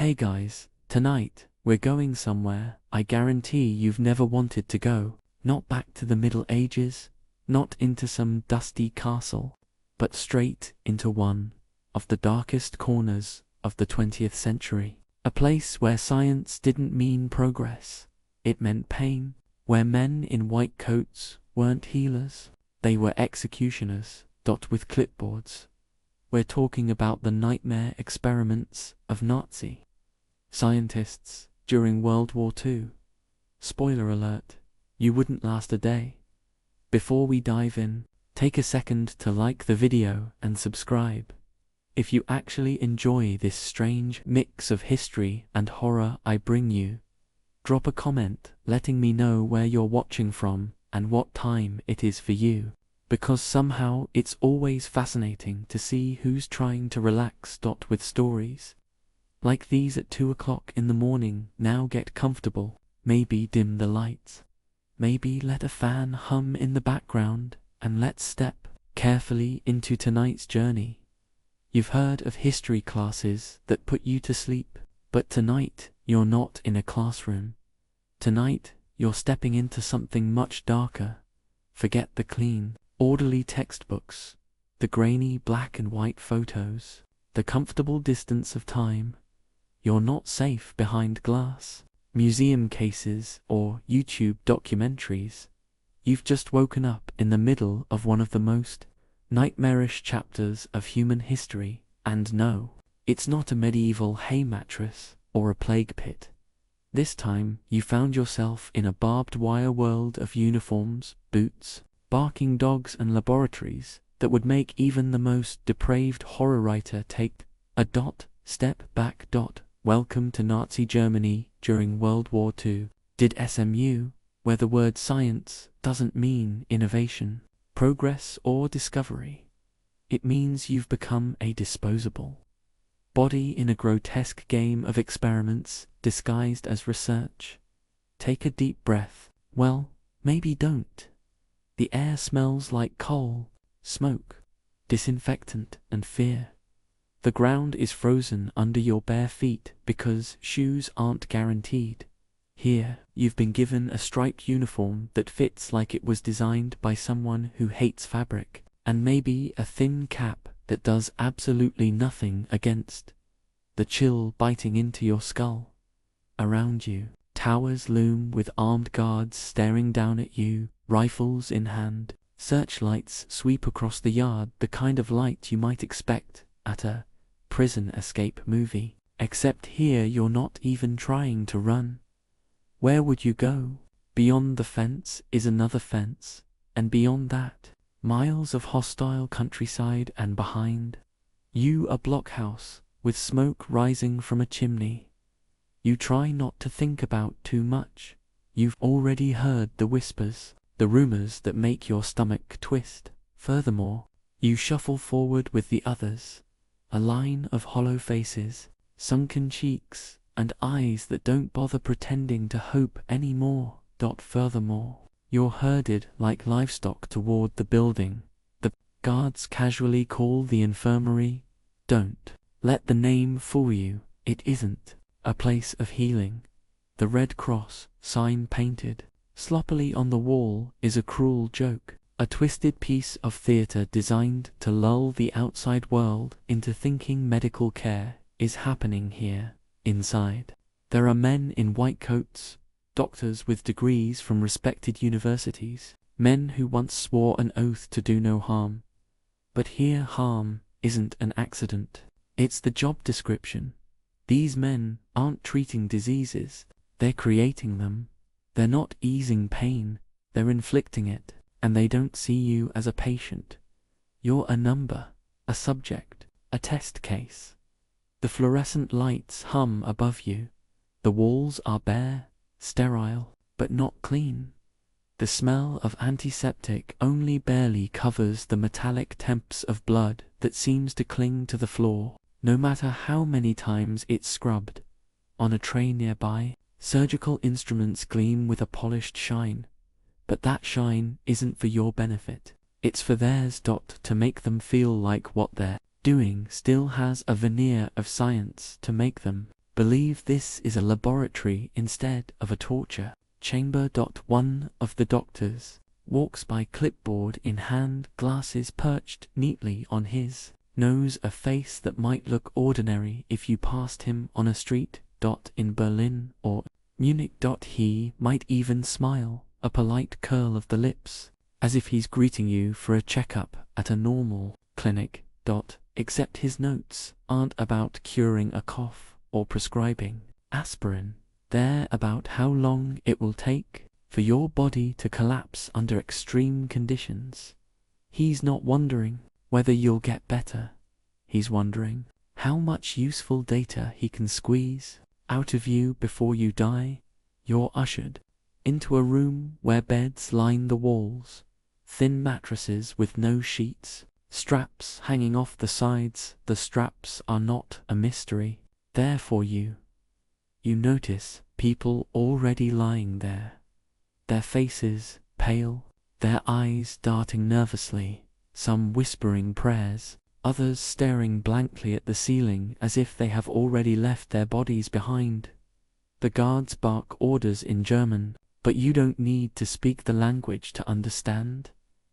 Hey guys, tonight, we're going somewhere I guarantee you've never wanted to go. Not back to the Middle Ages, not into some dusty castle, but straight into one of the darkest corners of the 20th century. A place where science didn't mean progress, it meant pain. Where men in white coats weren't healers, they were executioners, with clipboards. We're talking about the nightmare experiments of Nazi scientists during World War II. Spoiler alert, you wouldn't last a day. Before we dive in, take a second to like the video and subscribe. If you actually enjoy this strange mix of history and horror I bring you, drop a comment letting me know where you're watching from and what time it is for you, because somehow it's always fascinating to see who's trying to relax. With stories like these at 2 o'clock in the morning. Now get comfortable, maybe dim the lights, maybe let a fan hum in the background, and let's step carefully into tonight's journey. You've heard of history classes that put you to sleep, but tonight you're not in a classroom. Tonight you're stepping into something much darker. Forget the clean, orderly textbooks, the grainy black and white photos, the comfortable distance of time. You're not safe behind glass, museum cases, or YouTube documentaries. You've just woken up in the middle of one of the most nightmarish chapters of human history, and no, it's not a medieval hay mattress or a plague pit. This time, you found yourself in a barbed wire world of uniforms, boots, barking dogs, and laboratories that would make even the most depraved horror writer take a step back. Welcome to Nazi Germany during World War II. Did SMU, where the word science doesn't mean innovation, progress, or discovery. It means you've become a disposable body in a grotesque game of experiments disguised as research. Take a deep breath. Well, maybe don't. The air smells like coal, smoke, disinfectant, and fear. The ground is frozen under your bare feet because shoes aren't guaranteed. Here, you've been given a striped uniform that fits like it was designed by someone who hates fabric, and maybe a thin cap that does absolutely nothing against the chill biting into your skull. Around you, towers loom with armed guards staring down at you, rifles in hand. Searchlights sweep across the yard, the kind of light you might expect at a prison escape movie. Except here you're not even trying to run. Where would you go? Beyond the fence is another fence, and beyond that, miles of hostile countryside, and behind you a blockhouse with smoke rising from a chimney. You try not to think about too much. You've already heard the whispers, the rumors that make your stomach twist. Furthermore, you shuffle forward with the others, a line of hollow faces, sunken cheeks, and eyes that don't bother pretending to hope anymore. Furthermore, you're herded like livestock toward the building the guards casually call the infirmary. Don't let the name fool you. It isn't a place of healing. The Red Cross sign painted sloppily on the wall is a cruel joke, a twisted piece of theater designed to lull the outside world into thinking medical care is happening here. Inside, there are men in white coats, doctors with degrees from respected universities, men who once swore an oath to do no harm. But here harm isn't an accident, it's the job description. These men aren't treating diseases, they're creating them. They're not easing pain, they're inflicting it, and they don't see you as a patient. You're a number, a subject, a test case. The fluorescent lights hum above you. The walls are bare, sterile, but not clean. The smell of antiseptic only barely covers the metallic temps of blood that seems to cling to the floor, no matter how many times it's scrubbed. On a tray nearby, surgical instruments gleam with a polished shine. But that shine isn't for your benefit. It's for theirs. To make them feel like what they're doing still has a veneer of science to make them Believe this is a laboratory instead of a torture chamber. One of the doctors walks by, clipboard in hand, glasses perched neatly on his nose, a face that might look ordinary if you passed him on a street. In Berlin or Munich. He might even smile, a polite curl of the lips, as if he's greeting you for a checkup at a normal clinic. Except his notes aren't about curing a cough or prescribing aspirin. They're about how long it will take for your body to collapse under extreme conditions. He's not wondering whether you'll get better. He's wondering how much useful data he can squeeze out of you before you die. You're ushered into a room where beds line the walls, thin mattresses with no sheets, straps hanging off the sides. The straps are not a mystery. They're for you. You notice people already lying there, their faces pale, their eyes darting nervously, some whispering prayers, others staring blankly at the ceiling as if they have already left their bodies behind. The guards bark orders in German, but you don't need to speak the language to understand.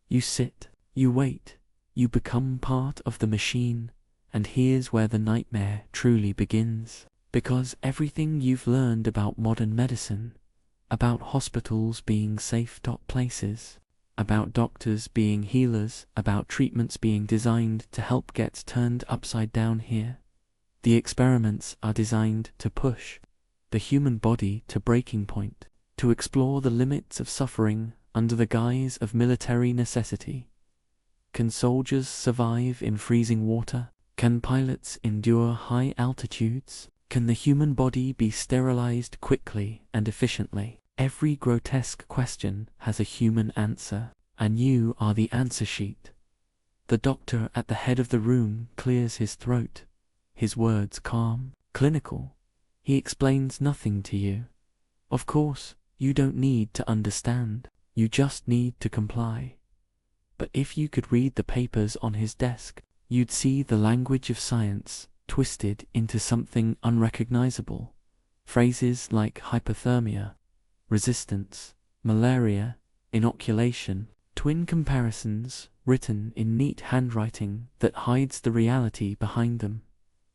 You sit, you wait, you become part of the machine, and here's where the nightmare truly begins. Because everything you've learned about modern medicine, about hospitals being safe places, about doctors being healers, about treatments being designed to help, gets turned upside down here. The experiments are designed to push the human body to breaking point, to explore the limits of suffering under the guise of military necessity. Can soldiers survive in freezing water? Can pilots endure high altitudes? Can the human body be sterilized quickly and efficiently? Every grotesque question has a human answer, and you are the answer sheet. The doctor at the head of the room clears his throat, his words calm, clinical. He explains nothing to you. Of course, you don't need to understand, you just need to comply. But if you could read the papers on his desk, you'd see the language of science twisted into something unrecognizable. Phrases like hypothermia, resistance, malaria, inoculation, twin comparisons written in neat handwriting that hides the reality behind them.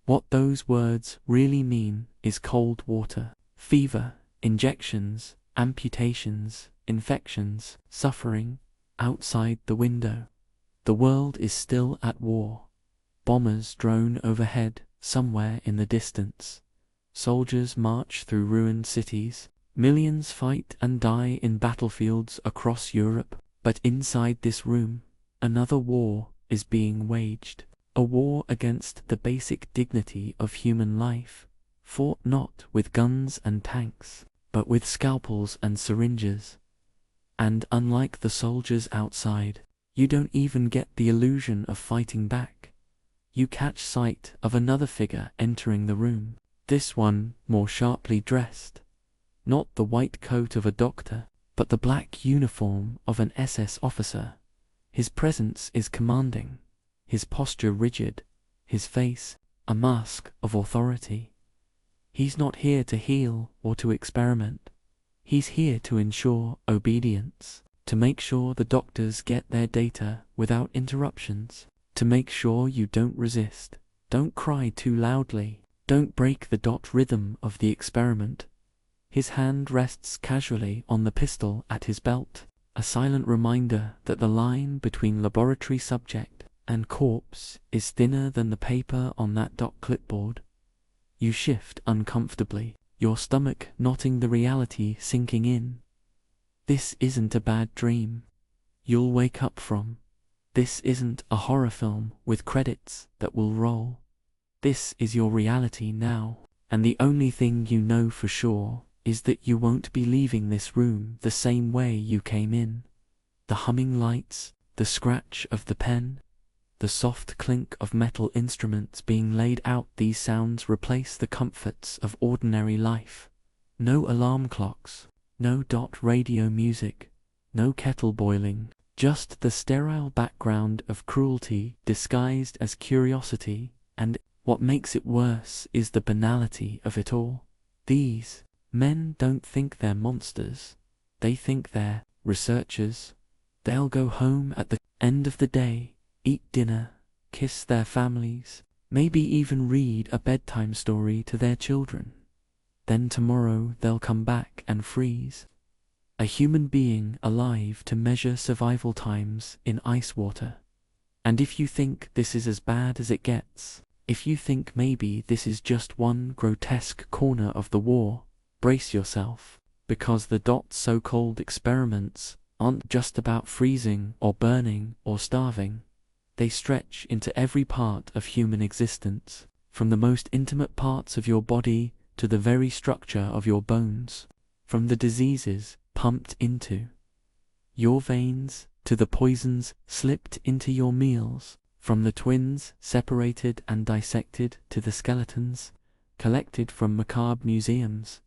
What those words really mean is cold water, fever, injections, amputations, infections, suffering. Outside the window, the world is still at war. Bombers drone overhead, somewhere in the distance. Soldiers march through ruined cities. Millions fight and die in battlefields across Europe. But inside this room, another war is being waged. A war against the basic dignity of human life, fought not with guns and tanks, but with scalpels and syringes. And unlike the soldiers outside, you don't even get the illusion of fighting back. You catch sight of another figure entering the room, this one more sharply dressed. Not the white coat of a doctor, but the black uniform of an SS officer. His presence is commanding, his posture rigid, his face a mask of authority. He's not here to heal or to experiment. He's here to ensure obedience, to make sure the doctors get their data without interruptions, to make sure you don't resist, don't cry too loudly, don't break the rhythm of the experiment. His hand rests casually on the pistol at his belt, a silent reminder that the line between laboratory subject and corpse is thinner than the paper on that clipboard. You shift uncomfortably, your stomach knotting, the reality sinking in. This isn't a bad dream you'll wake up from. This isn't a horror film with credits that will roll. This is your reality now, and the only thing you know for sure is that you won't be leaving this room the same way you came in. The humming lights, the scratch of the pen, the soft clink of metal instruments being laid out, these sounds replace the comforts of ordinary life. No alarm clocks, no radio music, no kettle boiling, just the sterile background of cruelty disguised as curiosity, and What makes it worse is the banality of it all. These men don't think they're monsters. They think they're researchers. They'll go home at the end of the day, eat dinner, kiss their families, maybe even read a bedtime story to their children. Then tomorrow they'll come back and freeze. A human being alive to measure survival times in ice water. And if you think this is as bad as it gets, if you think maybe this is just one grotesque corner of the war, brace yourself, because the so-called experiments aren't just about freezing or burning or starving. They stretch into every part of human existence, from the most intimate parts of your body to the very structure of your bones, from the diseases pumped into your veins to the poisons slipped into your meals, from the twins separated and dissected to the skeletons collected from macabre museums.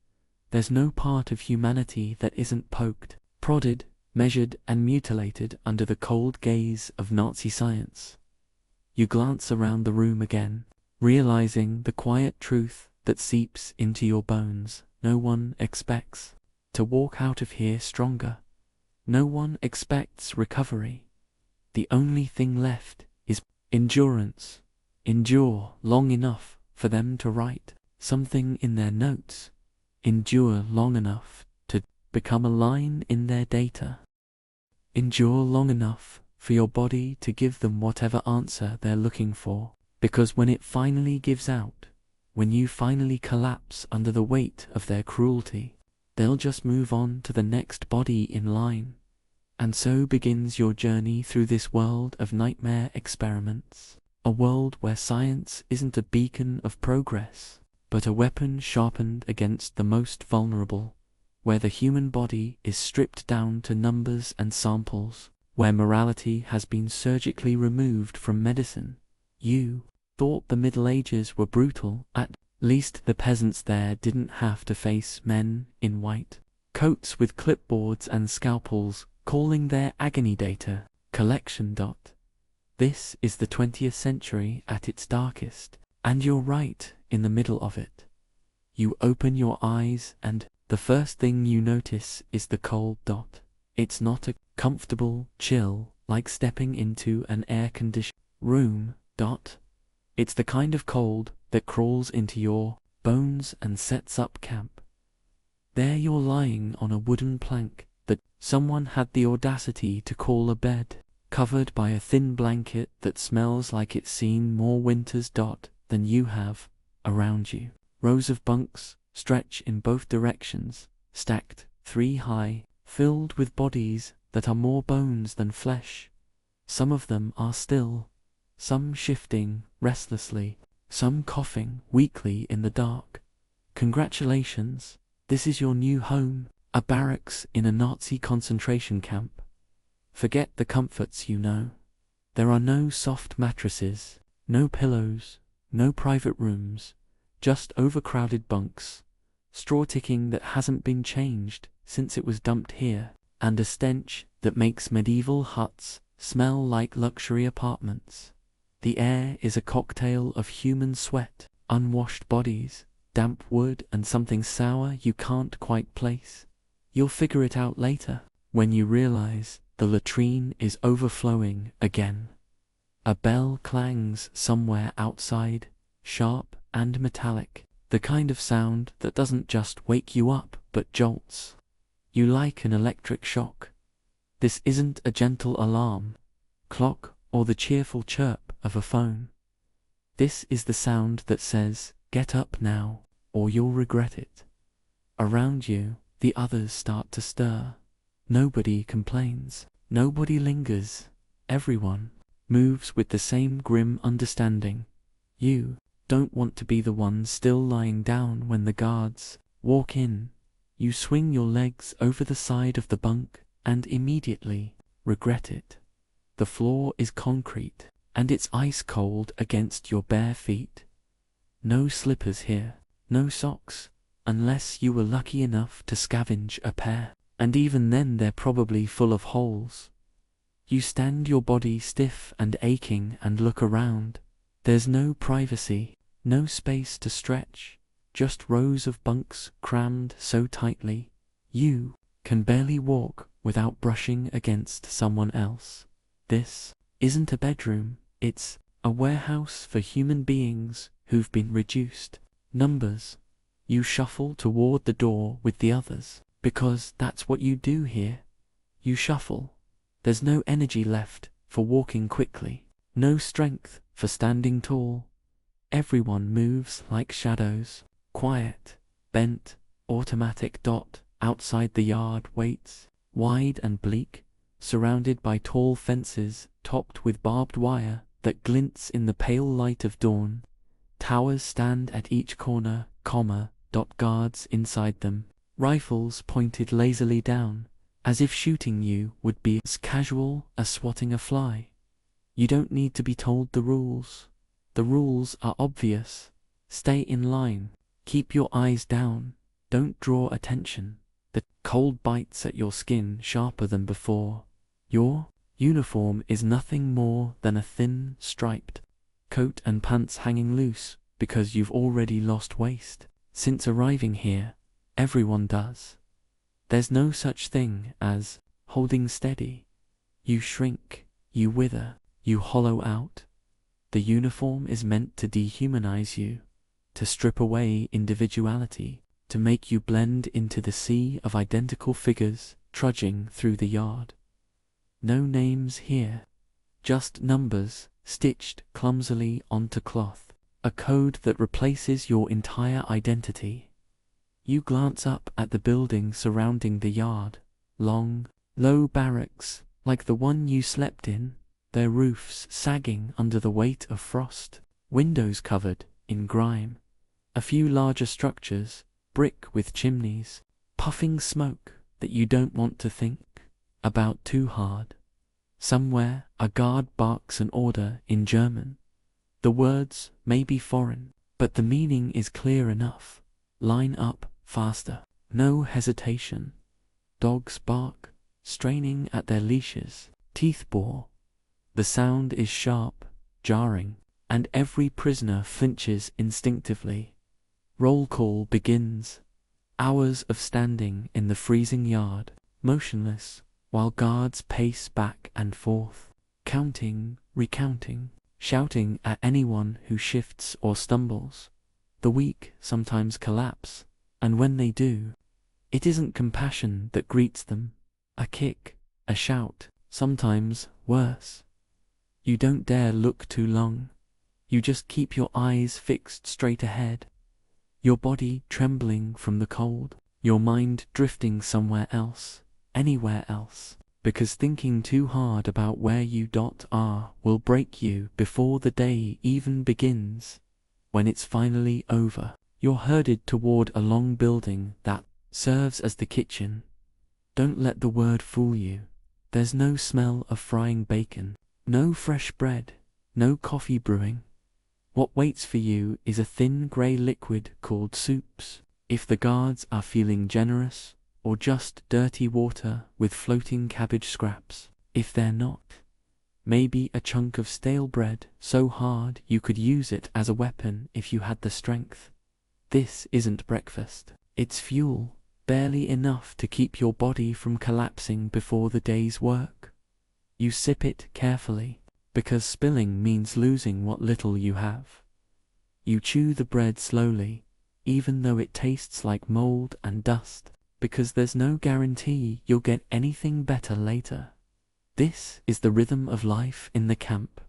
There's no part of humanity that isn't poked, prodded, measured and mutilated under the cold gaze of Nazi science. You glance around the room again, realizing the quiet truth that seeps into your bones. No one expects to walk out of here stronger. No one expects recovery. The only thing left is endurance. Endure long enough for them to write something in their notes. Endure long enough to become a line in their data. Endure long enough for your body to give them whatever answer they're looking for, because when it finally gives out, when you finally collapse under the weight of their cruelty, they'll just move on to the next body in line. And so begins your journey through this world of nightmare experiments, a world where science isn't a beacon of progress, but a weapon sharpened against the most vulnerable, where the human body is stripped down to numbers and samples, where morality has been surgically removed from medicine. You thought the Middle Ages were brutal. At least the peasants there didn't have to face men in white coats with clipboards and scalpels calling their agony data collection. This is the 20th century at its darkest, and you're right in the middle of it. You open your eyes and the first thing you notice is the cold. It's not a comfortable chill like stepping into an air-conditioned room. It's the kind of cold that crawls into your bones and sets up camp. There you're lying on a wooden plank that someone had the audacity to call a bed, covered by a thin blanket that smells like it's seen more winters than you have around you. Rows of bunks stretch in both directions, stacked 3 high, filled with bodies that are more bones than flesh. Some of them are still, some shifting restlessly, some coughing weakly in the dark. Congratulations, this is your new home, a barracks in a Nazi concentration camp. Forget the comforts you know. There are no soft mattresses, no pillows, no private rooms, just overcrowded bunks, straw ticking that hasn't been changed since it was dumped here, and a stench that makes medieval huts smell like luxury apartments. The air is a cocktail of human sweat, unwashed bodies, damp wood and something sour you can't quite place. You'll figure it out later, when you realize the latrine is overflowing again. A bell clangs somewhere outside, sharp and metallic, the kind of sound that doesn't just wake you up but jolts you like an electric shock. This isn't a gentle alarm clock or the cheerful chirp of a phone. This is the sound that says, "Get up now, or you'll regret it." Around you, the others start to stir. Nobody complains. Nobody lingers. Everyone moves with the same grim understanding. You don't want to be the one still lying down when the guards walk in. You swing your legs over the side of the bunk and immediately regret it. The floor is concrete, and it's ice cold against your bare feet. No slippers here, no socks, unless you were lucky enough to scavenge a pair, and even then they're probably full of holes. You stand your body stiff and aching and look around. There's no privacy, no space to stretch, just rows of bunks crammed so tightly, you can barely walk without brushing against someone else. This isn't a bedroom, it's a warehouse for human beings who've been reduced. Numbers. You shuffle toward the door with the others, because that's what you do here. You shuffle. There's no energy left for walking quickly, no strength for standing tall. Everyone moves like shadows, quiet, bent, automatic. Outside the yard waits, wide and bleak, surrounded by tall fences topped with barbed wire that glints in the pale light of dawn. Towers stand at each corner, guards inside them, rifles pointed lazily down, as if shooting you would be as casual as swatting a fly. You don't need to be told the rules. The rules are obvious. Stay in line, keep your eyes down, don't draw attention. The cold bites at your skin sharper than before. Your uniform is nothing more than a thin, striped coat and pants hanging loose because you've already lost waist. Since arriving here, everyone does. There's no such thing as holding steady. You shrink, you wither, you hollow out. The uniform is meant to dehumanize you, to strip away individuality, to make you blend into the sea of identical figures trudging through the yard. No names here, just numbers stitched clumsily onto cloth, a code that replaces your entire identity. You glance up at the building surrounding the yard, long, low barracks like the one you slept in, their roofs sagging under the weight of frost, windows covered in grime. A few larger structures, brick with chimneys, puffing smoke that you don't want to think about too hard. Somewhere a guard barks an order in German. The words may be foreign, but the meaning is clear enough. Line up faster. No hesitation. Dogs bark, straining at their leashes, teeth bore. The sound is sharp, jarring, and every prisoner flinches instinctively. Roll call begins. Hours of standing in the freezing yard, motionless, while guards pace back and forth, counting, recounting, shouting at anyone who shifts or stumbles. The weak sometimes collapse, and when they do, it isn't compassion that greets them. A kick, a shout, sometimes worse. You don't dare look too long. You just keep your eyes fixed straight ahead. Your body trembling from the cold, your mind drifting somewhere else, anywhere else, because thinking too hard about where you are will break you before the day even begins. When it's finally over, you're herded toward a long building that serves as the kitchen. Don't let the word fool you. There's no smell of frying bacon, no fresh bread, no coffee brewing. What waits for you is a thin grey liquid called soups, if the guards are feeling generous, or just dirty water with floating cabbage scraps, if they're not. Maybe a chunk of stale bread so hard you could use it as a weapon if you had the strength. This isn't breakfast, it's fuel, barely enough to keep your body from collapsing before the day's work. You sip it carefully, because spilling means losing what little you have. You chew the bread slowly, even though it tastes like mold and dust, because there's no guarantee you'll get anything better later. This is the rhythm of life in the camp.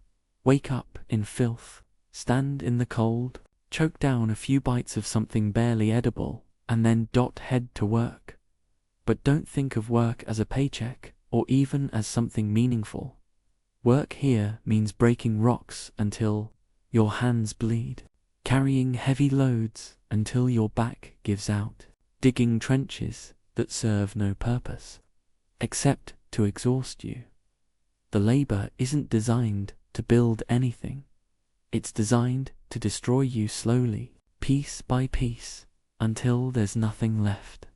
Wake up in filth, stand in the cold, choke down a few bites of something barely edible, and then head to work. But don't think of work as a paycheck, or even as something meaningful. Work here means breaking rocks until your hands bleed, carrying heavy loads until your back gives out, digging trenches that serve no purpose, except to exhaust you. The labor isn't designed to build anything. It's designed to destroy you slowly, piece by piece, until there's nothing left.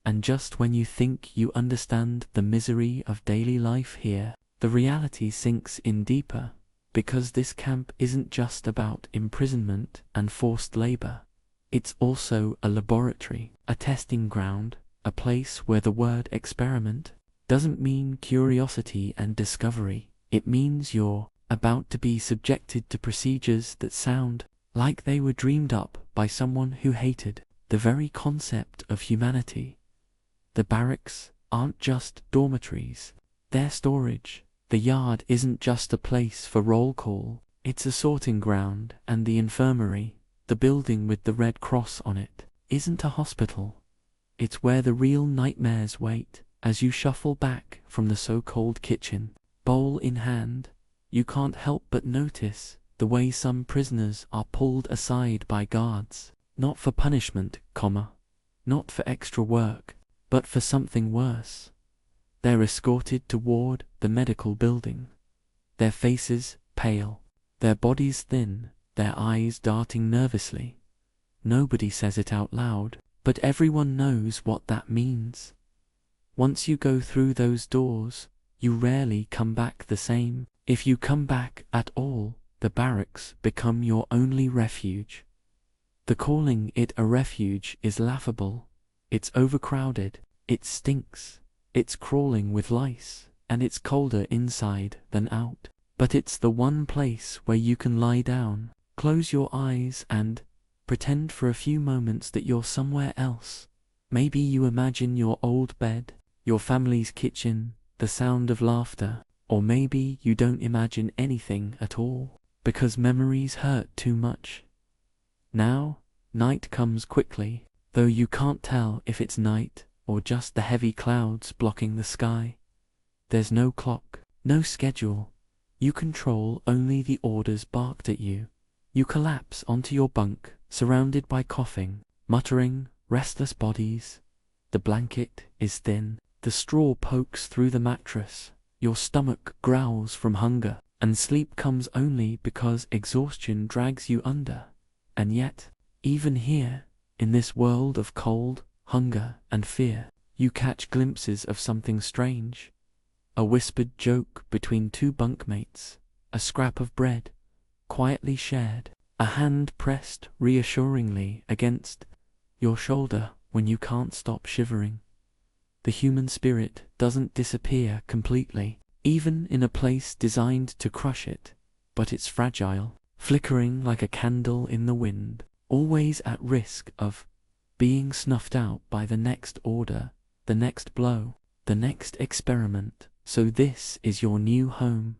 And just when you think you understand the misery of daily life here, the reality sinks in deeper. Because this camp isn't just about imprisonment and forced labor. It's also a laboratory, a testing ground, a place where the word experiment doesn't mean curiosity and discovery. It means you're about to be subjected to procedures that sound like they were dreamed up by someone who hated the very concept of humanity. The barracks aren't just dormitories, they're storage. The yard isn't just a place for roll call, it's a sorting ground, and the infirmary, the building with the Red Cross on it, isn't a hospital. It's where the real nightmares wait. As you shuffle back from the so-called kitchen, bowl in hand, you can't help but notice the way some prisoners are pulled aside by guards, not for punishment, not for extra work, but for something worse. They're escorted toward the medical building, their faces pale, their bodies thin, their eyes darting nervously. Nobody says it out loud, but everyone knows what that means. Once you go through those doors, you rarely come back the same. If you come back at all, the barracks become your only refuge. The calling it a refuge is laughable. It's overcrowded, it stinks, it's crawling with lice, and it's colder inside than out. But it's the one place where you can lie down, close your eyes and pretend for a few moments that you're somewhere else. Maybe you imagine your old bed, your family's kitchen, the sound of laughter, or maybe you don't imagine anything at all, because memories hurt too much. Now, night comes quickly, though you can't tell if it's night or just the heavy clouds blocking the sky. There's no clock, no schedule. You control only the orders barked at you. You collapse onto your bunk, surrounded by coughing, muttering, restless bodies. The blanket is thin. The straw pokes through the mattress, your stomach growls from hunger, and sleep comes only because exhaustion drags you under. And yet, even here, in this world of cold, hunger, and fear, you catch glimpses of something strange. A whispered joke between two bunkmates, a scrap of bread, quietly shared, a hand pressed reassuringly against your shoulder when you can't stop shivering. The human spirit doesn't disappear completely, even in a place designed to crush it, but it's fragile, flickering like a candle in the wind, always at risk of being snuffed out by the next order, the next blow, the next experiment. So this is your new home,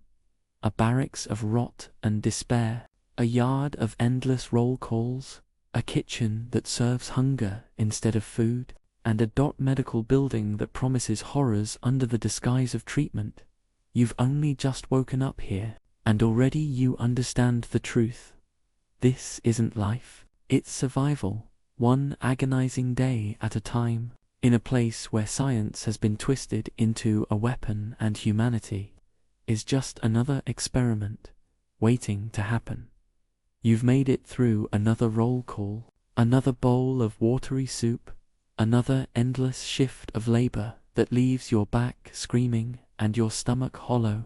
a barracks of rot and despair, a yard of endless roll calls, a kitchen that serves hunger instead of food, and a medical building that promises horrors under the disguise of treatment. You've only just woken up here, and already you understand the truth. This isn't life, it's survival, one agonizing day at a time, in a place where science has been twisted into a weapon and humanity is just another experiment, waiting to happen. You've made it through another roll call, another bowl of watery soup, another endless shift of labor that leaves your back screaming and your stomach hollow.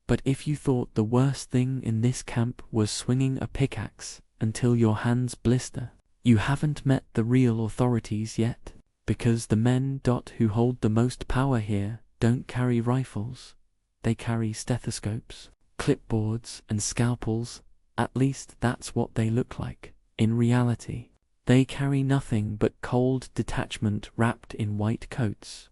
But if you thought the worst thing in this camp was swinging a pickaxe until your hands blister, you haven't met the real authorities yet, because the men who hold the most power here don't carry rifles. They carry stethoscopes, clipboards, and scalpels. At least that's what they look like. In reality, they carry nothing but cold detachment wrapped in white coats.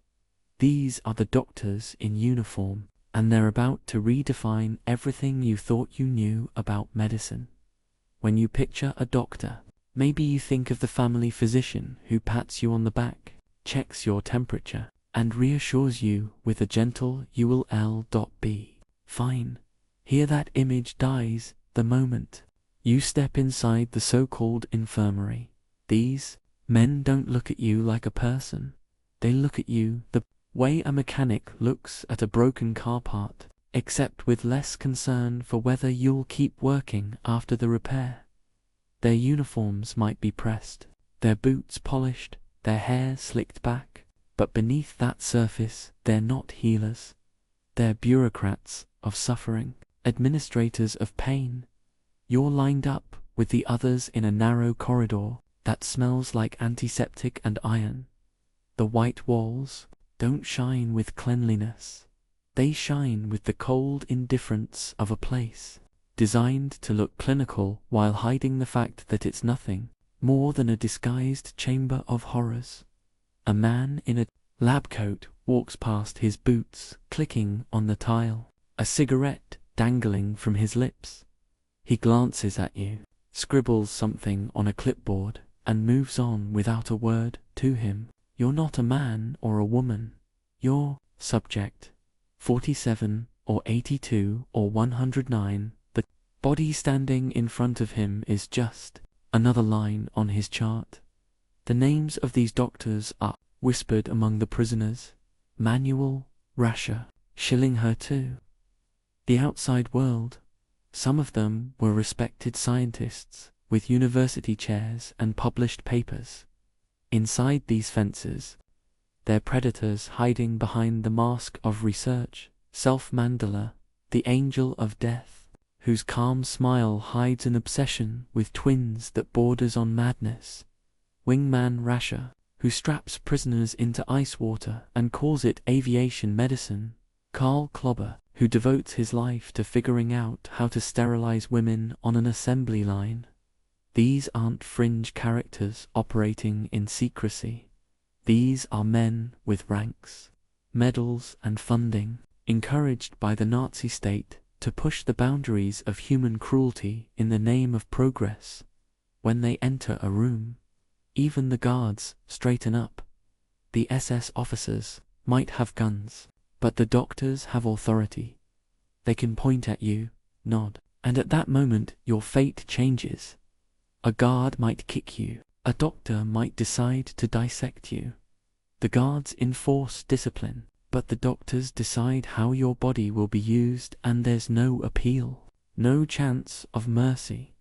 These are the doctors in uniform, and they're about to redefine everything you thought you knew about medicine. When you picture a doctor, maybe you think of the family physician who pats you on the back, checks your temperature, and reassures you with a gentle "you will be fine." Here that image dies the moment you step inside the so-called infirmary. These men don't look at you like a person. They look at you the way a mechanic looks at a broken car part, except with less concern for whether you'll keep working after the repair. Their uniforms might be pressed, their boots polished, their hair slicked back, but beneath that surface they're not healers. They're bureaucrats of suffering. administrators of pain. You're lined up with the others in a narrow corridor that smells like antiseptic and iron. The white walls don't shine with cleanliness. They shine with the cold indifference of a place designed to look clinical while hiding the fact that it's nothing more than a disguised chamber of horrors. A man in a lab coat walks past, his boots clicking on the tile, a cigarette dangling from his lips. He glances at you, scribbles something on a clipboard, and moves on without a word to him. You're not a man or a woman. You're subject 47 or 82 or 109. The body standing in front of him is just another line on his chart. The names of these doctors are whispered among the prisoners: Manuel, Rasher, Schillinger too. The outside world. Some of them were respected scientists with university chairs and published papers. Inside these fences, they're predators hiding behind the mask of research. Self-Mandela, the angel of death, whose calm smile hides an obsession with twins that borders on madness. Wingman Rasher, who straps prisoners into ice water and calls it aviation medicine. Karl Klobber, who devotes his life to figuring out how to sterilize women on an assembly line. These aren't fringe characters operating in secrecy. These are men with ranks, medals and funding, encouraged by the Nazi state to push the boundaries of human cruelty in the name of progress. When they enter a room, even the guards straighten up. The SS officers might have guns, but the doctors have authority. They can point at you, nod, and at that moment your fate changes. A guard might kick you. A doctor might decide to dissect you. The guards enforce discipline, but the doctors decide how your body will be used, and there's no appeal, no chance of mercy.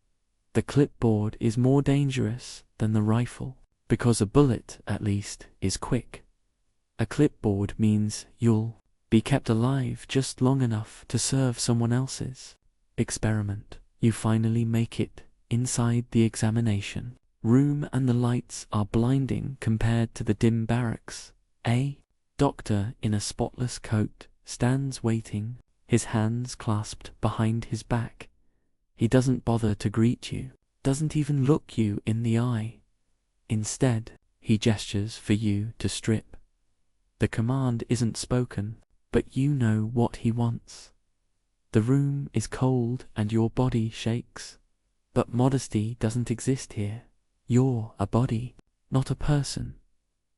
The clipboard is more dangerous than the rifle, because a bullet, at least, is quick. A clipboard means you'll be kept alive just long enough to serve someone else's experiment. You finally make it inside the examination room, and the lights are blinding compared to the dim barracks. A doctor in a spotless coat stands waiting, his hands clasped behind his back. He doesn't bother to greet you, doesn't even look you in the eye. Instead, he gestures for you to strip. The command isn't spoken, but you know what he wants. The room is cold and your body shakes. But modesty doesn't exist here. You're a body, not a person.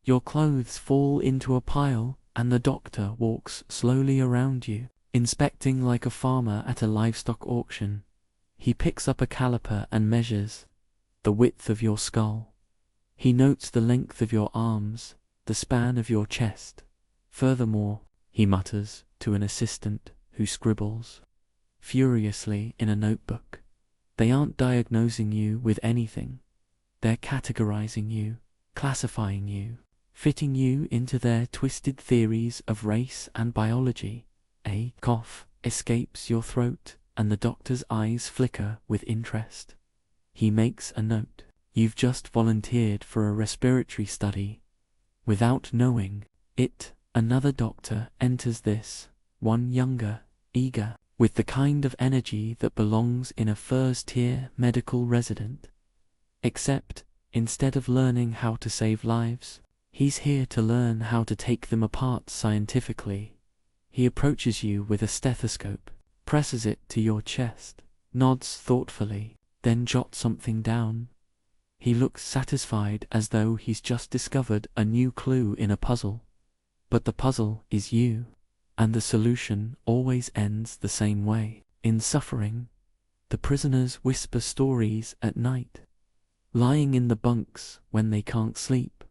Your clothes fall into a pile, and the doctor walks slowly around you, inspecting like a farmer at a livestock auction. He picks up a caliper and measures the width of your skull. He notes the length of your arms, the span of your chest. Furthermore, he mutters to an assistant who scribbles furiously in a notebook. They aren't diagnosing you with anything. They're categorizing you, classifying you, fitting you into their twisted theories of race and biology. A cough escapes your throat, and the doctor's eyes flicker with interest. He makes a note. You've just volunteered for a respiratory study. Without knowing it, another doctor enters this, one younger, eager, with the kind of energy that belongs in a first-tier medical resident. Except, instead of learning how to save lives, he's here to learn how to take them apart scientifically. He approaches you with a stethoscope, presses it to your chest, nods thoughtfully, then jots something down. He looks satisfied, as though he's just discovered a new clue in a puzzle. But the puzzle is you. And the solution always ends the same way, in suffering. The prisoners whisper stories at night, lying in the bunks when they can't sleep.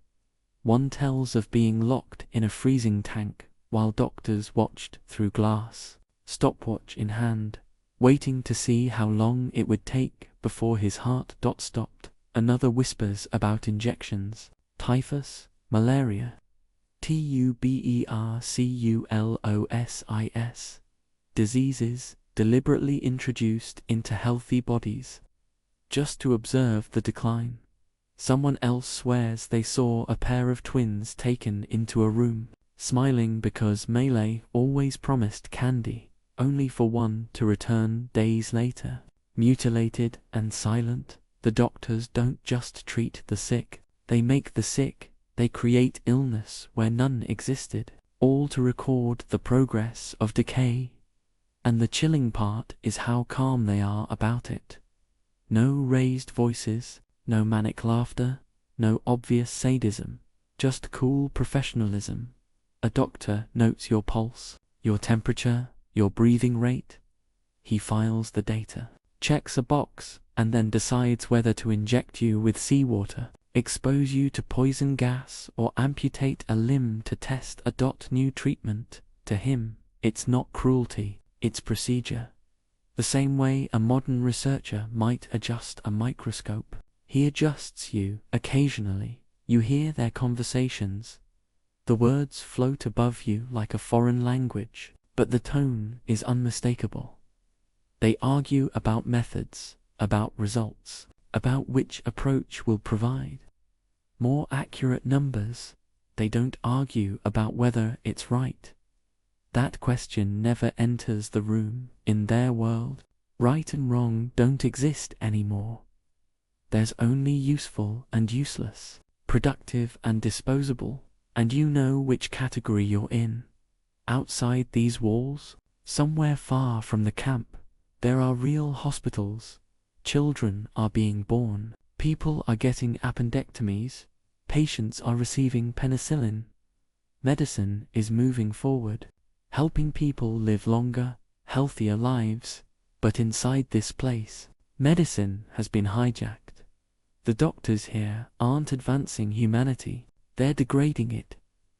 One tells of being locked in a freezing tank while doctors watched through glass, stopwatch in hand, waiting to see how long it would take before his heart stopped. Another whispers about injections, typhus, malaria, tuberculosis, diseases deliberately introduced into healthy bodies, just to observe the decline. Someone else swears they saw a pair of twins taken into a room, smiling because Melee always promised candy, only for one to return days later. Mutilated and silent, the doctors don't just treat the sick, they make the sick, they create illness where none existed, all to record the progress of decay. And the chilling part is how calm they are about it. No raised voices, no manic laughter, no obvious sadism, just cool professionalism. A doctor notes your pulse, your temperature, your breathing rate. He files the data, checks a box, and then decides whether to inject you with seawater, expose you to poison gas, or amputate a limb to test a new treatment. To him, it's not cruelty, it's procedure. The same way a modern researcher might adjust a microscope. He adjusts you occasionally. You hear their conversations. The words float above you like a foreign language, but the tone is unmistakable. They argue about methods, about results, about which approach will provide more accurate numbers. They don't argue about whether it's right. That question never enters the room. In their world, right and wrong don't exist anymore. There's only useful and useless, productive and disposable, and you know which category you're in. Outside these walls, somewhere far from the camp, there are real hospitals. Children are being born, people are getting appendectomies, patients are receiving penicillin. Medicine is moving forward, helping people live longer, healthier lives. But inside this place, medicine has been hijacked. The doctors here aren't advancing humanity, they're degrading it.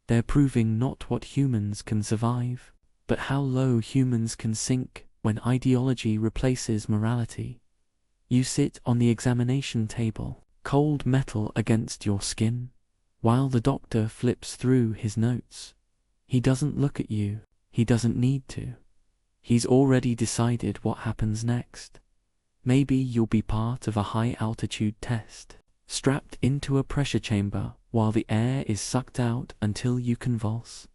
They're proving not what humans can survive, but how low humans can sink when ideology replaces morality. You sit on the examination table, cold metal against your skin, while the doctor flips through his notes. He doesn't look at you, he doesn't need to. He's already decided what happens next. Maybe you'll be part of a high-altitude test, strapped into a pressure chamber while the air is sucked out until you convulse.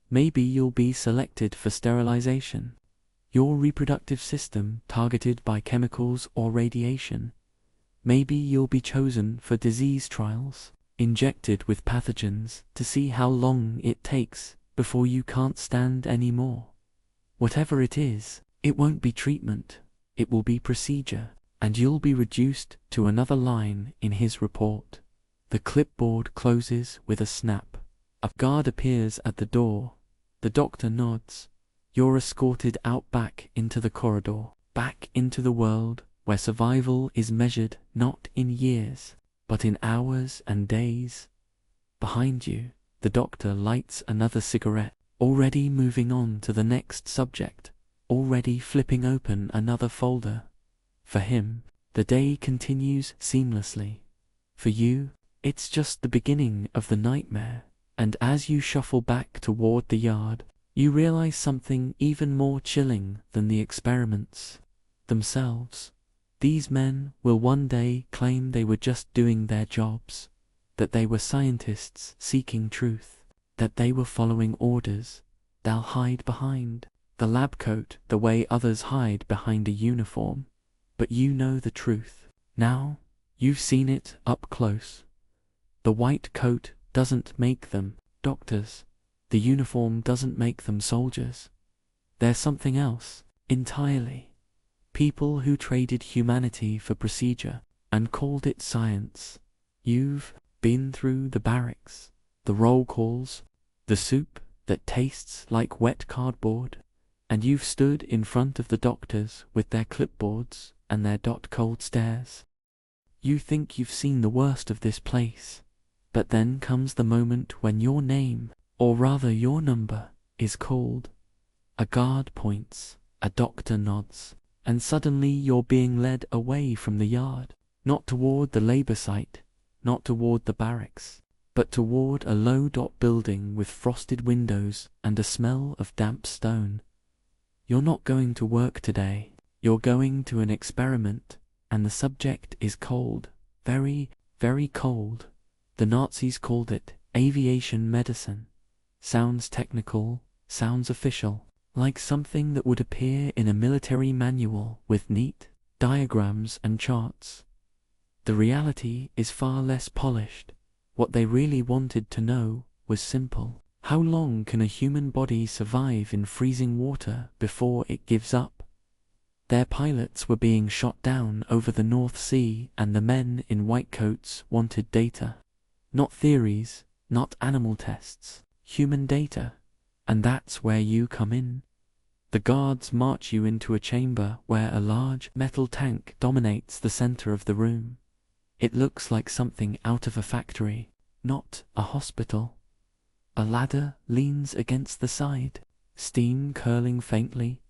Maybe you'll be selected for sterilization, your reproductive system targeted by chemicals or radiation. Maybe you'll be chosen for disease trials, injected with pathogens to see how long it takes before you can't stand anymore. Whatever it is, it won't be treatment. It will be procedure, and you'll be reduced to another line in his report. The clipboard closes with a snap. A guard appears at the door. The doctor nods. You're escorted out back into the corridor, back into the world where survival is measured not in years, but in hours and days. Behind you, the doctor lights another cigarette, already moving on to the next subject. Already flipping open another folder. For him, the day continues seamlessly. For you, it's just the beginning of the nightmare, and as you shuffle back toward the yard, you realize something even more chilling than the experiments themselves. These men will one day claim they were just doing their jobs, that they were scientists seeking truth, that they were following orders. They'll hide behind the lab coat the way others hide behind a uniform. But you know the truth. Now, you've seen it up close. The white coat doesn't make them doctors. The uniform doesn't make them soldiers. They're something else, entirely. People who traded humanity for procedure and called it science. You've been through the barracks, the roll calls, the soup that tastes like wet cardboard. And you've stood in front of the doctors with their clipboards and their cold stares. You think you've seen the worst of this place, but then comes the moment when your name, or rather your number, is called. A guard points, a doctor nods, and suddenly you're being led away from the yard, not toward the labor site, not toward the barracks, but toward a low building with frosted windows and a smell of damp stone. You're not going to work today. You're going to an experiment, and the subject is cold. Very, very cold. The Nazis called it aviation medicine. Sounds technical, sounds official, like something that would appear in a military manual with neat diagrams and charts. The reality is far less polished. What they really wanted to know was simple. How long can a human body survive in freezing water before it gives up? Their pilots were being shot down over the North Sea, and the men in white coats wanted data. Not theories, not animal tests, human data. And that's where you come in. The guards march you into a chamber where a large metal tank dominates the center of the room. It looks like something out of a factory, not a hospital. A ladder leans against the side, steam curling faintly.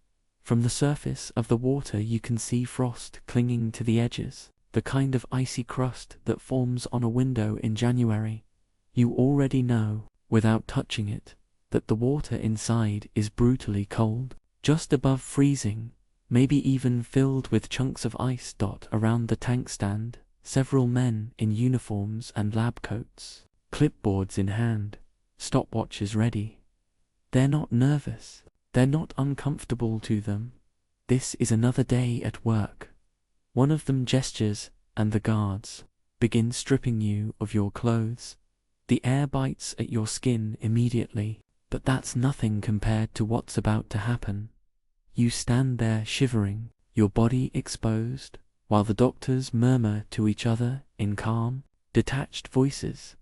From the surface of the water you can see frost clinging to the edges, the kind of icy crust that forms on a window in January. You already know, without touching it, that the water inside is brutally cold, just above freezing, maybe even filled with chunks of ice. Around the tank stand, several men in uniforms and lab coats, clipboards in hand, stopwatches ready. They're not nervous. They're not uncomfortable to them. This is another day at work. One of them gestures, and the guards begin stripping you of your clothes. The air bites at your skin immediately, but that's nothing compared to what's about to happen. You stand there shivering, your body exposed, while the doctors murmur to each other in calm, detached voices.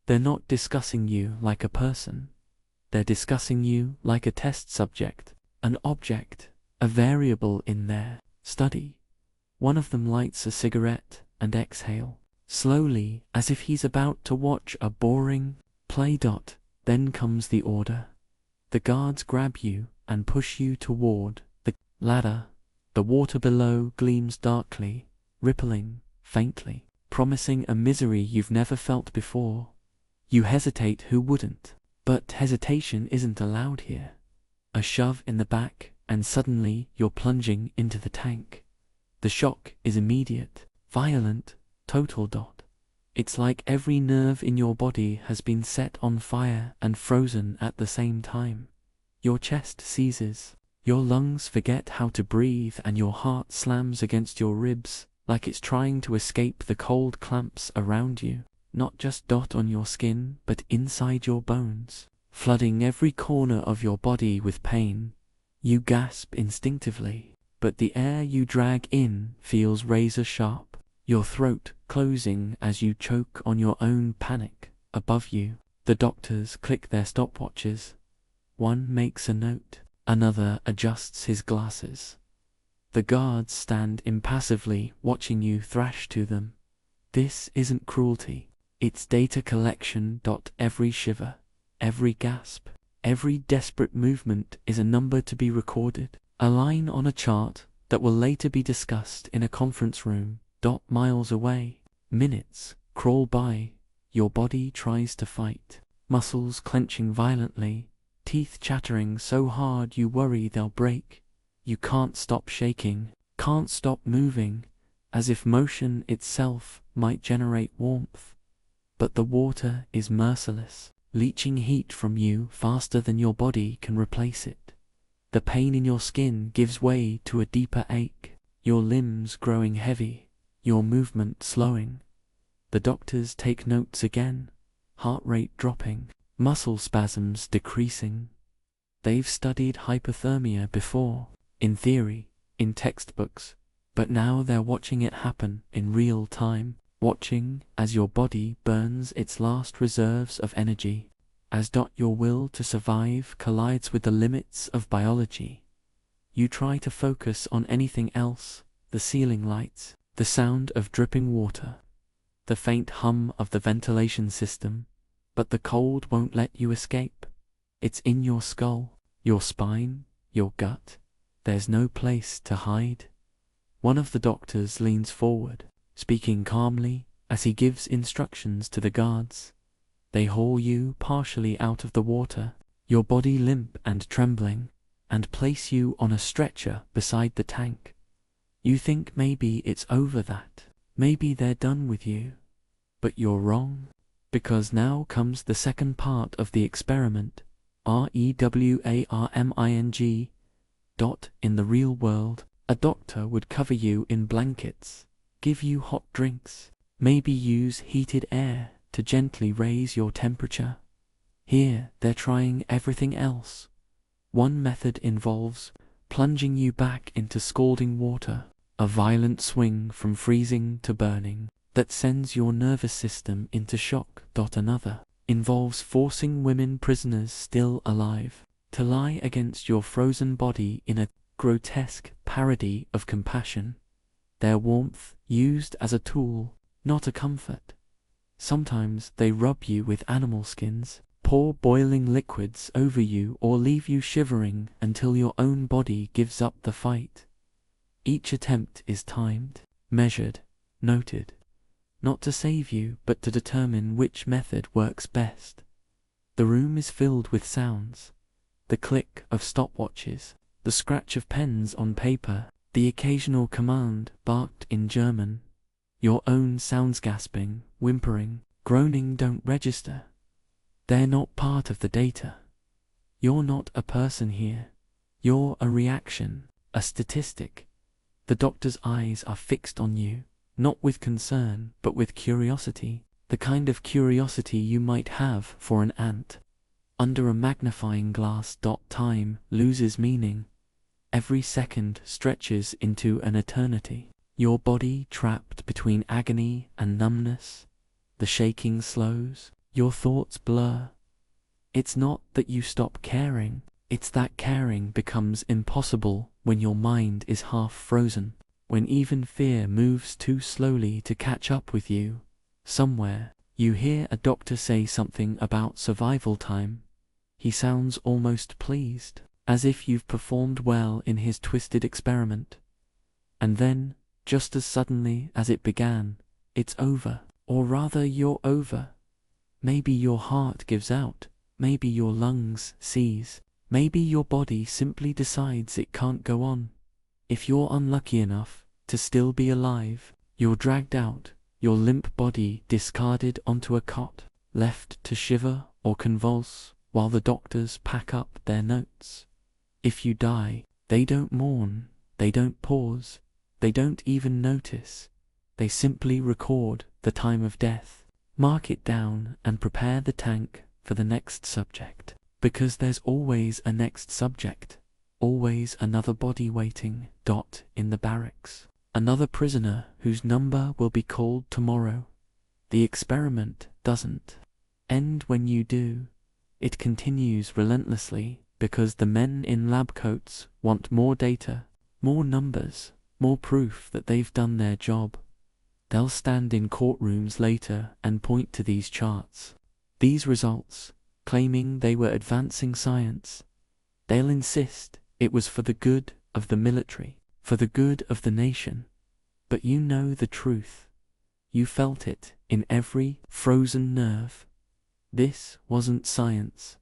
They're not discussing you like a person. They're discussing you like a test subject, an object, a variable in their study. One of them lights a cigarette and exhale, slowly, as if he's about to watch a boring play. Then comes the order. The guards grab you and push you toward the ladder. The water below gleams darkly, rippling faintly, promising a misery you've never felt before. You hesitate. Who wouldn't? But hesitation isn't allowed here. A shove in the back, and suddenly you're plunging into the tank. The shock is immediate, violent, total. It's like every nerve in your body has been set on fire and frozen at the same time. Your chest seizes, your lungs forget how to breathe, and your heart slams against your ribs like it's trying to escape the cold clamps around you. Not just on your skin, but inside your bones, flooding every corner of your body with pain. You gasp instinctively, but the air you drag in feels razor sharp, your throat closing as you choke on your own panic. Above you, the doctors click their stopwatches. One makes a note, another adjusts his glasses. The guards stand impassively, watching you thrash to them. This isn't cruelty. It's data collection. Every shiver, every gasp, every desperate movement is a number to be recorded, a line on a chart that will later be discussed in a conference room. Miles away, minutes crawl by. Your body tries to fight, muscles clenching violently, teeth chattering so hard you worry they'll break. You can't stop shaking, can't stop moving, as if motion itself might generate warmth. But the water is merciless, leaching heat from you faster than your body can replace it. The pain in your skin gives way to a deeper ache, your limbs growing heavy, your movement slowing. The doctors take notes again, heart rate dropping, muscle spasms decreasing. They've studied hypothermia before, in theory, in textbooks, but now they're watching it happen in real time. Watching as your body burns its last reserves of energy, as your will to survive collides with the limits of biology. You try to focus on anything else, the ceiling lights, the sound of dripping water, the faint hum of the ventilation system, but the cold won't let you escape. It's in your skull, your spine, your gut. There's no place to hide. One of the doctors leans forward, speaking calmly as he gives instructions to the guards. They haul you partially out of the water, your body limp and trembling. and place you on a stretcher beside the tank. You think maybe it's over that. Maybe they're done with you. But you're wrong. Because now comes the second part of the experiment. rewarming. In the real world, a doctor would cover you in blankets, give you hot drinks, maybe use heated air to gently raise your temperature. Here, they're trying everything else. One method involves plunging you back into scalding water, a violent swing from freezing to burning that sends your nervous system into shock. Another involves forcing women prisoners still alive to lie against your frozen body in a grotesque parody of compassion. Their warmth used as a tool, not a comfort. Sometimes they rub you with animal skins, pour boiling liquids over you, or leave you shivering until your own body gives up the fight. Each attempt is timed, measured, noted, not to save you but to determine which method works best. The room is filled with sounds, the click of stopwatches, the scratch of pens on paper, the occasional command barked in German. Your own sounds, gasping, whimpering, groaning, don't register. They're not part of the data. You're not a person here. You're a reaction, a statistic. The doctor's eyes are fixed on you, not with concern, but with curiosity, the kind of curiosity you might have for an ant. Under a magnifying glass. Time loses meaning. Every second stretches into an eternity. Your body trapped between agony and numbness. The shaking slows. Your thoughts blur. It's not that you stop caring, it's that caring becomes impossible when your mind is half frozen, when even fear moves too slowly to catch up with you. Somewhere, you hear a doctor say something about survival time. He sounds almost pleased, as if you've performed well in his twisted experiment. And then, just as suddenly as it began, it's over, or rather you're over. Maybe your heart gives out, maybe your lungs seize, maybe your body simply decides it can't go on. If you're unlucky enough to still be alive, you're dragged out, your limp body discarded onto a cot, left to shiver or convulse while the doctors pack up their notes. If you die, they don't mourn, they don't pause, they don't even notice. They simply record the time of death, mark it down, and prepare the tank for the next subject. Because there's always a next subject, always another body waiting. In the barracks, another prisoner whose number will be called tomorrow. The experiment doesn't end when you do. It continues relentlessly because the men in lab coats want more data, more numbers, more proof that they've done their job. They'll stand in courtrooms later and point to these charts, these results, claiming they were advancing science. They'll insist it was for the good of the military, for the good of the nation. But you know the truth. You felt it in every frozen nerve. This wasn't science.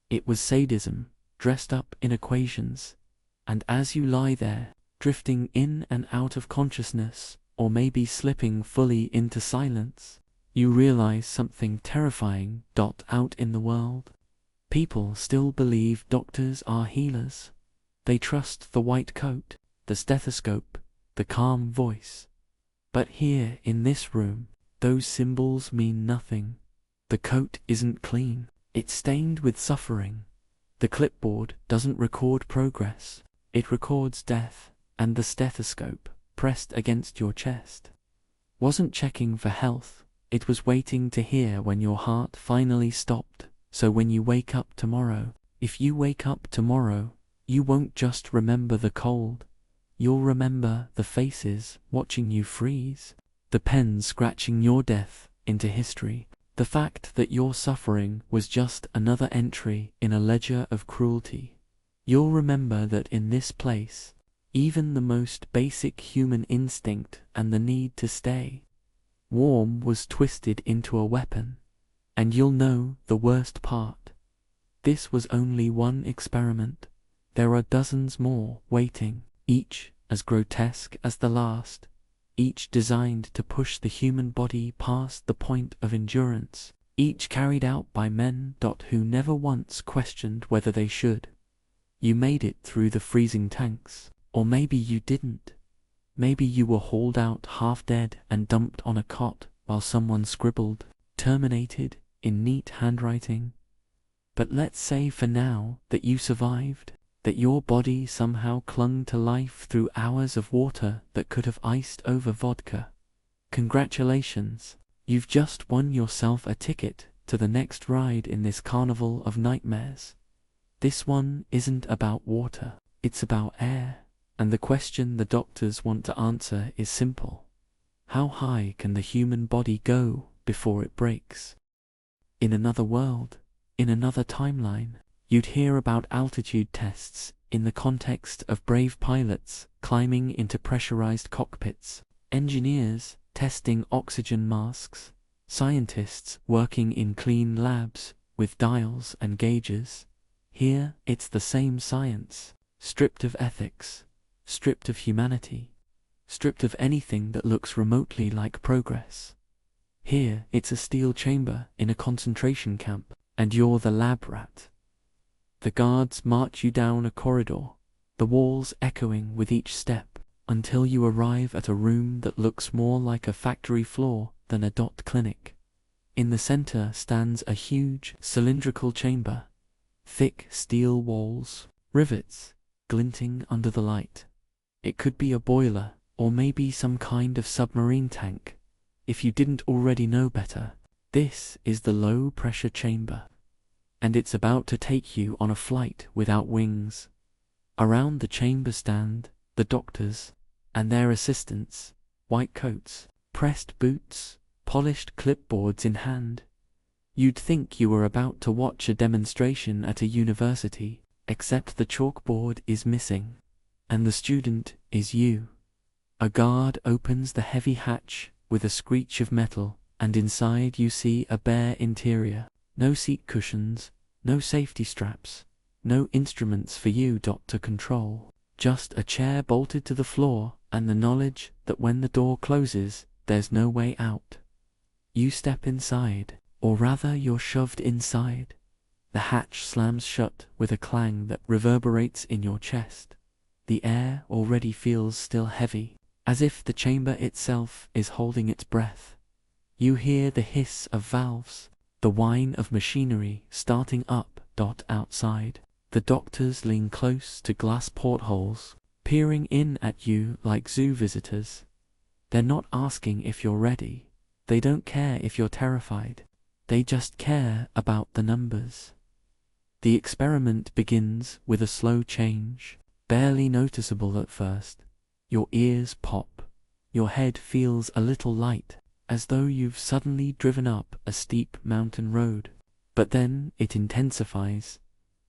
It was sadism, dressed up in equations. And as you lie there, drifting in and out of consciousness, or maybe slipping fully into silence, you realize something terrifying. Out in the world, people still believe doctors are healers. They trust the white coat, the stethoscope, the calm voice. But here in this room, those symbols mean nothing. The coat isn't clean, it's stained with suffering. The clipboard doesn't record progress, it records death, and the stethoscope, pressed against your chest, wasn't checking for health, it was waiting to hear when your heart finally stopped. So when you wake up tomorrow, if you wake up tomorrow, you won't just remember the cold, you'll remember the faces watching you freeze, the pen scratching your death into history, the fact that your suffering was just another entry in a ledger of cruelty. You'll remember that in this place, even the most basic human instinct and the need to stay warm was twisted into a weapon. And you'll know the worst part. This was only one experiment. There are dozens more waiting, each as grotesque as the last, each designed to push the human body past the point of endurance, each carried out by men who never once questioned whether they should. You made it through the freezing tanks, or maybe you didn't. Maybe you were hauled out half dead and dumped on a cot while someone scribbled, "terminated," in neat handwriting. But let's say for now that you survived, that your body somehow clung to life through hours of water that could have iced over vodka. Congratulations, you've just won yourself a ticket to the next ride in this carnival of nightmares. This one isn't about water, it's about air, and the question the doctors want to answer is simple. How high can the human body go before it breaks? In another world, in another timeline, you'd hear about altitude tests in the context of brave pilots climbing into pressurized cockpits, engineers testing oxygen masks, scientists working in clean labs with dials and gauges. Here, it's the same science, stripped of ethics, stripped of humanity, stripped of anything that looks remotely like progress. Here, it's a steel chamber in a concentration camp, and you're the lab rat. The guards march you down a corridor, the walls echoing with each step, until you arrive at a room that looks more like a factory floor than a dot clinic. In the center stands a huge, cylindrical chamber, thick steel walls, rivets, glinting under the light. It could be a boiler, or maybe some kind of submarine tank. If you didn't already know better, this is the low-pressure chamber, and it's about to take you on a flight without wings. Around the chamber stand the doctors and their assistants, white coats, pressed boots, polished clipboards in hand. You'd think you were about to watch a demonstration at a university, except the chalkboard is missing, and the student is you. A guard opens the heavy hatch with a screech of metal, and inside you see a bare interior. No seat cushions, no safety straps, no instruments for you to control. Just a chair bolted to the floor and the knowledge that when the door closes, there's no way out. You step inside, or rather you're shoved inside. The hatch slams shut with a clang that reverberates in your chest. The air already feels still heavy, as if the chamber itself is holding its breath. You hear the hiss of valves, the whine of machinery starting up outside. The doctors lean close to glass portholes, peering in at you like zoo visitors. They're not asking if you're ready. They don't care if you're terrified. They just care about the numbers. The experiment begins with a slow change, barely noticeable at first. Your ears pop. Your head feels a little light, as though you've suddenly driven up a steep mountain road. But then it intensifies.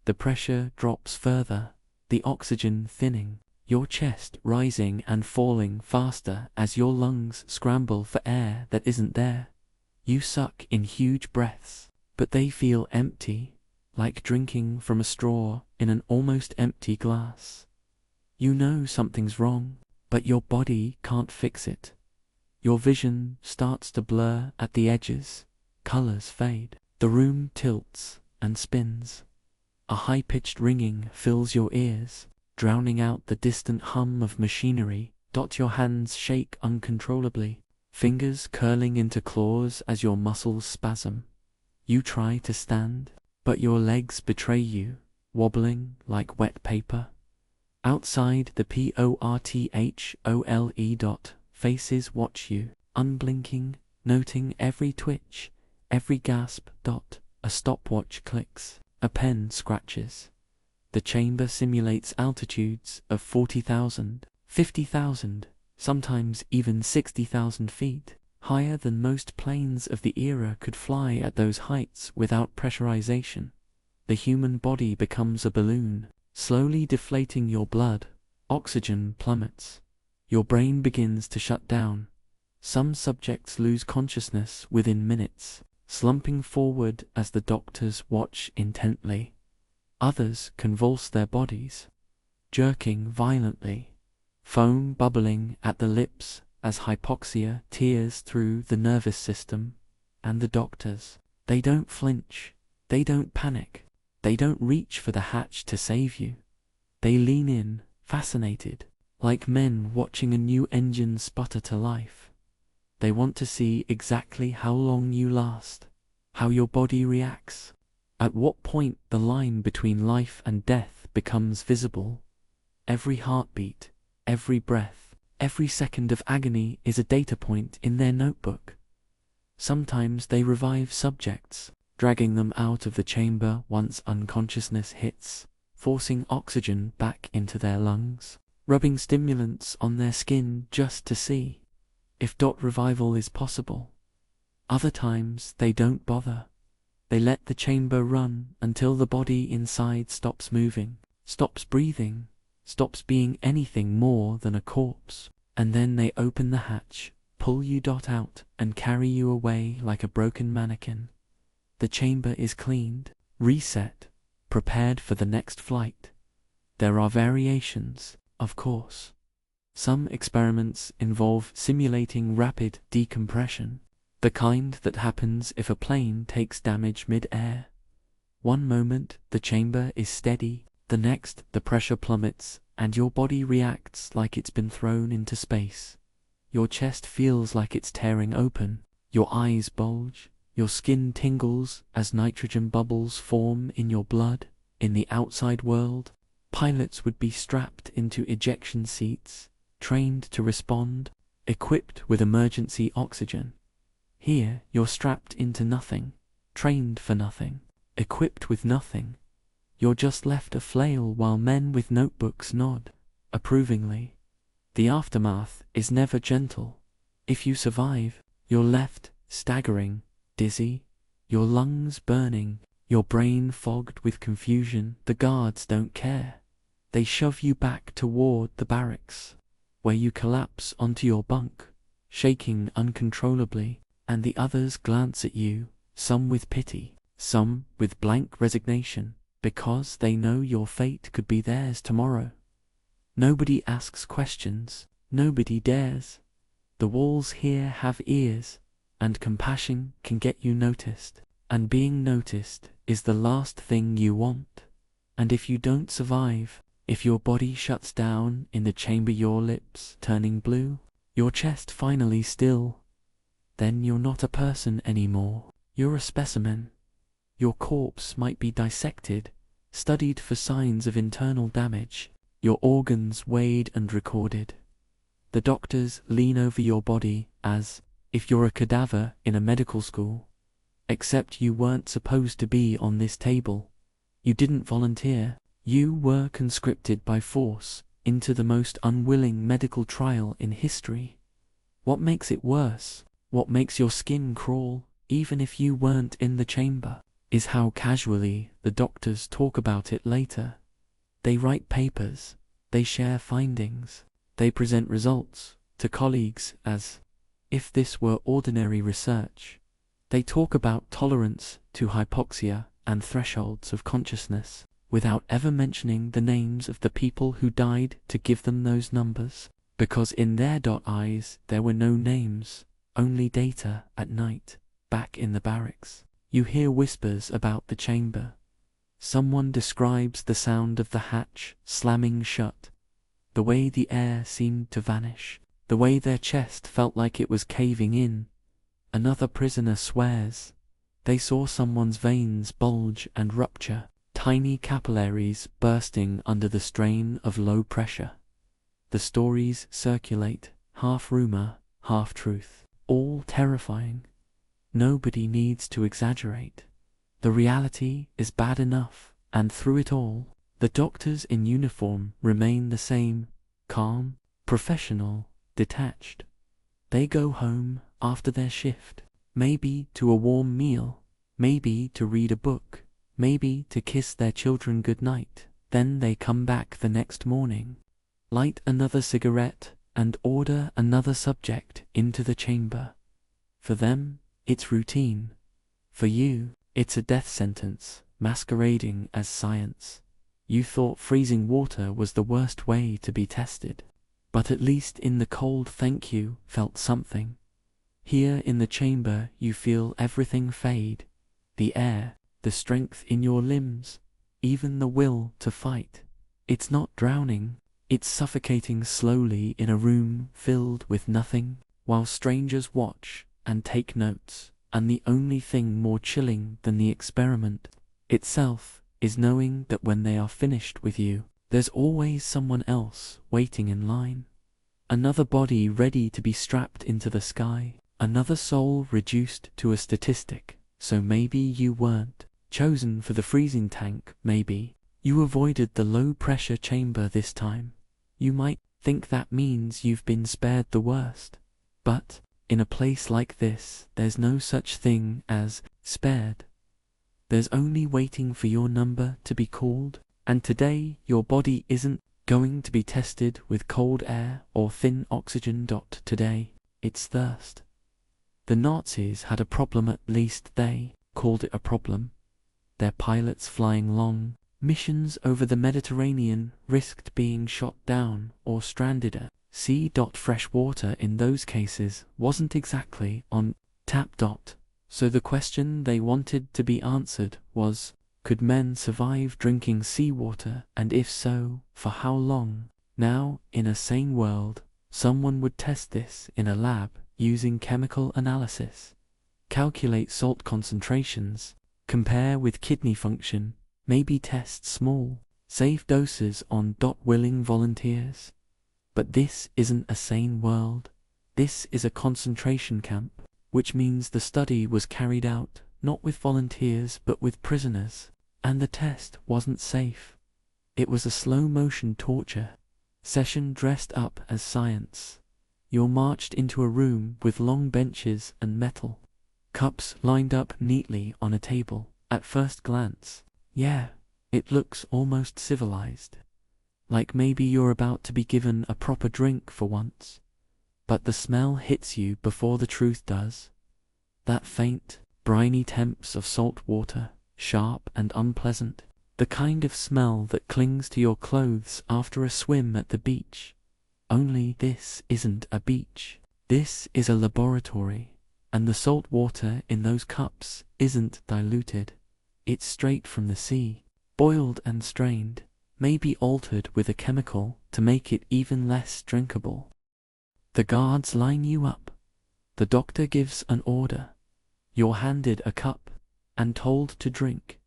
The pressure drops further, the oxygen thinning, your chest rising and falling faster as your lungs scramble for air that isn't there. You suck in huge breaths, but they feel empty, like drinking from a straw in an almost empty glass. You know something's wrong, but your body can't fix it. Your vision starts to blur at the edges, colors fade, the room tilts and spins. A high-pitched ringing fills your ears, drowning out the distant hum of machinery. Your hands shake uncontrollably, fingers curling into claws as your muscles spasm. You try to stand, but your legs betray you, wobbling like wet paper. Outside the porthole. Faces watch you, unblinking, noting every twitch, every gasp. A stopwatch clicks, a pen scratches. The chamber simulates altitudes of 40,000, 50,000, sometimes even 60,000 feet, higher than most planes of the era could fly at those heights without pressurization. The human body becomes a balloon, slowly deflating your blood. Oxygen plummets. Your brain begins to shut down. Some subjects lose consciousness within minutes, slumping forward as the doctors watch intently. Others convulse their bodies, jerking violently, foam bubbling at the lips as hypoxia tears through the nervous system, and the doctors, they don't flinch, they don't panic, they don't reach for the hatch to save you. They lean in, fascinated, like men watching a new engine sputter to life. They want to see exactly how long you last, how your body reacts, at what point the line between life and death becomes visible. Every heartbeat, every breath, every second of agony is a data point in their notebook. Sometimes they revive subjects, dragging them out of the chamber once unconsciousness hits, forcing oxygen back into their lungs, rubbing stimulants on their skin just to see if revival is possible. Other times they don't bother. They let the chamber run until the body inside stops moving, stops breathing, stops being anything more than a corpse, and then they open the hatch, pull you out, and carry you away like a broken mannequin. The chamber is cleaned, reset, prepared for the next flight. There are variations, of course. Some experiments involve simulating rapid decompression, the kind that happens if a plane takes damage mid-air. One moment the chamber is steady, the next the pressure plummets, and your body reacts like it's been thrown into space. Your chest feels like it's tearing open, your eyes bulge, your skin tingles as nitrogen bubbles form in your blood. In the outside world, pilots would be strapped into ejection seats, trained to respond, equipped with emergency oxygen. Here, you're strapped into nothing, trained for nothing, equipped with nothing. You're just left to flail while men with notebooks nod approvingly. The aftermath is never gentle. If you survive, you're left staggering, dizzy, your lungs burning, your brain fogged with confusion. The guards don't care. They shove you back toward the barracks, where you collapse onto your bunk, shaking uncontrollably, and the others glance at you, some with pity, some with blank resignation, because they know your fate could be theirs tomorrow. Nobody asks questions, nobody dares. The walls here have ears, and compassion can get you noticed, and being noticed is the last thing you want. And if you don't survive, if your body shuts down in the chamber, your lips turning blue, your chest finally still, then you're not a person anymore. You're a specimen. Your corpse might be dissected, studied for signs of internal damage, your organs weighed and recorded. The doctors lean over your body as if you're a cadaver in a medical school. Except you weren't supposed to be on this table. You didn't volunteer. You were conscripted by force into the most unwilling medical trial in history. What makes it worse, what makes your skin crawl, even if you weren't in the chamber, is how casually the doctors talk about it later. They write papers, they share findings, they present results to colleagues as if this were ordinary research. They talk about tolerance to hypoxia and thresholds of consciousness, without ever mentioning the names of the people who died to give them those numbers, because in their eyes there were no names, only data. At night, back in the barracks, you hear whispers about the chamber. Someone describes the sound of the hatch slamming shut, the way the air seemed to vanish, the way their chest felt like it was caving in. Another prisoner swears they saw someone's veins bulge and rupture, tiny capillaries bursting under the strain of low pressure. The stories circulate, half rumor, half truth, all terrifying. Nobody needs to exaggerate. The reality is bad enough, and through it all, the doctors in uniform remain the same, calm, professional, detached. They go home after their shift, maybe to a warm meal, maybe to read a book, maybe to kiss their children goodnight. Then they come back the next morning, light another cigarette, and order another subject into the chamber. For them, it's routine. For you, it's a death sentence masquerading as science. You thought freezing water was the worst way to be tested. But at least in the cold thank you felt something. Here in the chamber you feel everything fade. The air, the strength in your limbs, even the will to fight. It's not drowning, it's suffocating slowly in a room filled with nothing, while strangers watch and take notes, and the only thing more chilling than the experiment itself is knowing that when they are finished with you, there's always someone else waiting in line. Another body ready to be strapped into the sky, another soul reduced to a statistic. So maybe you weren't chosen for the freezing tank, maybe you avoided the low-pressure chamber this time. You might think that means you've been spared the worst. But in a place like this, there's no such thing as spared. There's only waiting for your number to be called, and today your body isn't going to be tested with cold air or thin oxygen. Today, it's thirst. The Nazis had a problem, at least they called it a problem. Their pilots flying long missions over the Mediterranean risked being shot down or stranded at sea. Fresh water in those cases wasn't exactly on tap. So the question they wanted to be answered was, could men survive drinking seawater, and if so, for how long? Now, in a sane world, someone would test this in a lab using chemical analysis, calculate salt concentrations, compare with kidney function, maybe test small, safe doses on willing volunteers. But this isn't a sane world. This is a concentration camp, which means the study was carried out not with volunteers but with prisoners, and the test wasn't safe. It was a slow-motion torture session dressed up as science. You're marched into a room with long benches and metal cups lined up neatly on a table. At first glance, yeah, it looks almost civilized. Like maybe you're about to be given a proper drink for once. But the smell hits you before the truth does. That faint, briny temps of salt water, sharp and unpleasant, the kind of smell that clings to your clothes after a swim at the beach. Only this isn't a beach. This is a laboratory, and the salt water in those cups isn't diluted. It's straight from the sea, boiled and strained, maybe altered with a chemical to make it even less drinkable. The guards line you up. The doctor gives an order. You're handed a cup and told to drink.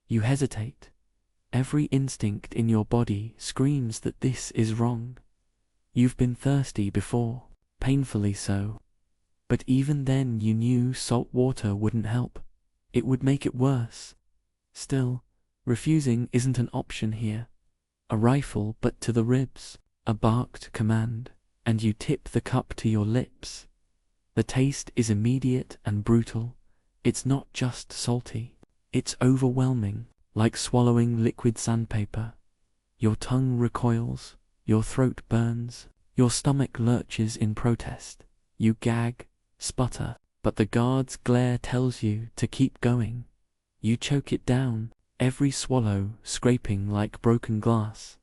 You hesitate. Every instinct in your body screams that this is wrong. You've been thirsty before, painfully so. But even then you knew salt water wouldn't help. It would make it worse. Still, refusing isn't an option here. A rifle but to the ribs, a barked command, and you tip the cup to your lips. The taste is immediate and brutal. It's not just salty. It's overwhelming, like swallowing liquid sandpaper. Your tongue recoils, your throat burns, your stomach lurches in protest. You gag, sputter, but the guard's glare tells you to keep going. You choke it down, every swallow scraping like broken glass.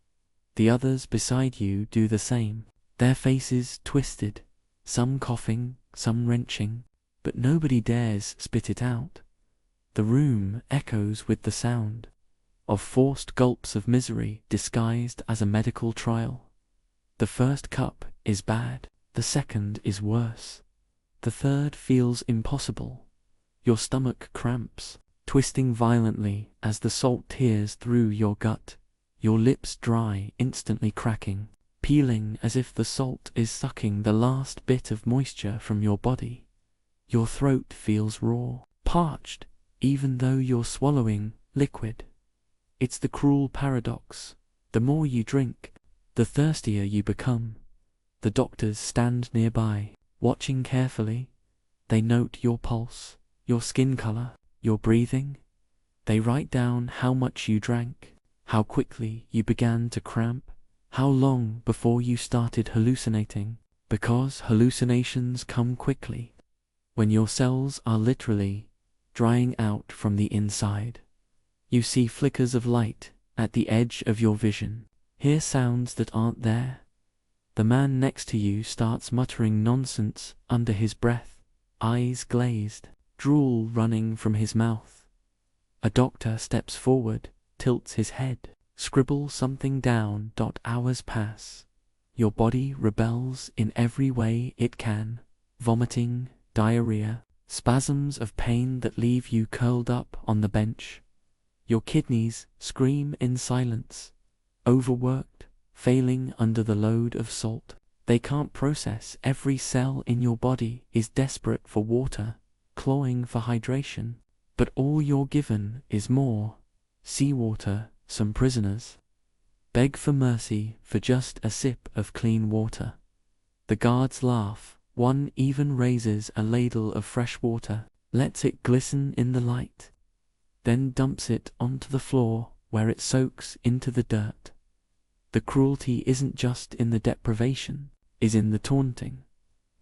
The others beside you do the same, their faces twisted, some coughing, some wrenching, but nobody dares spit it out. The room echoes with the sound of forced gulps of misery disguised as a medical trial. The first cup is bad, the second is worse. The third feels impossible. Your stomach cramps, twisting violently as the salt tears through your gut. Your lips dry, instantly cracking, peeling as if the salt is sucking the last bit of moisture from your body. Your throat feels raw, parched, even though you're swallowing liquid. It's the cruel paradox. The more you drink, the thirstier you become. The doctors stand nearby, watching carefully. They note your pulse, your skin color, your breathing. They write down how much you drank, how quickly you began to cramp, how long before you started hallucinating, because hallucinations come quickly, when your cells are literally drying out from the inside. You see flickers of light at the edge of your vision. Hear sounds that aren't there. The man next to you starts muttering nonsense under his breath, eyes glazed, drool running from his mouth. A doctor steps forward, tilts his head, scribbles something down. Hours pass. Your body rebels in every way it can, vomiting, diarrhea, spasms of pain that leave you curled up on the bench. Your kidneys scream in silence, overworked, failing under the load of salt. They can't process. Every cell in your body is desperate for water, clawing for hydration. But all you're given is more seawater. Some prisoners beg for mercy for just a sip of clean water. The guards laugh. One even raises a ladle of fresh water, lets it glisten in the light, then dumps it onto the floor where it soaks into the dirt. The cruelty isn't just in the deprivation, is in the taunting.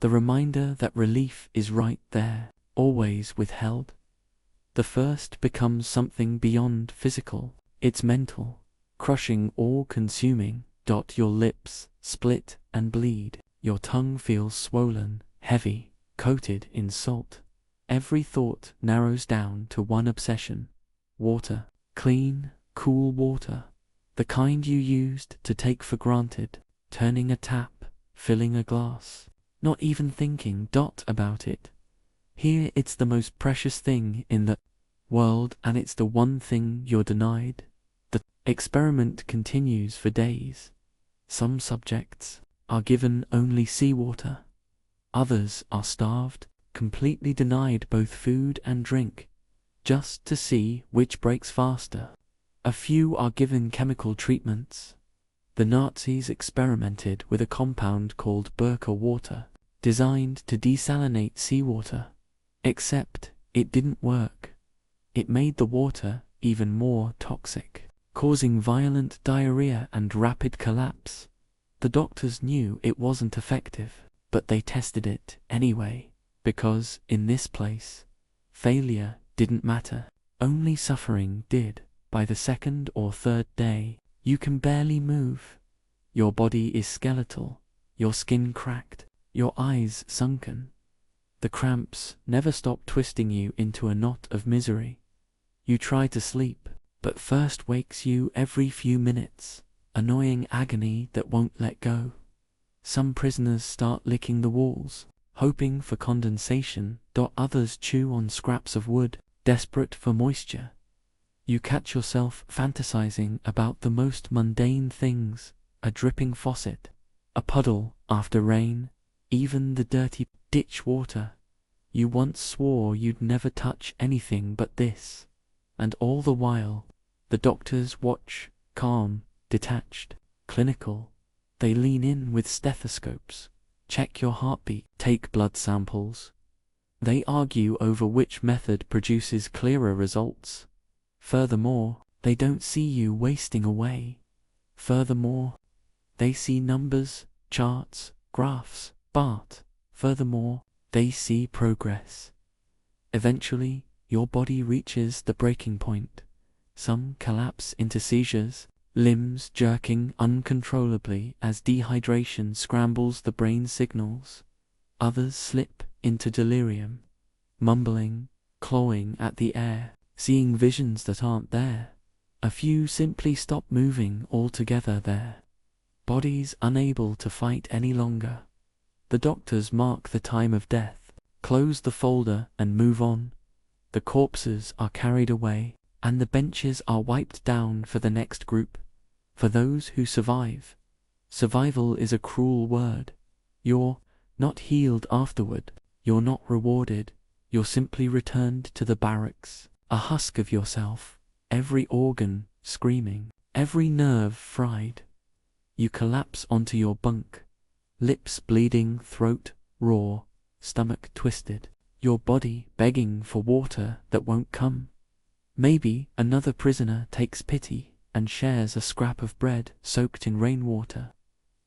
The reminder that relief is right there, always withheld. The first becomes something beyond physical. It's mental, crushing, all-consuming. Your lips split and bleed. Your tongue feels swollen, heavy, coated in salt. Every thought narrows down to one obsession: water. Clean, cool water. The kind you used to take for granted. Turning a tap, filling a glass, not even thinking about it. Here it's the most precious thing in the world, and it's the one thing you're denied. The experiment continues for days. Some subjects are given only seawater. Others are starved, completely denied both food and drink, just to see which breaks faster. A few are given chemical treatments. The Nazis experimented with a compound called Burka water, designed to desalinate seawater. Except it didn't work. It made the water even more toxic, causing violent diarrhea and rapid collapse. The doctors knew it wasn't effective, but they tested it anyway, because in this place, failure didn't matter, only suffering did. By the second or third day, you can barely move. Your body is skeletal, your skin cracked, your eyes sunken. The cramps never stop twisting you into a knot of misery. You try to sleep, but thirst wakes you every few minutes, annoying agony that won't let go. Some prisoners start licking the walls, hoping for condensation. Others chew on scraps of wood, desperate for moisture. You catch yourself fantasizing about the most mundane things: a dripping faucet, a puddle after rain, even the dirty ditch water. You once swore you'd never touch anything but this. And all the while, the doctors watch, calm, detached, clinical. They lean in with stethoscopes, check your heartbeat, take blood samples. They argue over which method produces clearer results. Furthermore, they don't see you wasting away. Furthermore, they see numbers, charts, graphs, Bart. Furthermore, they see progress. Eventually, your body reaches the breaking point. Some collapse into seizures, limbs jerking uncontrollably as dehydration scrambles the brain signals. Others slip into delirium, mumbling, clawing at the air, seeing visions that aren't there. A few simply stop moving altogether there, bodies unable to fight any longer. The doctors mark the time of death, close the folder and move on. The corpses are carried away, and the benches are wiped down for the next group. For those who survive, survival is a cruel word. You're not healed afterward, you're not rewarded, you're simply returned to the barracks, a husk of yourself, every organ screaming, every nerve fried. You collapse onto your bunk, lips bleeding, throat raw, stomach twisted, your body begging for water that won't come. Maybe another prisoner takes pity and shares a scrap of bread soaked in rainwater.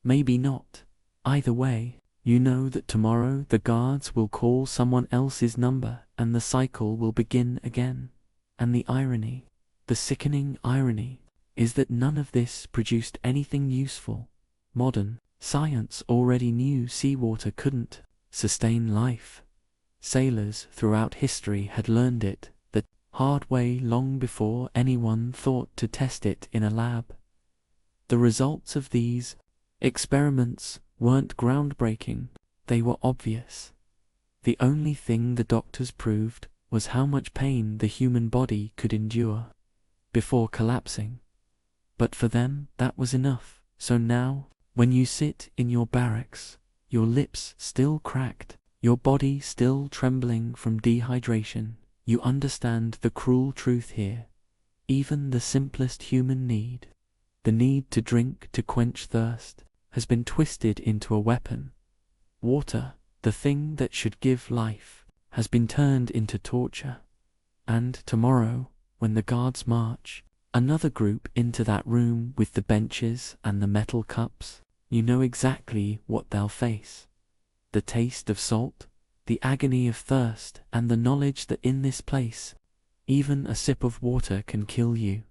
Maybe not. Either way, you know that tomorrow the guards will call someone else's number and the cycle will begin again. And the irony, the sickening irony, is that none of this produced anything useful. Modern science already knew seawater couldn't sustain life. Sailors throughout history had learned it the hard way long before anyone thought to test it in a lab. The results of these experiments weren't groundbreaking, they were obvious. The only thing the doctors proved was how much pain the human body could endure before collapsing. But for them, that was enough. So now, when you sit in your barracks, your lips still cracked, your body still trembling from dehydration, you understand the cruel truth here. Even the simplest human need, the need to drink to quench thirst, has been twisted into a weapon. Water, the thing that should give life, has been turned into torture. And tomorrow, when the guards march, another group into that room with the benches and the metal cups, you know exactly what they'll face. The taste of salt, the agony of thirst, and the knowledge that in this place, even a sip of water can kill you.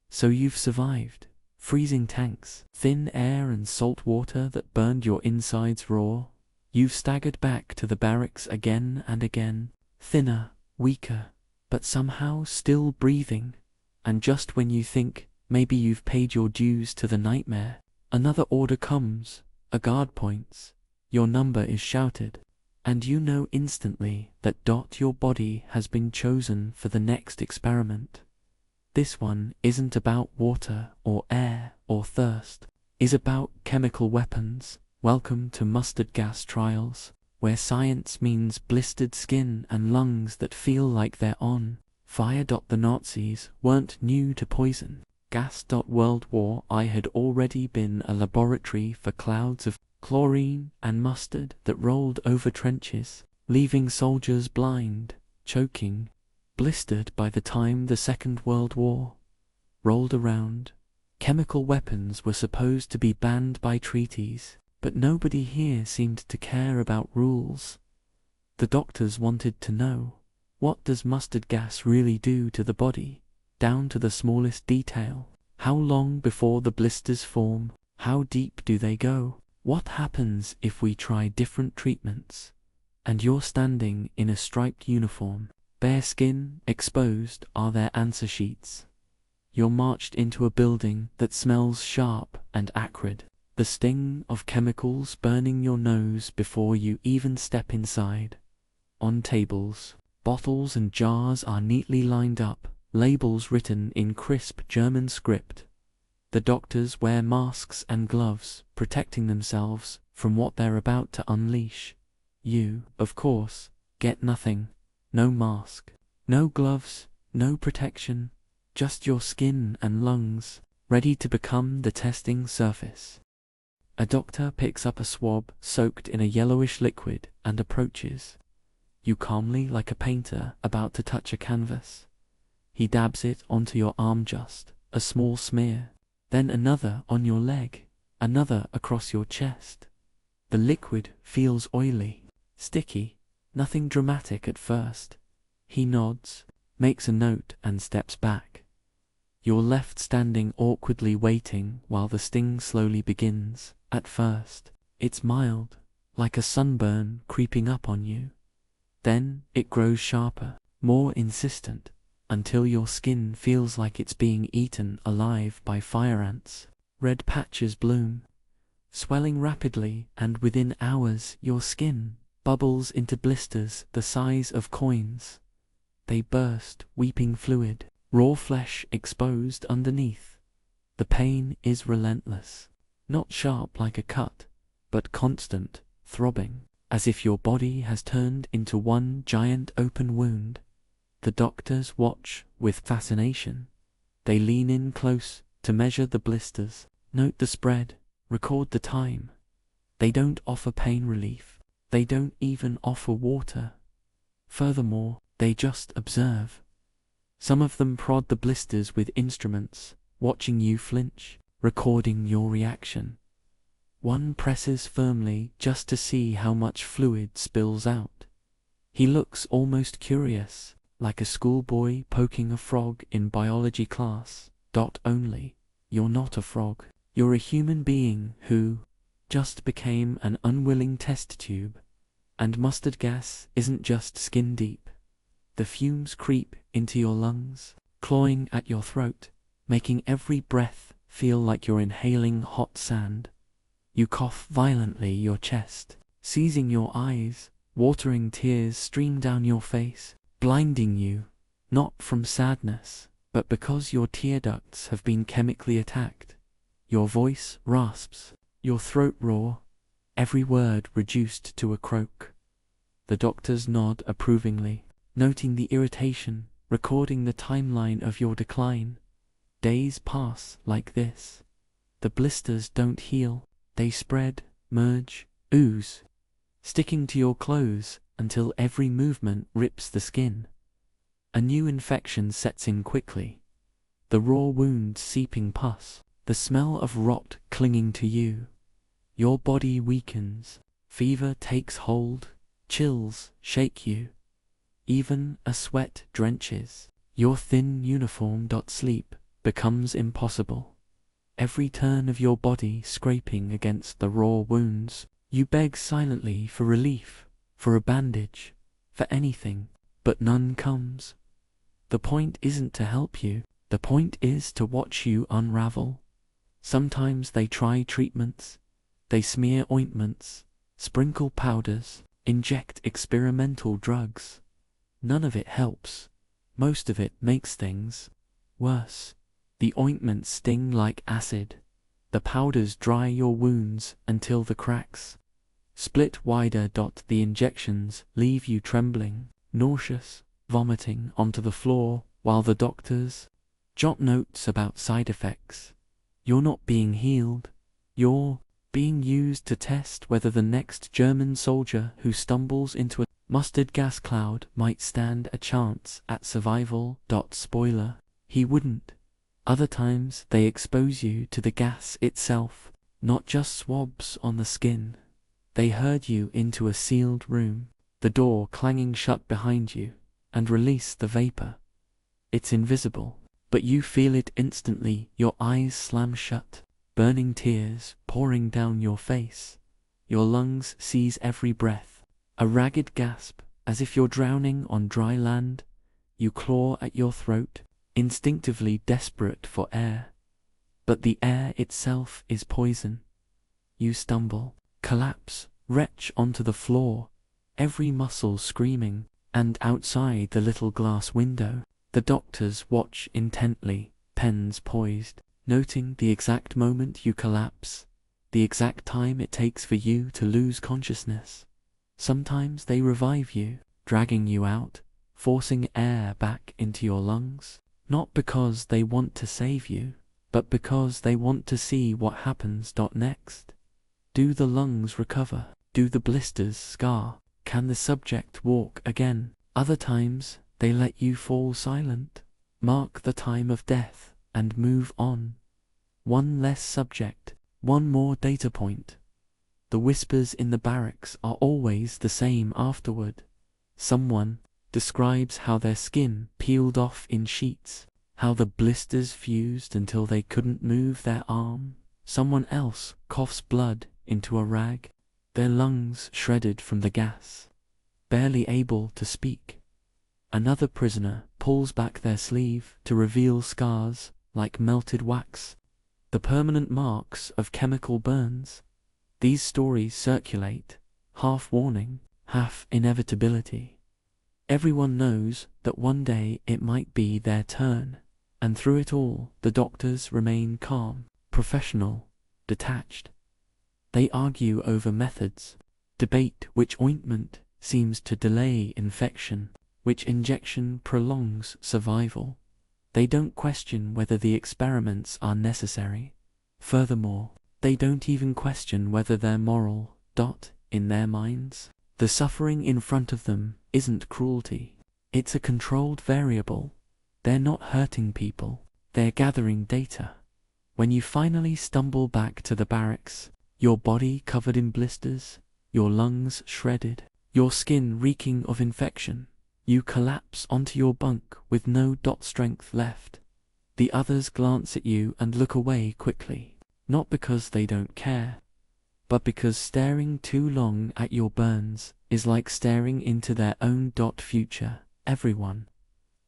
So you've survived. Freezing tanks, thin air and salt water that burned your insides raw. You've staggered back to the barracks again and again, thinner, weaker, but somehow still breathing. And just when you think maybe you've paid your dues to the nightmare, another order comes, a guard points, your number is shouted, and you know instantly that your body has been chosen for the next experiment. This one isn't about water or air or thirst, is about chemical weapons. Welcome to mustard gas trials, where science means blistered skin and lungs that feel like they're on fire. The Nazis weren't new to poison gas. World War I had already been a laboratory for clouds of chlorine and mustard that rolled over trenches, leaving soldiers blind, choking, blistered. By the time the Second World War rolled around, chemical weapons were supposed to be banned by treaties, but nobody here seemed to care about rules. The doctors wanted to know, what does mustard gas really do to the body, down to the smallest detail? How long before the blisters form? How deep do they go? What happens if we try different treatments? And you're standing in a striped uniform, bare skin, exposed are their answer sheets. You're marched into a building that smells sharp and acrid, the sting of chemicals burning your nose before you even step inside. On tables, bottles and jars are neatly lined up, labels written in crisp German script. The doctors wear masks and gloves, protecting themselves from what they're about to unleash. You, of course, get nothing. No mask, no gloves, no protection, just your skin and lungs, ready to become the testing surface. A doctor picks up a swab soaked in a yellowish liquid and approaches you calmly like a painter about to touch a canvas. He dabs it onto your arm, just a small smear, then another on your leg, another across your chest. The liquid feels oily, sticky, nothing dramatic at first. He nods, makes a note and steps back. You're left standing awkwardly waiting while the sting slowly begins. At first, it's mild, like a sunburn creeping up on you. Then it grows sharper, more insistent, until your skin feels like it's being eaten alive by fire ants. Red patches bloom, swelling rapidly, and within hours your skin bubbles into blisters the size of coins. They burst, weeping fluid, raw flesh exposed underneath. The pain is relentless, not sharp like a cut, but constant, throbbing, as if your body has turned into one giant open wound. The doctors watch with fascination. They lean in close to measure the blisters, note the spread, record the time. They don't offer pain relief. They don't even offer water. Furthermore, they just observe. Some of them prod the blisters with instruments, watching you flinch, recording your reaction. One presses firmly just to see how much fluid spills out. He looks almost curious, like a schoolboy poking a frog in biology class. Only, you're not a frog. You're a human being who just became an unwilling test tube. And mustard gas isn't just skin deep. The fumes creep into your lungs, clawing at your throat, making every breath feel like you're inhaling hot sand. You cough violently, your chest seizing your eyes, watering tears stream down your face, blinding you, not from sadness, but because your tear ducts have been chemically attacked. Your voice rasps, your throat raw, every word reduced to a croak. The doctors nod approvingly, noting the irritation, recording the timeline of your decline. Days pass like this. The blisters don't heal, they spread, merge, ooze, sticking to your clothes until every movement rips the skin. A new infection sets in quickly. The raw wounds seeping pus, the smell of rot clinging to you. Your body weakens, fever takes hold, chills shake you. Even a sweat drenches your thin uniform. Sleep becomes impossible. Every turn of your body scraping against the raw wounds, you beg silently for relief, for a bandage, for anything, but none comes. The point isn't to help you, the point is to watch you unravel. Sometimes they try treatments, they smear ointments, sprinkle powders, inject experimental drugs. None of it helps. Most of it makes things worse. The ointments sting like acid. The powders dry your wounds until the cracks split wider. The injections leave you trembling, nauseous, vomiting onto the floor, while the doctors jot notes about side effects. You're not being healed. You're being used to test whether the next German soldier who stumbles into a mustard gas cloud might stand a chance at survival. Spoiler, he wouldn't. Other times they expose you to the gas itself, not just swabs on the skin. They herd you into a sealed room, the door clanging shut behind you, and release the vapor. It's invisible, but you feel it instantly. Your eyes slam shut, burning tears pouring down your face. Your lungs seize every breath, a ragged gasp, as if you're drowning on dry land. You claw at your throat, instinctively desperate for air. But the air itself is poison. You stumble, collapse, retch onto the floor, every muscle screaming, and outside the little glass window, the doctors watch intently, pens poised, noting the exact moment you collapse, the exact time it takes for you to lose consciousness. Sometimes they revive you, dragging you out, forcing air back into your lungs, not because they want to save you, but because they want to see what happens. Next. Do the lungs recover? Do the blisters scar? Can the subject walk again? Other times, they let you fall silent, mark the time of death, and move on. One less subject, one more data point. The whispers in the barracks are always the same afterward. Someone describes how their skin peeled off in sheets, how the blisters fused until they couldn't move their arm. Someone else coughs blood into a rag, their lungs shredded from the gas, barely able to speak. Another prisoner pulls back their sleeve to reveal scars like melted wax, the permanent marks of chemical burns. These stories circulate, half warning, half inevitability. Everyone knows that one day it might be their turn, and through it all, the doctors remain calm, professional, detached. They argue over methods, debate which ointment seems to delay infection, which injection prolongs survival. They don't question whether the experiments are necessary. Furthermore, they don't even question whether they're moral. In their minds, the suffering in front of them isn't cruelty. It's a controlled variable. They're not hurting people. They're gathering data. When you finally stumble back to the barracks, your body covered in blisters, your lungs shredded, your skin reeking of infection, you collapse onto your bunk with no strength left. The others glance at you and look away quickly, not because they don't care, but because staring too long at your burns is like staring into their own future. Everyone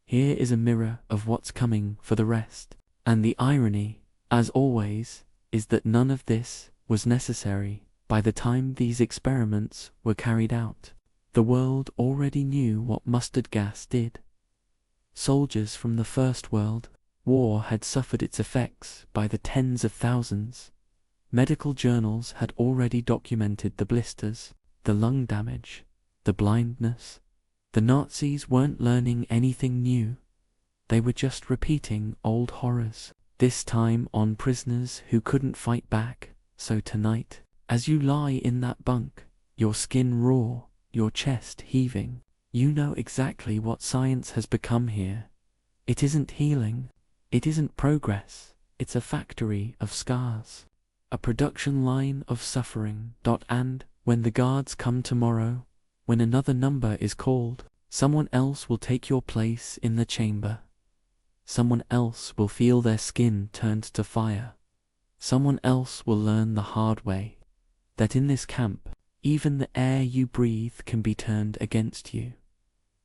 here is a mirror of what's coming for the rest. And the irony, as always, is that none of this was necessary by the time these experiments were carried out. The world already knew what mustard gas did. Soldiers from the First World War had suffered its effects by the tens of thousands. Medical journals had already documented the blisters, the lung damage, the blindness. The Nazis weren't learning anything new. They were just repeating old horrors, this time on prisoners who couldn't fight back. So tonight, as you lie in that bunk, your skin raw, your chest heaving, you know exactly what science has become here. It isn't healing. It isn't progress. It's a factory of scars. A production line of suffering. And when the guards come tomorrow, when another number is called, someone else will take your place in the chamber. Someone else will feel their skin turned to fire. Someone else will learn the hard way that in this camp, even the air you breathe can be turned against you.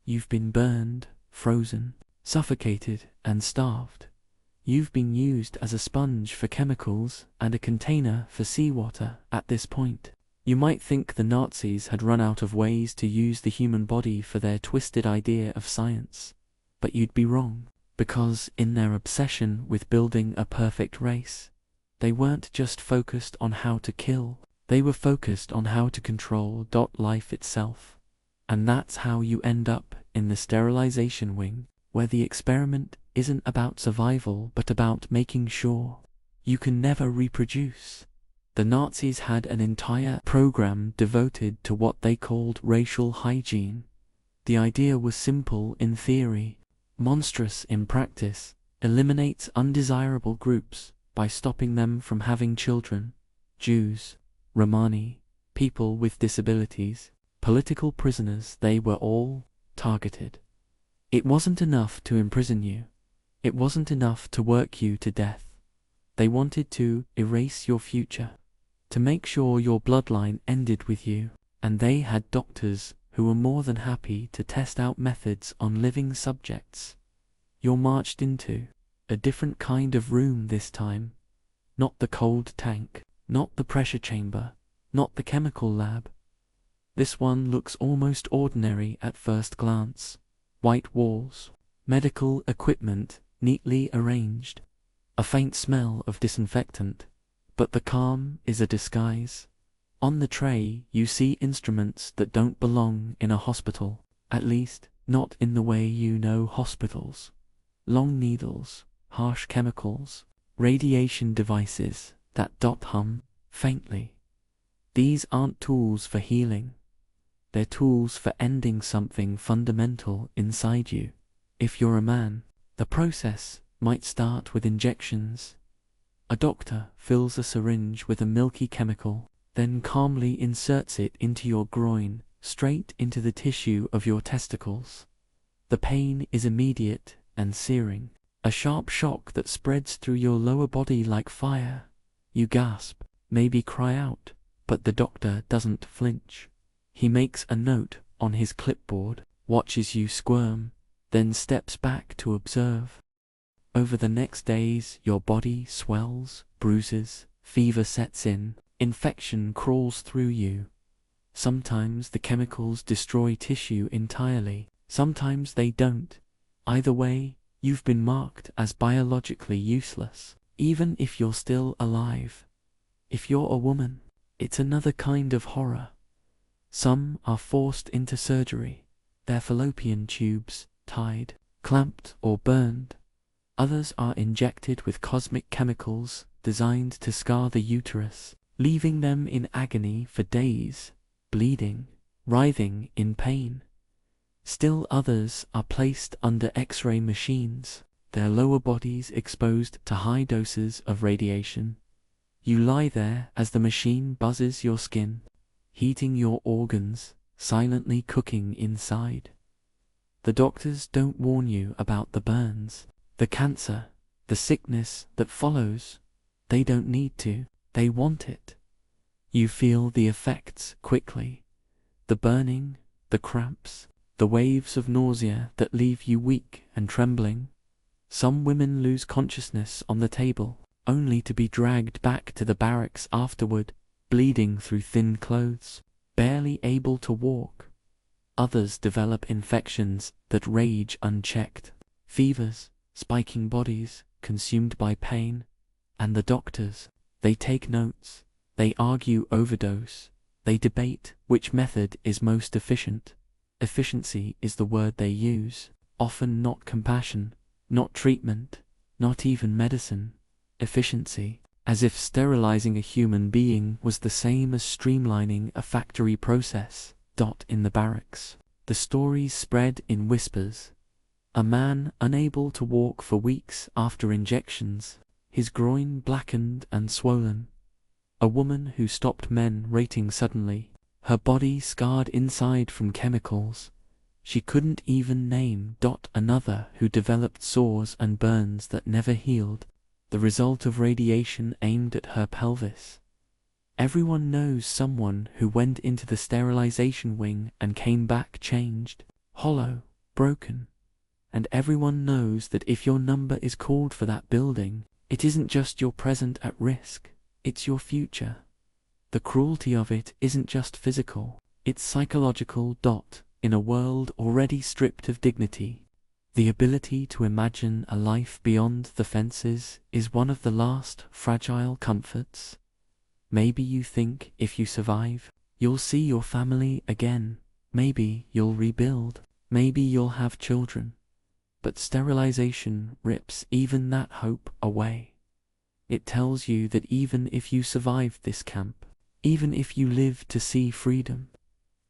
You've been burned, frozen, suffocated, and starved. You've been used as a sponge for chemicals and a container for seawater at this point. You might think the Nazis had run out of ways to use the human body for their twisted idea of science. But you'd be wrong, because in their obsession with building a perfect race, they weren't just focused on how to kill, they were focused on how to control life itself. And that's how you end up in the sterilization wing, where the experiment isn't about survival but about making sure you can never reproduce. The Nazis had an entire program devoted to what they called racial hygiene. The idea was simple in theory, monstrous in practice: eliminate undesirable groups by stopping them from having children. Jews, Romani, people with disabilities, political prisoners, they were all targeted. It wasn't enough to imprison you. It wasn't enough to work you to death. They wanted to erase your future, to make sure your bloodline ended with you. And they had doctors who were more than happy to test out methods on living subjects. You're marched into a different kind of room this time. Not the cold tank, not the pressure chamber, not the chemical lab. This one looks almost ordinary at first glance. White walls, medical equipment neatly arranged, a faint smell of disinfectant, but the calm is a disguise. On the tray you see instruments that don't belong in a hospital, at least not in the way you know hospitals. Long needles, harsh chemicals, radiation devices that hum faintly. These aren't tools for healing. They're tools for ending something fundamental inside you. If you're a man, the process might start with injections. A doctor fills a syringe with a milky chemical, then calmly inserts it into your groin, straight into the tissue of your testicles. The pain is immediate and searing, a sharp shock that spreads through your lower body like fire. You gasp, maybe cry out, but the doctor doesn't flinch. He makes a note on his clipboard, watches you squirm, then steps back to observe. Over the next days, your body swells, bruises, fever sets in, infection crawls through you. Sometimes the chemicals destroy tissue entirely, sometimes they don't. Either way, you've been marked as biologically useless, even if you're still alive. If you're a woman, it's another kind of horror. Some are forced into surgery, their fallopian tubes tied, clamped, or burned. Others are injected with cosmic chemicals designed to scar the uterus, leaving them in agony for days, bleeding, writhing in pain. Still others are placed under X-ray machines, their lower bodies exposed to high doses of radiation. You lie there as the machine buzzes your skin, heating your organs, silently cooking inside. The doctors don't warn you about the burns, the cancer, The sickness that follows, they don't need to, they want it. You feel the effects quickly. The burning, the cramps, the waves of nausea that leave you weak and trembling. Some women lose consciousness on the table, only to be dragged back to the barracks afterward, bleeding through thin clothes, barely able to walk. Others develop infections that rage unchecked, fevers, spiking bodies, consumed by pain. And the doctors, they take notes, they argue overdose, they debate which method is most efficient. Efficiency is the word they use, often not compassion, not treatment, not even medicine. Efficiency, as if sterilizing a human being was the same as streamlining a factory process. In the barracks, the stories spread in whispers. A man unable to walk for weeks after injections, his groin blackened and swollen. A woman who stopped men rating suddenly, her body scarred inside from chemicals. She couldn't even name. Another who developed sores and burns that never healed, the result of radiation aimed at her pelvis. Everyone knows someone who went into the sterilization wing and came back changed, hollow, broken. And everyone knows that if your number is called for that building, it isn't just your present at risk, it's your future. The cruelty of it isn't just physical, it's psychological. In a world already stripped of dignity, the ability to imagine a life beyond the fences is one of the last fragile comforts. Maybe you think if you survive, you'll see your family again. Maybe you'll rebuild. Maybe you'll have children. But sterilization rips even that hope away. It tells you that even if you survive this camp, even if you live to see freedom,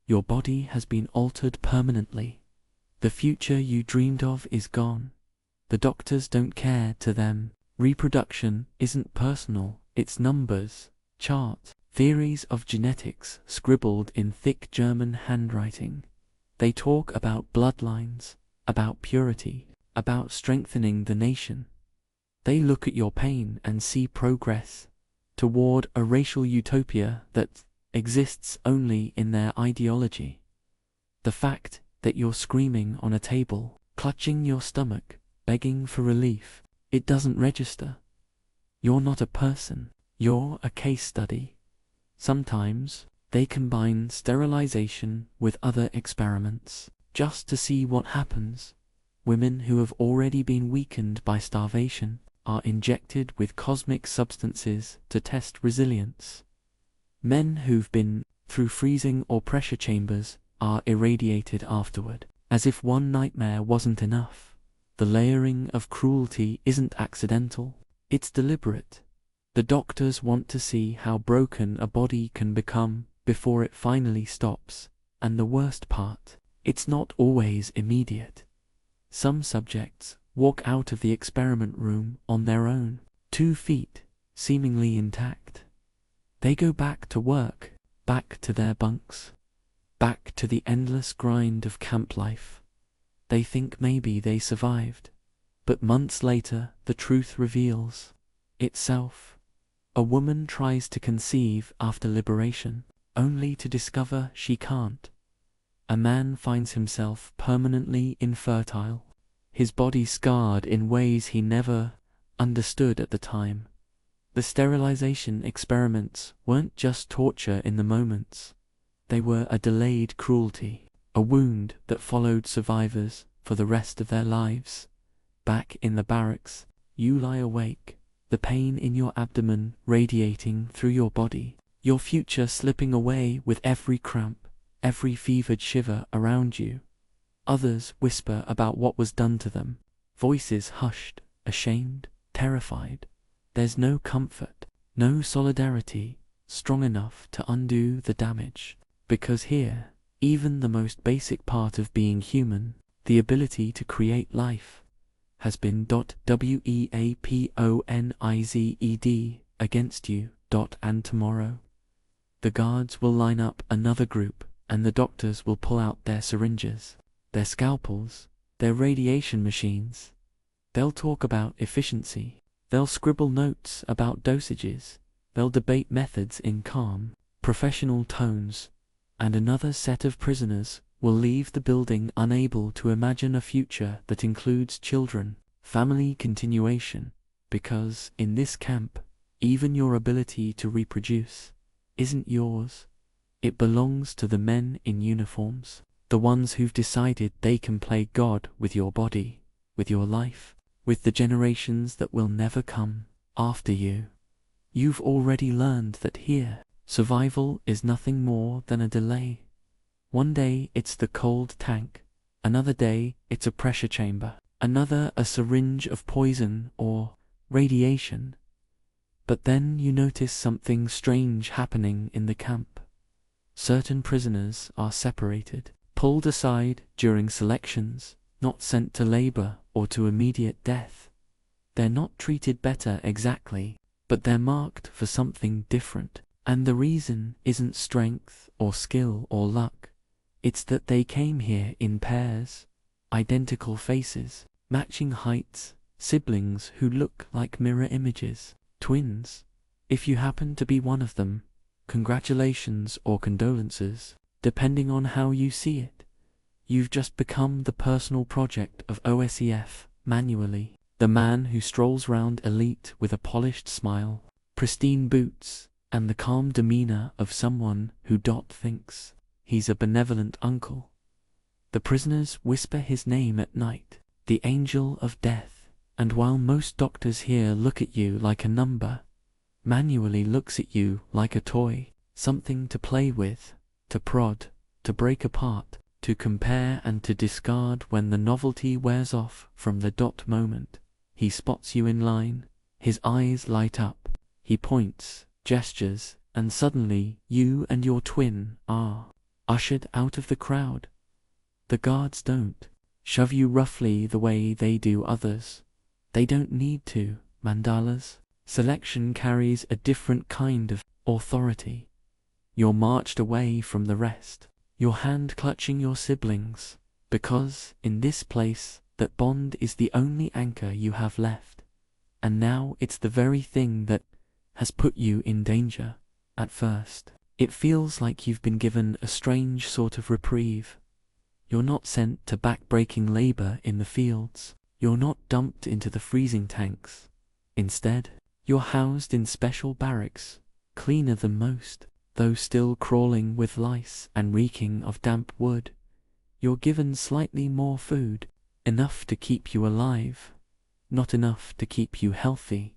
your body has been altered permanently. The future you dreamed of is gone. The doctors don't care. To them, reproduction isn't personal, it's numbers, charts, theories of genetics scribbled in thick German handwriting. They talk about bloodlines, about purity, about strengthening the nation. They look at your pain and see progress toward a racial utopia that exists only in their ideology. The fact that you're screaming on a table, clutching your stomach, begging for relief, it doesn't register. You're not a person, you're a case study. Sometimes they combine sterilization with other experiments, just to see what happens. Women who have already been weakened by starvation are injected with cosmic substances to test resilience. Men who've been through freezing or pressure chambers are irradiated afterward, as if one nightmare wasn't enough. The layering of cruelty isn't accidental, it's deliberate. The doctors want to see how broken a body can become before it finally stops, and the worst part, it's not always immediate. Some subjects walk out of the experiment room on their own, 2 feet, seemingly intact. They go back to work, back to their bunks, back to the endless grind of camp life. They think maybe they survived, but months later the truth reveals itself. A woman tries to conceive after liberation, only to discover she can't. A man finds himself permanently infertile, his body scarred in ways he never understood at the time. The sterilization experiments weren't just torture in the moments. They were a delayed cruelty, a wound that followed survivors for the rest of their lives. Back in the barracks, you lie awake, the pain in your abdomen radiating through your body, your future slipping away with every cramp, every fevered shiver around you. Others whisper about what was done to them, voices hushed, ashamed, terrified. There's no comfort, no solidarity strong enough to undo the damage, because here, even the most basic part of being human, the ability to create life, has been weaponized against you. And tomorrow, the guards will line up another group, and the doctors will pull out their syringes, their scalpels, their radiation machines. They'll talk about efficiency. They'll scribble notes about dosages. They'll debate methods in calm, professional tones. And another set of prisoners will leave the building unable to imagine a future that includes children, family continuation, because in this camp, even your ability to reproduce isn't yours. It belongs to the men in uniforms, the ones who've decided they can play God with your body, with your life, with the generations that will never come after you. You've already learned that here, survival is nothing more than a delay. One day it's the cold tank, another day it's a pressure chamber, another a syringe of poison or radiation. But then you notice something strange happening in the camp. Certain prisoners are separated, pulled aside during selections, not sent to labor or to immediate death. They're not treated better exactly, but they're marked for something different. And the reason isn't strength or skill or luck. It's that they came here in pairs, identical faces, matching heights, siblings who look like mirror images, twins. If you happen to be one of them, congratulations or condolences, depending on how you see it. You've just become the personal project of OSEF, manually, the man who strolls round elite with a polished smile, pristine boots, and the calm demeanor of someone who thinks he's a benevolent uncle. The prisoners whisper his name at night, the angel of death, and while most doctors here look at you like a number, manually looks at you like a toy, something to play with, to prod, to break apart, to compare and to discard when the novelty wears off from the moment. He spots you in line, his eyes light up, he points, gestures, and suddenly you and your twin are ushered out of the crowd. The guards don't shove you roughly the way they do others. They don't need to, mandalas. Selection carries a different kind of authority. You're marched away from the rest, your hand clutching your siblings, because in this place that bond is the only anchor you have left. And now it's the very thing that has put you in danger. At first, it feels like you've been given a strange sort of reprieve. You're not sent to back-breaking labor in the fields. You're not dumped into the freezing tanks. Instead, you're housed in special barracks, cleaner than most, though still crawling with lice and reeking of damp wood. You're given slightly more food, enough to keep you alive, not enough to keep you healthy.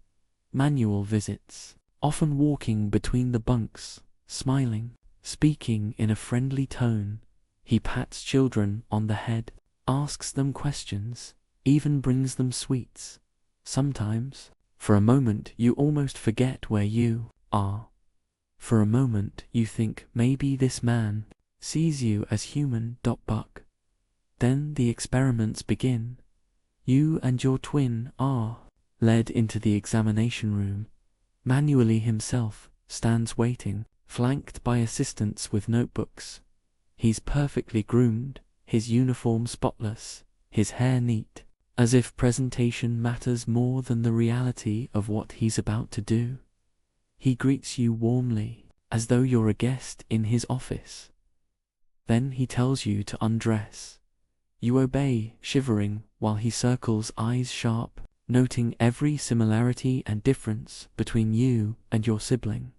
Manual visits, often walking between the bunks, smiling, speaking in a friendly tone. He pats children on the head, asks them questions, even brings them sweets. Sometimes, for a moment you almost forget where you are. For a moment you think maybe this man sees you as human. Buck. Then the experiments begin. You and your twin are led into the examination room. Manually himself stands waiting, flanked by assistants with notebooks. He's perfectly groomed, his uniform spotless, his hair neat, as if presentation matters more than the reality of what he's about to do. He greets you warmly, as though you're a guest in his office. Then he tells you to undress. You obey, shivering, while he circles eyes sharp, noting every similarity and difference between you and your sibling.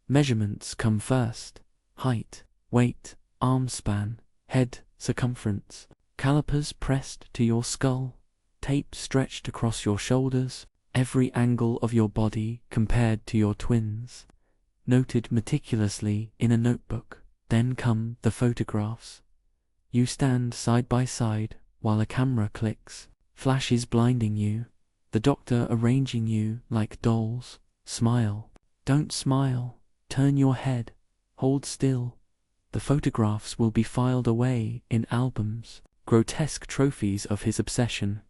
Measurements come first: height, weight, arm span, head circumference, calipers pressed to your skull, tape stretched across your shoulders, every angle of your body compared to your twins, noted meticulously in a notebook. Then come the photographs. You stand side by side while a camera clicks, flashes blinding you, the doctor arranging you like dolls. Smile. Don't smile. Turn your head. Hold still. The photographs will be filed away in albums, grotesque trophies of his obsession.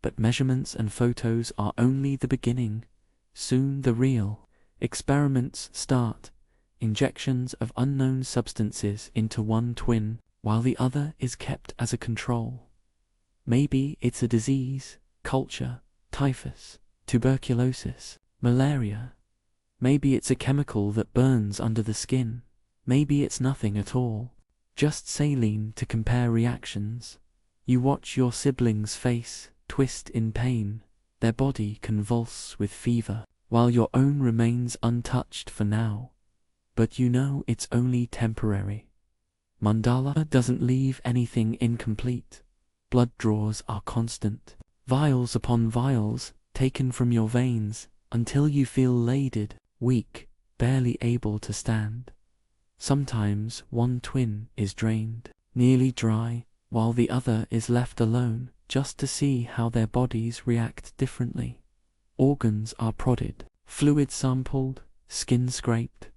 But measurements and photos are only the beginning. Soon the real experiments start. Injections of unknown substances into one twin, while the other is kept as a control. Maybe it's a disease, culture, typhus, tuberculosis, malaria. Maybe it's a chemical that burns under the skin. Maybe it's nothing at all. Just saline to compare reactions. You watch your sibling's face twist in pain, their body convulse with fever, while your own remains untouched for now. But you know it's only temporary. Mandala doesn't leave anything incomplete. Blood draws are constant, vials upon vials taken from your veins until you feel laded, weak, barely able to stand. Sometimes one twin is drained, nearly dry, while the other is left alone just to see how their bodies react differently. Organs are prodded, fluid sampled, skin scraped.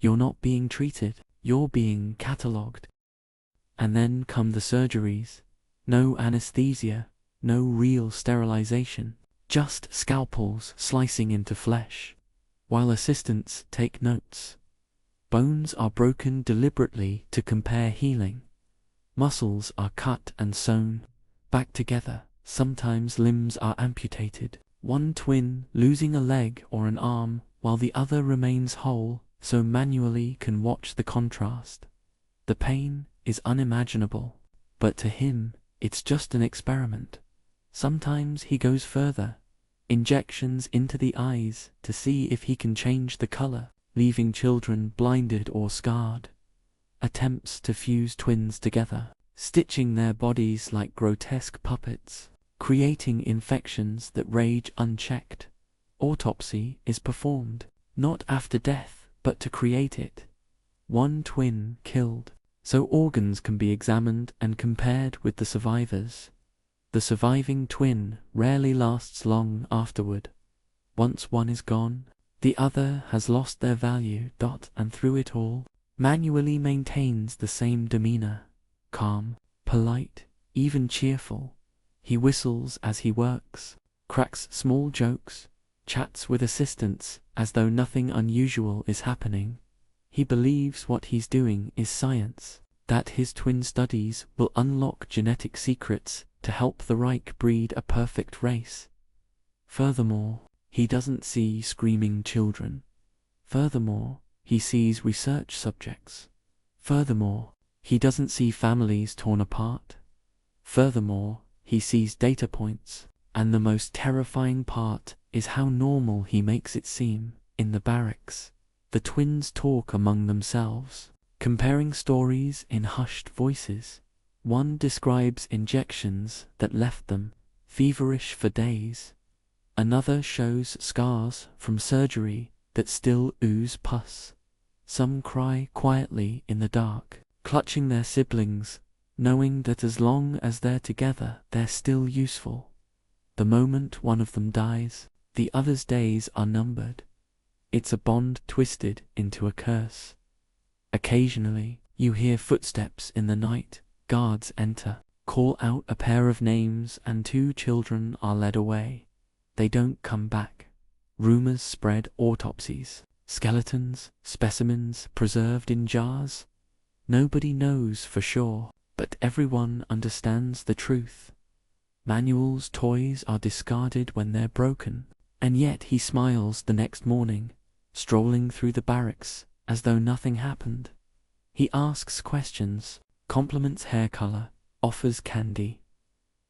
You're not being treated, you're being catalogued. And then come the surgeries. No anesthesia, no real sterilization, just scalpels slicing into flesh, while assistants take notes. Bones are broken deliberately to compare healing. Muscles are cut and sewn back together. Sometimes limbs are amputated. One twin losing a leg or an arm while the other remains whole, so manually can watch the contrast. The pain is unimaginable, but to him, it's just an experiment. Sometimes he goes further, injections into the eyes to see if he can change the color, leaving children blinded or scarred. Attempts to fuse twins together, stitching their bodies like grotesque puppets, creating infections that rage unchecked. Autopsy is performed, not after death, but to create it. One twin killed, so organs can be examined and compared with the survivors. The surviving twin rarely lasts long afterward. Once one is gone, the other has lost their value. And through it all, manually maintains the same demeanor, calm, polite, even cheerful. He whistles as he works, cracks small jokes, chats with assistants as though nothing unusual is happening. He believes what he's doing is science, that his twin studies will unlock genetic secrets to help the Reich breed a perfect race. Furthermore, he doesn't see screaming children. Furthermore, he sees research subjects. Furthermore, he doesn't see families torn apart. Furthermore, he sees data points, and the most terrifying part is how normal he makes it seem. In the barracks, the twins talk among themselves, comparing stories in hushed voices. One describes injections that left them feverish for days. Another shows scars from surgery that still ooze pus. Some cry quietly in the dark, clutching their siblings, knowing that as long as they're together, they're still useful. The moment one of them dies, the other's days are numbered. It's a bond twisted into a curse. Occasionally, you hear footsteps in the night, guards enter, call out a pair of names, and two children are led away. They don't come back. Rumors spread, autopsies, skeletons, specimens preserved in jars. Nobody knows for sure, but everyone understands the truth. Manuals, toys are discarded when they're broken, and yet he smiles the next morning, strolling through the barracks as though nothing happened. He asks questions, compliments hair color, offers candy.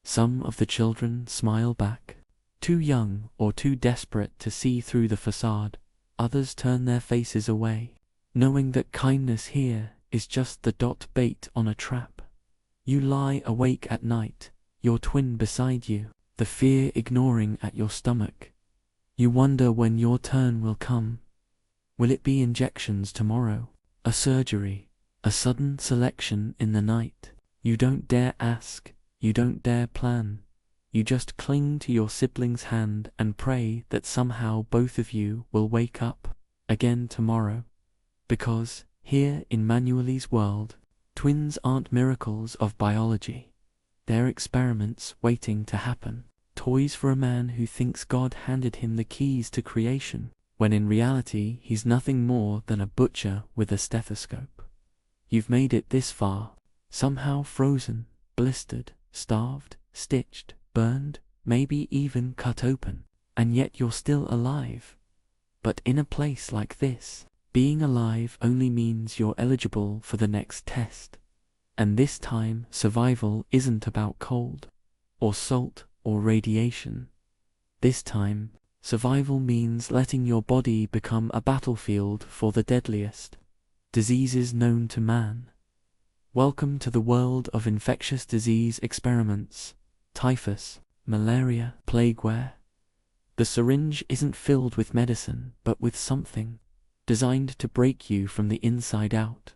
Some of the children smile back, too young or too desperate to see through the facade. Others turn their faces away, knowing that kindness here is just the bait on a trap. You lie awake at night, your twin beside you, the fear ignoring at your stomach. You wonder when your turn will come. Will it be injections tomorrow? A surgery? A sudden selection in the night? You don't dare ask, you don't dare plan. You just cling to your sibling's hand and pray that somehow both of you will wake up again tomorrow. Because, here in Manueli's world, twins aren't miracles of biology. They're experiments waiting to happen. Toys for a man who thinks God handed him the keys to creation, when in reality he's nothing more than a butcher with a stethoscope. You've made it this far, somehow frozen, blistered, starved, stitched, burned, maybe even cut open, and yet you're still alive. But in a place like this, being alive only means you're eligible for the next test. And this time, survival isn't about cold, or salt, or radiation. This time, survival means letting your body become a battlefield for the deadliest diseases known to man. Welcome to the world of infectious disease experiments, typhus, malaria, plagueware. The syringe isn't filled with medicine, but with something designed to break you from the inside out.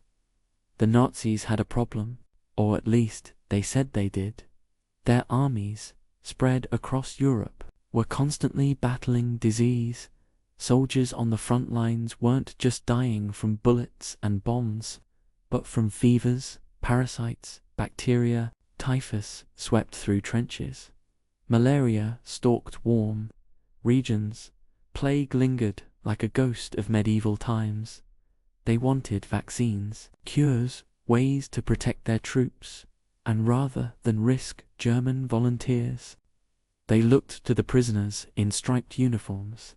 The Nazis had a problem, or at least they said they did. Their armies, spread across Europe, were constantly battling disease. Soldiers on the front lines weren't just dying from bullets and bombs, but from fevers, parasites, bacteria. Typhus swept through trenches. Malaria stalked warm regions. Plague lingered like a ghost of medieval times. They wanted vaccines, cures, ways to protect their troops, and rather than risk German volunteers, they looked to the prisoners in striped uniforms.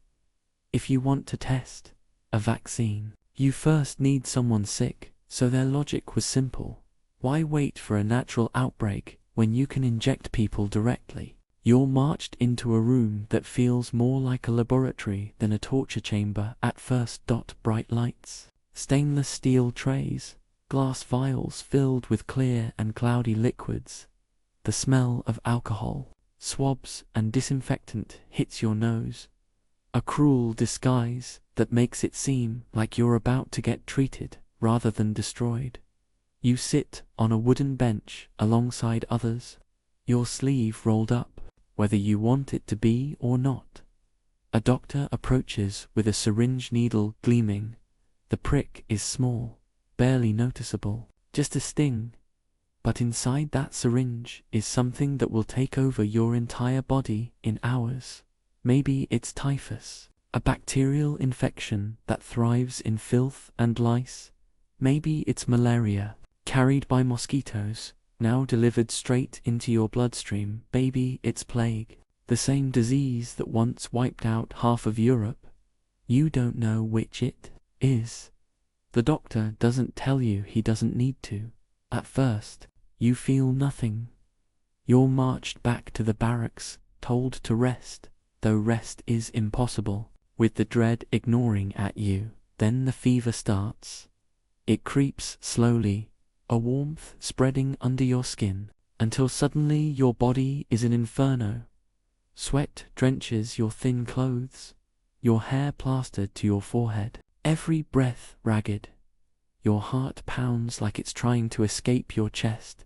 If you want to test a vaccine, you first need someone sick, so their logic was simple. Why wait for a natural outbreak when you can inject people directly? You're marched into a room that feels more like a laboratory than a torture chamber at first. Bright lights, stainless steel trays, glass vials filled with clear and cloudy liquids. The smell of alcohol, swabs, and disinfectant hits your nose. A cruel disguise that makes it seem like you're about to get treated rather than destroyed. You sit on a wooden bench alongside others, your sleeve rolled up, whether you want it to be or not. A doctor approaches with a syringe needle gleaming. The prick is small, barely noticeable, just a sting. But inside that syringe is something that will take over your entire body in hours. Maybe it's typhus, a bacterial infection that thrives in filth and lice. Maybe it's malaria, carried by mosquitoes, now delivered straight into your bloodstream. Maybe it's plague, the same disease that once wiped out half of Europe. You don't know which it is. The doctor doesn't tell you he doesn't need to. At first, you feel nothing. You're marched back to the barracks, told to rest, though rest is impossible, with the dread ignoring at you. Then the fever starts. It creeps slowly, a warmth spreading under your skin, until suddenly your body is an inferno. Sweat drenches your thin clothes, your hair plastered to your forehead, every breath ragged. Your heart pounds like it's trying to escape your chest.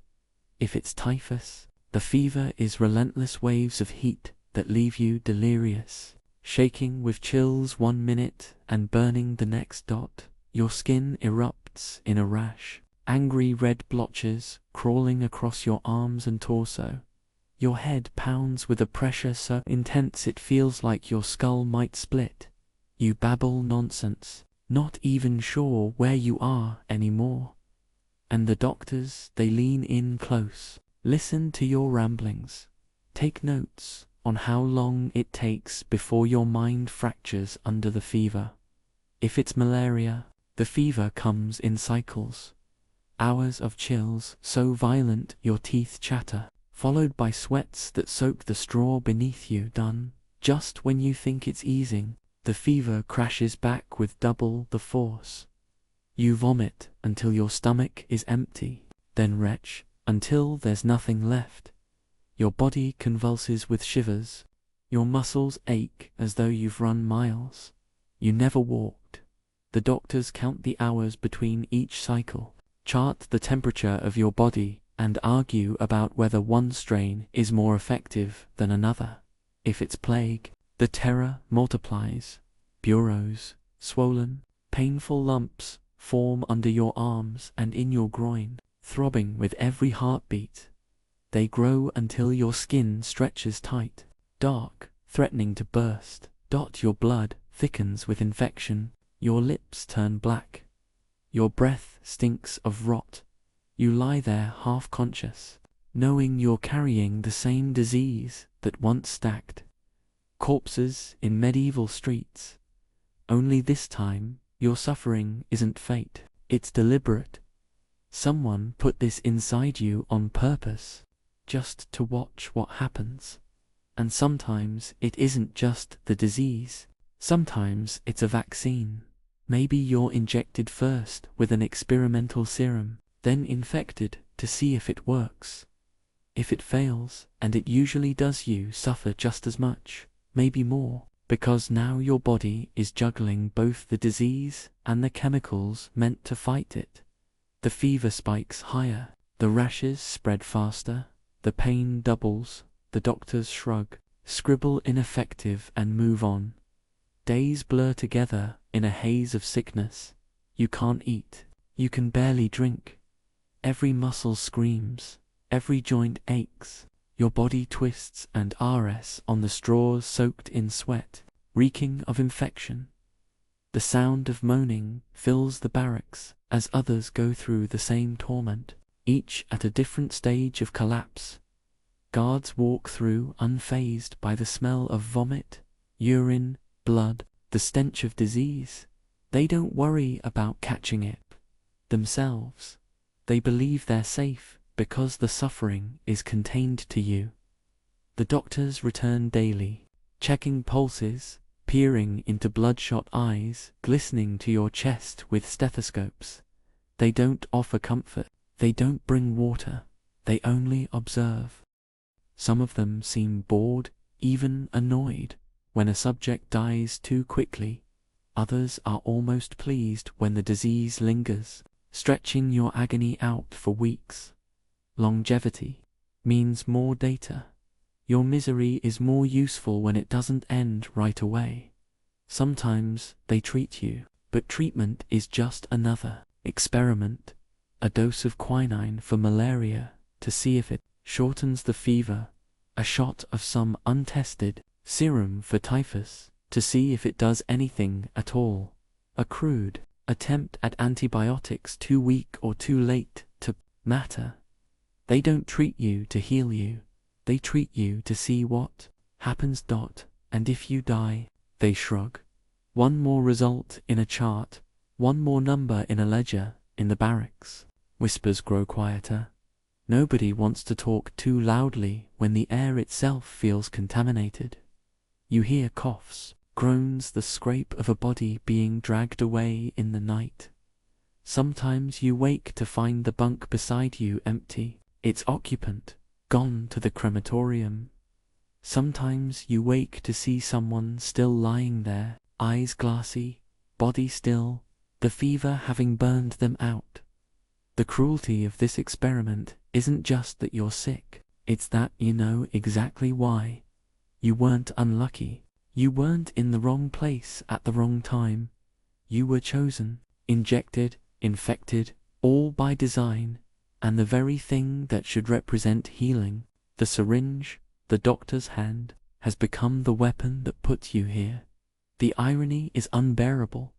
If it's typhus, the fever is relentless waves of heat that leave you delirious, shaking with chills 1 minute and burning the next. Your skin erupts in a rash, angry red blotches crawling across your arms and torso. Your head pounds with a pressure so intense it feels like your skull might split. You babble nonsense, not even sure where you are anymore. And the doctors, they lean in close, listen to your ramblings, take notes on how long it takes before your mind fractures under the fever. If it's malaria, the fever comes in cycles. Hours of chills so violent your teeth chatter, followed by sweats that soak the straw beneath you. Done. Just when you think it's easing, the fever crashes back with double the force. You vomit until your stomach is empty, then retch until there's nothing left. Your body convulses with shivers. Your muscles ache as though you've run miles. You never walked. The doctors count the hours between each cycle, chart the temperature of your body, and argue about whether one strain is more effective than another. If it's plague, the terror multiplies. Bureaus, swollen, painful lumps form under your arms and in your groin, throbbing with every heartbeat. They grow until your skin stretches tight, dark, threatening to burst. Your blood thickens with infection, your lips turn black. Your breath stinks of rot. You lie there half conscious, knowing you're carrying the same disease that once stacked corpses in medieval streets. Only this time, your suffering isn't fate, it's deliberate. Someone put this inside you on purpose, just to watch what happens. And sometimes it isn't just the disease. Sometimes it's a vaccine. Maybe you're injected first with an experimental serum, then infected to see if it works. If it fails, and it usually does, you suffer just as much, maybe more, because now your body is juggling both the disease and the chemicals meant to fight it. The fever spikes higher, the rashes spread faster, the pain doubles, the doctors shrug, scribble ineffective and move on. Days blur together in a haze of sickness. You can't eat, you can barely drink. Every muscle screams, every joint aches. Your body twists and RS on the straws soaked in sweat, reeking of infection. The sound of moaning fills the barracks as others go through the same torment, each at a different stage of collapse. Guards walk through unfazed by the smell of vomit, urine, blood, the stench of disease. They don't worry about catching it themselves. They believe they're safe because the suffering is contained to you. The doctors return daily, checking pulses, peering into bloodshot eyes, glistening to your chest with stethoscopes. They don't offer comfort, they don't bring water, they only observe. Some of them seem bored, even annoyed, when a subject dies too quickly. Others are almost pleased when the disease lingers, stretching your agony out for weeks. Longevity means more data. Your misery is more useful when it doesn't end right away. Sometimes they treat you, but treatment is just another experiment. A dose of quinine for malaria to see if it shortens the fever. A shot of some untested serum for typhus to see if it does anything at all. A crude attempt at antibiotics too weak or too late to matter. They don't treat you to heal you. They treat you to see what happens. And if you die, they shrug. One more result in a chart, one more number in a ledger. In the barracks, whispers grow quieter. Nobody wants to talk too loudly when the air itself feels contaminated. You hear coughs, groans, the scrape of a body being dragged away in the night. Sometimes you wake to find the bunk beside you empty, its occupant gone to the crematorium. Sometimes you wake to see someone still lying there, eyes glassy, body still, the fever having burned them out. The cruelty of this experiment isn't just that you're sick, it's that you know exactly why. You weren't unlucky. You weren't in the wrong place at the wrong time. You were chosen, injected, infected, all by design, and the very thing that should represent healing, the syringe, the doctor's hand, has become the weapon that puts you here. The irony is unbearable.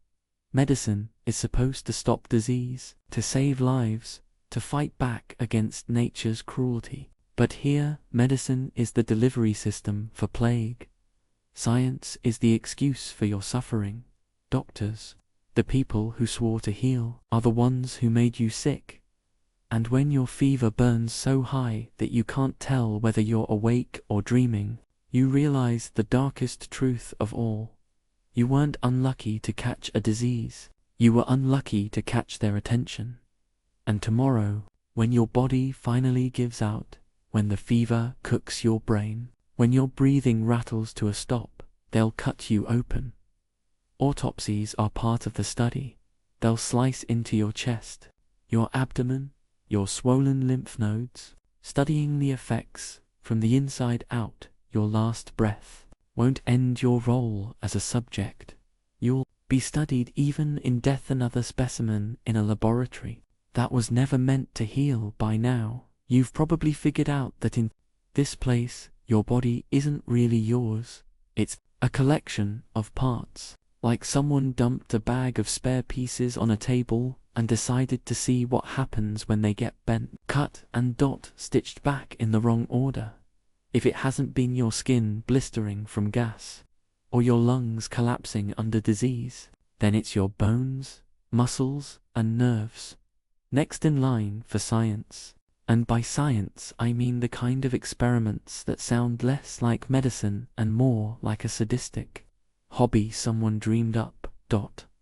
Medicine is supposed to stop disease, to save lives, to fight back against nature's cruelty. But here, medicine is the delivery system for plague. Science is the excuse for your suffering. Doctors, the people who swore to heal, are the ones who made you sick. And when your fever burns so high that you can't tell whether you're awake or dreaming, you realize the darkest truth of all. You weren't unlucky to catch a disease. You were unlucky to catch their attention. And tomorrow, when your body finally gives out, when the fever cooks your brain, when your breathing rattles to a stop, they'll cut you open. Autopsies are part of the study. They'll slice into your chest, your abdomen, your swollen lymph nodes, studying the effects from the inside out. Your last breath won't end your role as a subject. You'll be studied even in death. Another specimen in a laboratory that was never meant to heal. By now, you've probably figured out that in this place, your body isn't really yours. It's a collection of parts, like someone dumped a bag of spare pieces on a table and decided to see what happens when they get bent, cut, and stitched back in the wrong order. If it hasn't been your skin blistering from gas, or your lungs collapsing under disease, then it's your bones, muscles, and nerves next in line for science. And by science I mean the kind of experiments that sound less like medicine and more like a sadistic hobby someone dreamed up,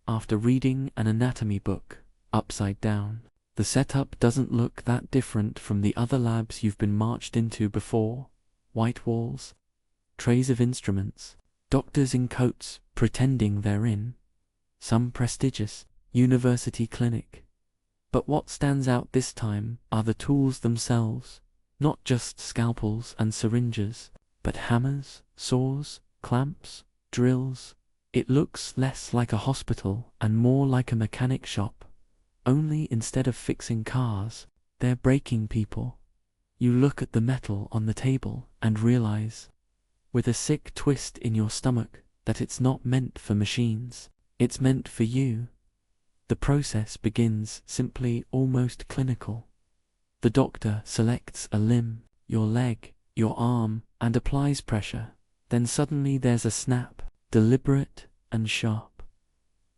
after reading an anatomy book, upside down. The setup doesn't look that different from the other labs you've been marched into before. White walls, trays of instruments, doctors in coats pretending they're in some prestigious university clinic. But what stands out this time are the tools themselves, not just scalpels and syringes, but hammers, saws, clamps, drills. It looks less like a hospital and more like a mechanic shop, only instead of fixing cars, they're breaking people. You look at the metal on the table and realize, with a sick twist in your stomach, that it's not meant for machines, it's meant for you. The process begins simply, almost clinical. The doctor selects a limb, your leg, your arm, and applies pressure. Then suddenly there's a snap, deliberate and sharp.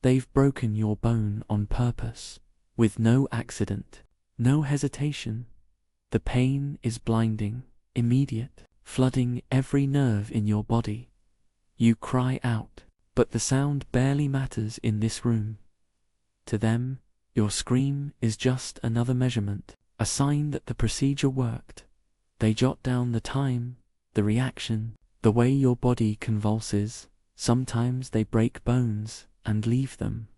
They've broken your bone on purpose, with no accident, no hesitation. The pain is blinding, immediate, flooding every nerve in your body. You cry out, but the sound barely matters in this room. To them, your scream is just another measurement, a sign that the procedure worked. They jot down the time, the reaction, the way your body convulses. Sometimes they break bones and leave them.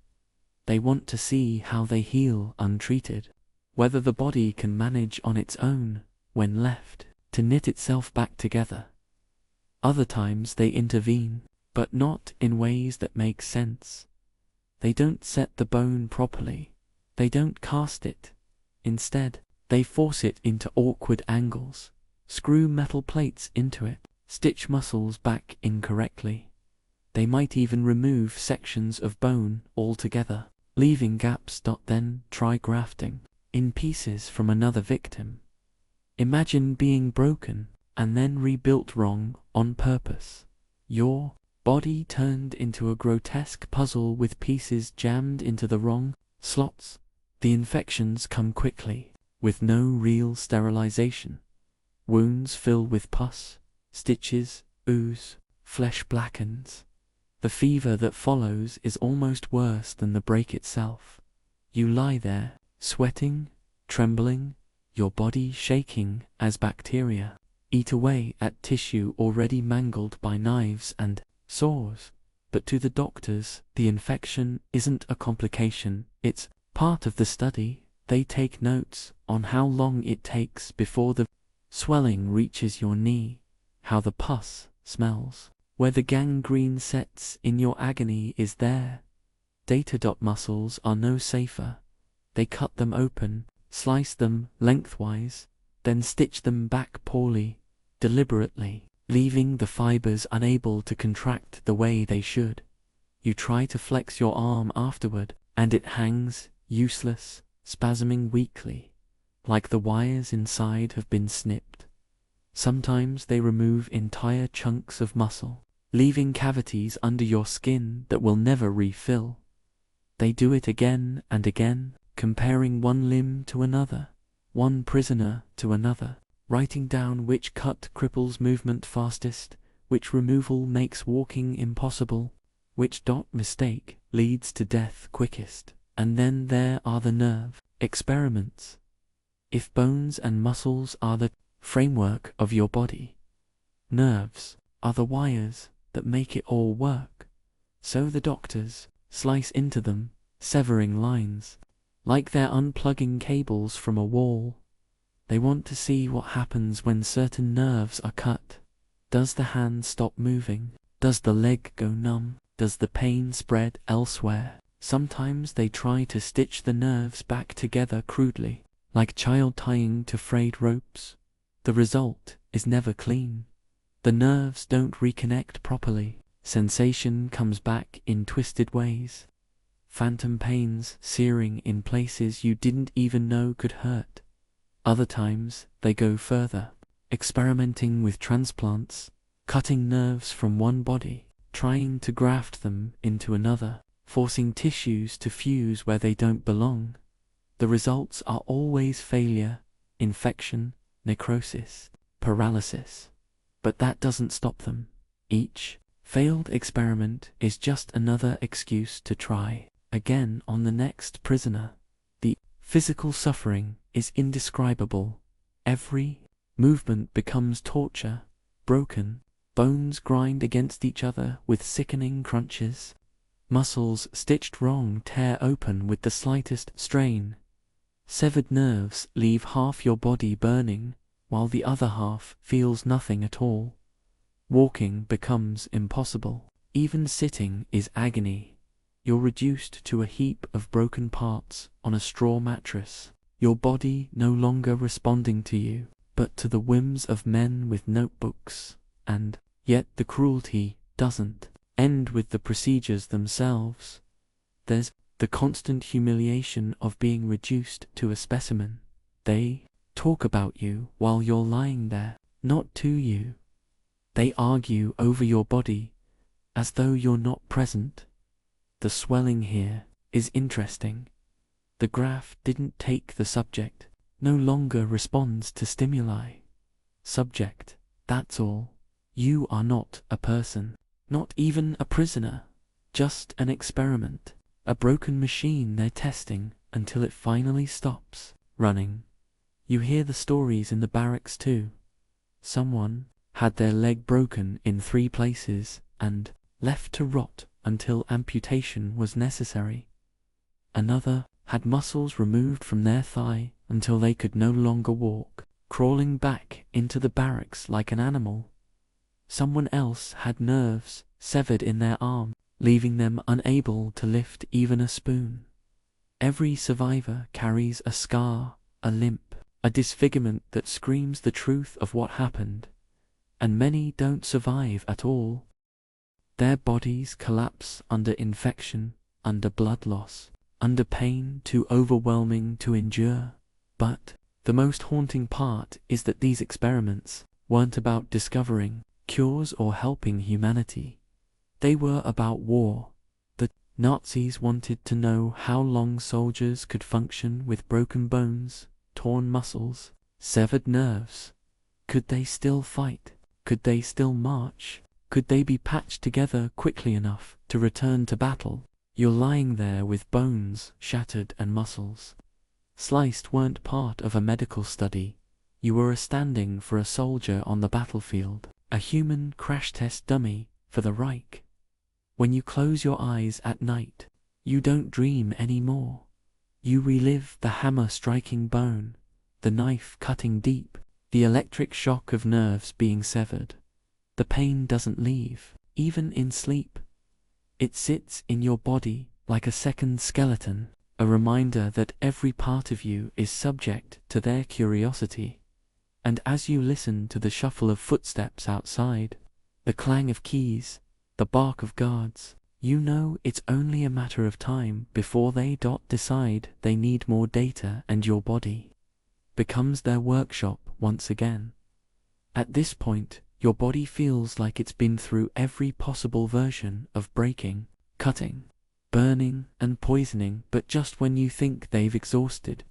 They want to see how they heal untreated, whether the body can manage on its own, when left, to knit itself back together. Other times they intervene, but not in ways that make sense. They don't set the bone properly. They don't cast it. Instead, they force it into awkward angles, screw metal plates into it, stitch muscles back incorrectly. They might even remove sections of bone altogether, leaving gaps. Then try grafting in pieces from another victim. Imagine being broken and then rebuilt wrong on purpose. Your body turned into a grotesque puzzle with pieces jammed into the wrong slots. The infections come quickly, with no real sterilization. Wounds fill with pus, stitches ooze, flesh blackens. The fever that follows is almost worse than the break itself. You lie there, sweating, trembling, your body shaking as bacteria eat away at tissue already mangled by knives and saws. But to the doctors, the infection isn't a complication, it's part of the study. They take notes on how long it takes before the swelling reaches your knee, how the pus smells, where the gangrene sets in. Your agony is there. Data. Muscles are no safer. They cut them open, slice them lengthwise, then stitch them back poorly, deliberately, leaving the fibers unable to contract the way they should. You try to flex your arm afterward, and it hangs, useless, spasming weakly, like the wires inside have been snipped. Sometimes they remove entire chunks of muscle, leaving cavities under your skin that will never refill. They do it again and again, comparing one limb to another, one prisoner to another, writing down which cut cripples movement fastest, which removal makes walking impossible, which mistake leads to death quickest. And then there are the nerve experiments. If bones and muscles are the framework of your body, nerves are the wires that make it all work. So the doctors slice into them, severing lines, like they're unplugging cables from a wall. They want to see what happens when certain nerves are cut. Does the hand stop moving? Does the leg go numb? Does the pain spread elsewhere? Sometimes they try to stitch the nerves back together crudely, like child tying to frayed ropes. The result is never clean. The nerves don't reconnect properly. Sensation comes back in twisted ways. phantom pains searing in places you didn't even know could hurt. Other times, they go further, experimenting with transplants, cutting nerves from one body, trying to graft them into another, forcing tissues to fuse where they don't belong. The results are always failure, infection, necrosis, paralysis. But that doesn't stop them. Each failed experiment is just another excuse to try again on the next prisoner. The physical suffering is indescribable. Every movement becomes torture. Broken bones grind against each other with sickening crunches. Muscles stitched wrong tear open with the slightest strain. Severed nerves leave half your body burning, while the other half feels nothing at all. Walking becomes impossible. Even sitting is agony. You're reduced to a heap of broken parts on a straw mattress, your body no longer responding to you, but to the whims of men with notebooks. And yet the cruelty doesn't end with the procedures themselves. There's the constant humiliation of being reduced to a specimen. They talk about you while you're lying there, not to you. They argue over your body, as though you're not present. The swelling here is interesting. The graph didn't take the subject, no longer responds to stimuli. Subject, that's all. You are not a person, not even a prisoner, just an experiment, a broken machine they're testing until it finally stops running. You hear the stories in the barracks too. Someone had their leg broken in 3 places and left to rot until amputation was necessary. Another had muscles removed from their thigh until they could no longer walk, crawling back into the barracks like an animal. Someone else had nerves severed in their arm, leaving them unable to lift even a spoon. Every survivor carries a scar, a limp, a disfigurement that screams the truth of what happened, and many don't survive at all. Their bodies collapse under infection, under blood loss, under pain too overwhelming to endure. But the most haunting part is that these experiments weren't about discovering cures or helping humanity. They were about war. The Nazis wanted to know how long soldiers could function with broken bones, torn muscles, severed nerves. Could they still fight? Could they still march? Could they be patched together quickly enough to return to battle? You're lying there with bones shattered and muscles sliced weren't part of a medical study. You were standing for a soldier on the battlefield, a human crash test dummy for the Reich. When you close your eyes at night, you don't dream anymore. You relive the hammer striking bone, the knife cutting deep, the electric shock of nerves being severed. The pain doesn't leave, even in sleep. It sits in your body like a second skeleton, a reminder that every part of you is subject to their curiosity. And as you listen to the shuffle of footsteps outside, the clang of keys, the bark of guards, you know it's only a matter of time before they decide they need more data, and your body becomes their workshop once again. At this point, your body feels like it's been through every possible version of breaking, cutting, burning, and poisoning, but just when you think they've exhausted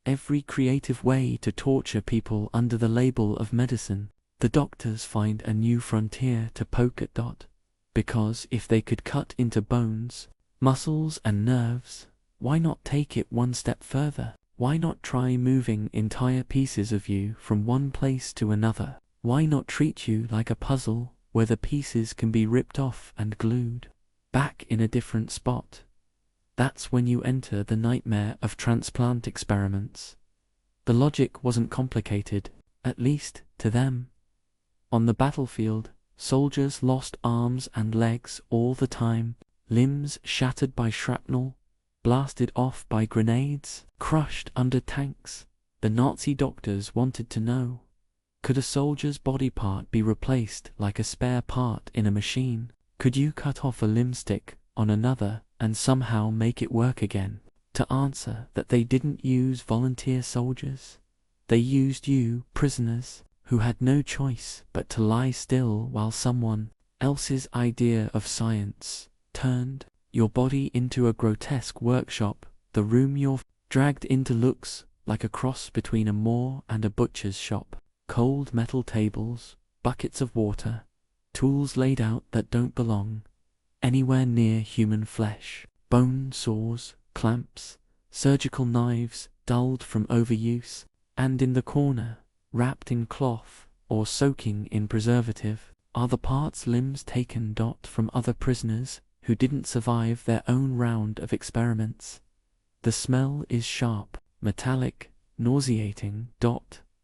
every creative way to torture people under the label of medicine, the doctors find a new frontier to poke at. Because if they could cut into bones, muscles, and nerves, why not take it one step further? Why not try moving entire pieces of you from one place to another? Why not treat you like a puzzle where the pieces can be ripped off and glued back in a different spot? That's when you enter the nightmare of transplant experiments. The logic wasn't complicated, at least to them. On the battlefield, soldiers lost arms and legs all the time, limbs shattered by shrapnel, blasted off by grenades, crushed under tanks. The Nazi doctors wanted to know, could a soldier's body part be replaced like a spare part in a machine? Could you cut off a limb stick on another and somehow make it work again. To answer that they didn't use volunteer soldiers. They used you, prisoners, who had no choice but to lie still while someone else's idea of science turned your body into a grotesque workshop. The room you're dragged into looks like a cross between a moor and a butcher's shop. Cold metal tables, buckets of water, tools laid out that don't belong anywhere near human flesh, bone saws, clamps, surgical knives dulled from overuse, and in the corner, wrapped in cloth or soaking in preservative, are the parts limbs taken from other prisoners who didn't survive their own round of experiments. The smell is sharp, metallic, nauseating.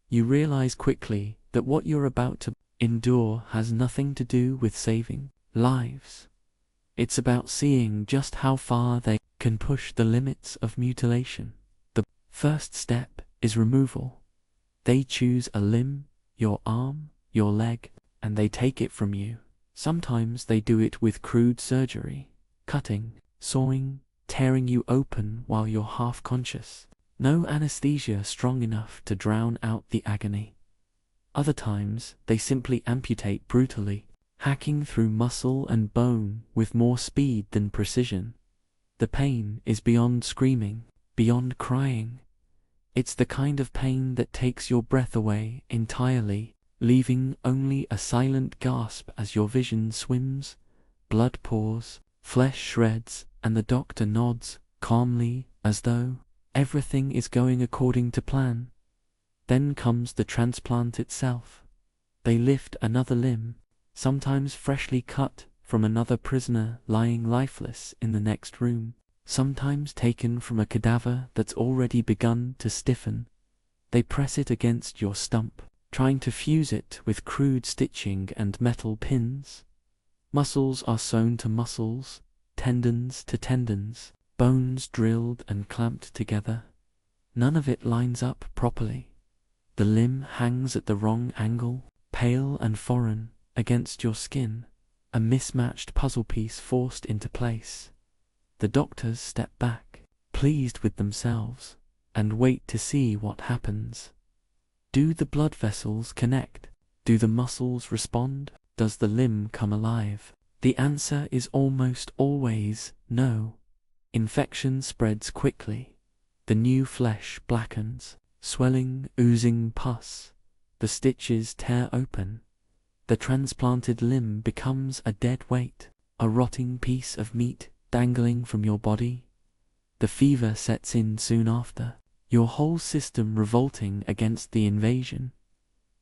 You realize quickly that what you're about to endure has nothing to do with saving lives. It's about seeing just how far they can push the limits of mutilation. The first step is removal. They choose a limb, your arm, your leg, and they take it from you. Sometimes they do it with crude surgery, cutting, sawing, tearing you open while you're half conscious. No anesthesia strong enough to drown out the agony. Other times, they simply amputate brutally, hacking through muscle and bone with more speed than precision. The pain is beyond screaming, beyond crying. It's the kind of pain that takes your breath away entirely, leaving only a silent gasp as your vision swims, blood pours, flesh shreds, and the doctor nods calmly as though everything is going according to plan. Then comes the transplant itself. They lift another limb, sometimes freshly cut from another prisoner lying lifeless in the next room, sometimes taken from a cadaver that's already begun to stiffen. They press it against your stump, trying to fuse it with crude stitching and metal pins. Muscles are sewn to muscles, tendons to tendons, bones drilled and clamped together. None of it lines up properly. The limb hangs at the wrong angle, pale and foreign, against your skin, a mismatched puzzle piece forced into place. The doctors step back, pleased with themselves, and wait to see what happens. Do the blood vessels connect? Do the muscles respond? Does the limb come alive? The answer is almost always no. Infection spreads quickly. The new flesh blackens, swelling, oozing pus. The stitches tear open. The transplanted limb becomes a dead weight, a rotting piece of meat dangling from your body. The fever sets in soon after, your whole system revolting against the invasion.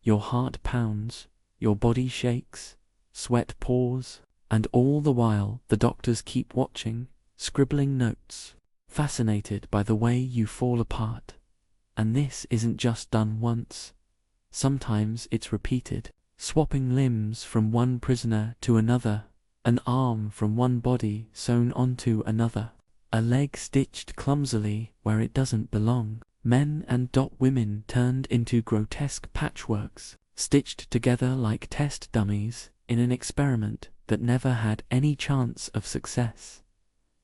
Your heart pounds, your body shakes, sweat pours, and all the while the doctors keep watching, scribbling notes, fascinated by the way you fall apart. And this isn't just done once. Sometimes it's repeated, swapping limbs from one prisoner to another, an arm from one body sewn onto another, a leg stitched clumsily where it doesn't belong. Men and women turned into grotesque patchworks, stitched together like test dummies in an experiment that never had any chance of success.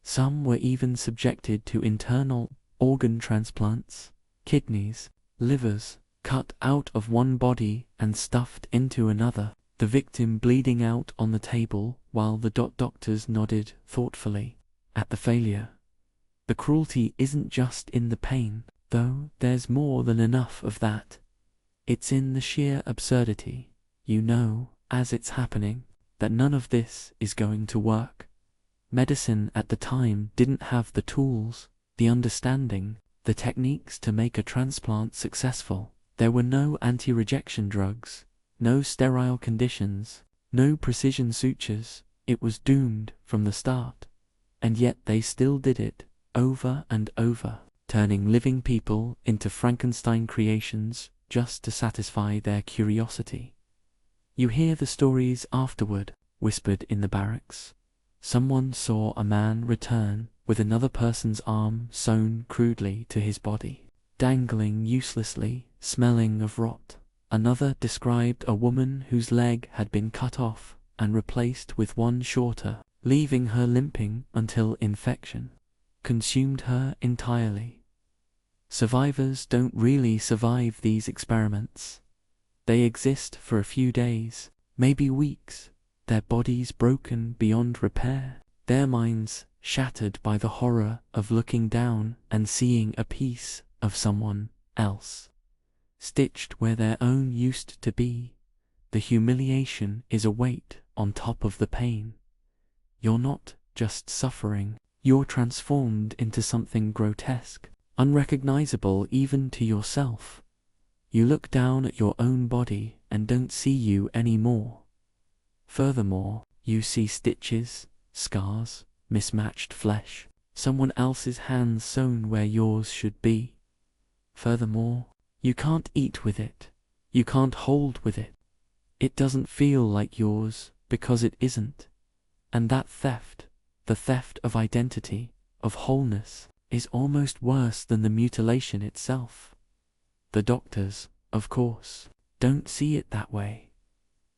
Some were even subjected to internal organ transplants, kidneys, livers, cut out of one body and stuffed into another, the victim bleeding out on the table while the doctors nodded thoughtfully at the failure. The cruelty isn't just in the pain, though there's more than enough of that. It's in the sheer absurdity. You know, as it's happening, that none of this is going to work. Medicine at the time didn't have the tools, the understanding, the techniques to make a transplant successful. There were no anti-rejection drugs, no sterile conditions, no precision sutures. It was doomed from the start. And yet they still did it, over and over, turning living people into Frankenstein creations just to satisfy their curiosity. You hear the stories afterward, whispered in the barracks. Someone saw a man return with another person's arm sewn crudely to his body, dangling uselessly, smelling of rot. Another described a woman whose leg had been cut off and replaced with one shorter, leaving her limping until infection consumed her entirely. Survivors don't really survive these experiments. They exist for a few days, maybe weeks, their bodies broken beyond repair, their minds shattered by the horror of looking down and seeing a piece of someone else stitched where their own used to be. The humiliation is a weight on top of the pain. You're not just suffering, you're transformed into something grotesque, unrecognizable even to yourself. You look down at your own body and don't see you anymore. Furthermore, you see stitches, scars, mismatched flesh, someone else's hands sewn where yours should be. Furthermore, you can't eat with it. You can't hold with it. It doesn't feel like yours because it isn't. And that theft, the theft of identity, of wholeness, is almost worse than the mutilation itself. The doctors, of course, don't see it that way.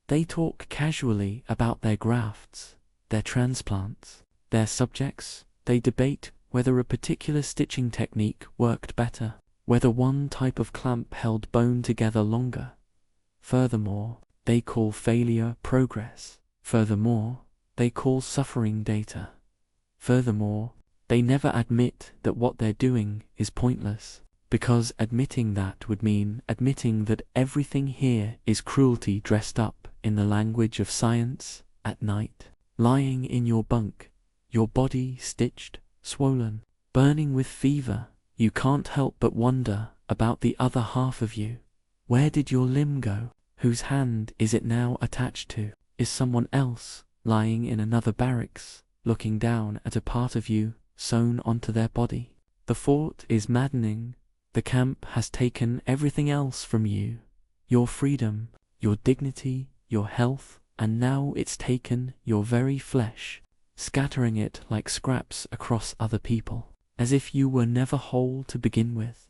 They talk casually about their grafts, their transplants, their subjects. They debate whether a particular stitching technique worked better, whether one type of clamp held bone together longer. Furthermore, they call failure progress. Furthermore, they call suffering data. Furthermore, they never admit that what they're doing is pointless, because admitting that would mean admitting that everything here is cruelty dressed up in the language of science. At night, lying in your bunk, your body stitched, swollen, burning with fever, you can't help but wonder about the other half of you. Where did your limb go? Whose hand is it now attached to? Is someone else lying in another barracks, looking down at a part of you sewn onto their body? The thought is maddening. The camp has taken everything else from you, your freedom, your dignity, your health, and now it's taken your very flesh, scattering it like scraps across other people, as if you were never whole to begin with.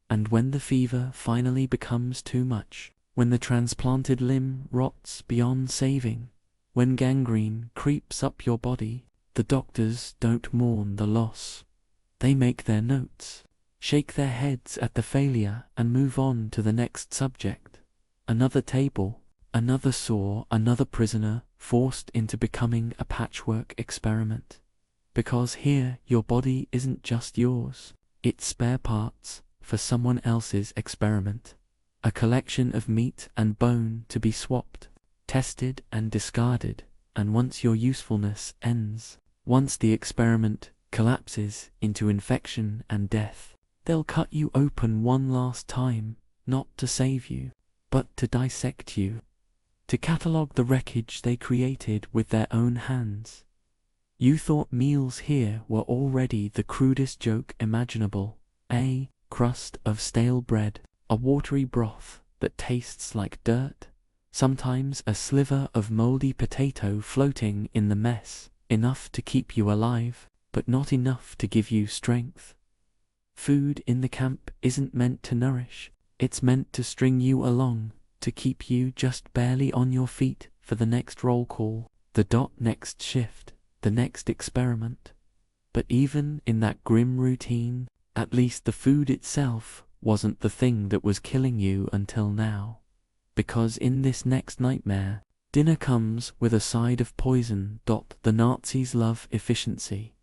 And when the fever finally becomes too much, when the transplanted limb rots beyond saving, when gangrene creeps up your body, the doctors don't mourn the loss. They make their notes, shake their heads at the failure, and move on to the next subject. Another table, another saw, another prisoner forced into becoming a patchwork experiment. Because here your body isn't just yours, it's spare parts for someone else's experiment. A collection of meat and bone to be swapped, tested and discarded, and once your usefulness ends, once the experiment collapses into infection and death, they'll cut you open one last time, not to save you, but to dissect you, to catalogue the wreckage they created with their own hands. You thought meals here were already the crudest joke imaginable, a crust of stale bread, a watery broth that tastes like dirt, sometimes a sliver of moldy potato floating in the mess, enough to keep you alive, but not enough to give you strength. Food in the camp isn't meant to nourish, it's meant to string you along, to keep you just barely on your feet for the next roll call, the next shift, the next experiment. But even in that grim routine, at least the food itself wasn't the thing that was killing you until now. Because in this next nightmare, dinner comes with a side of poison. The Nazis love efficiency.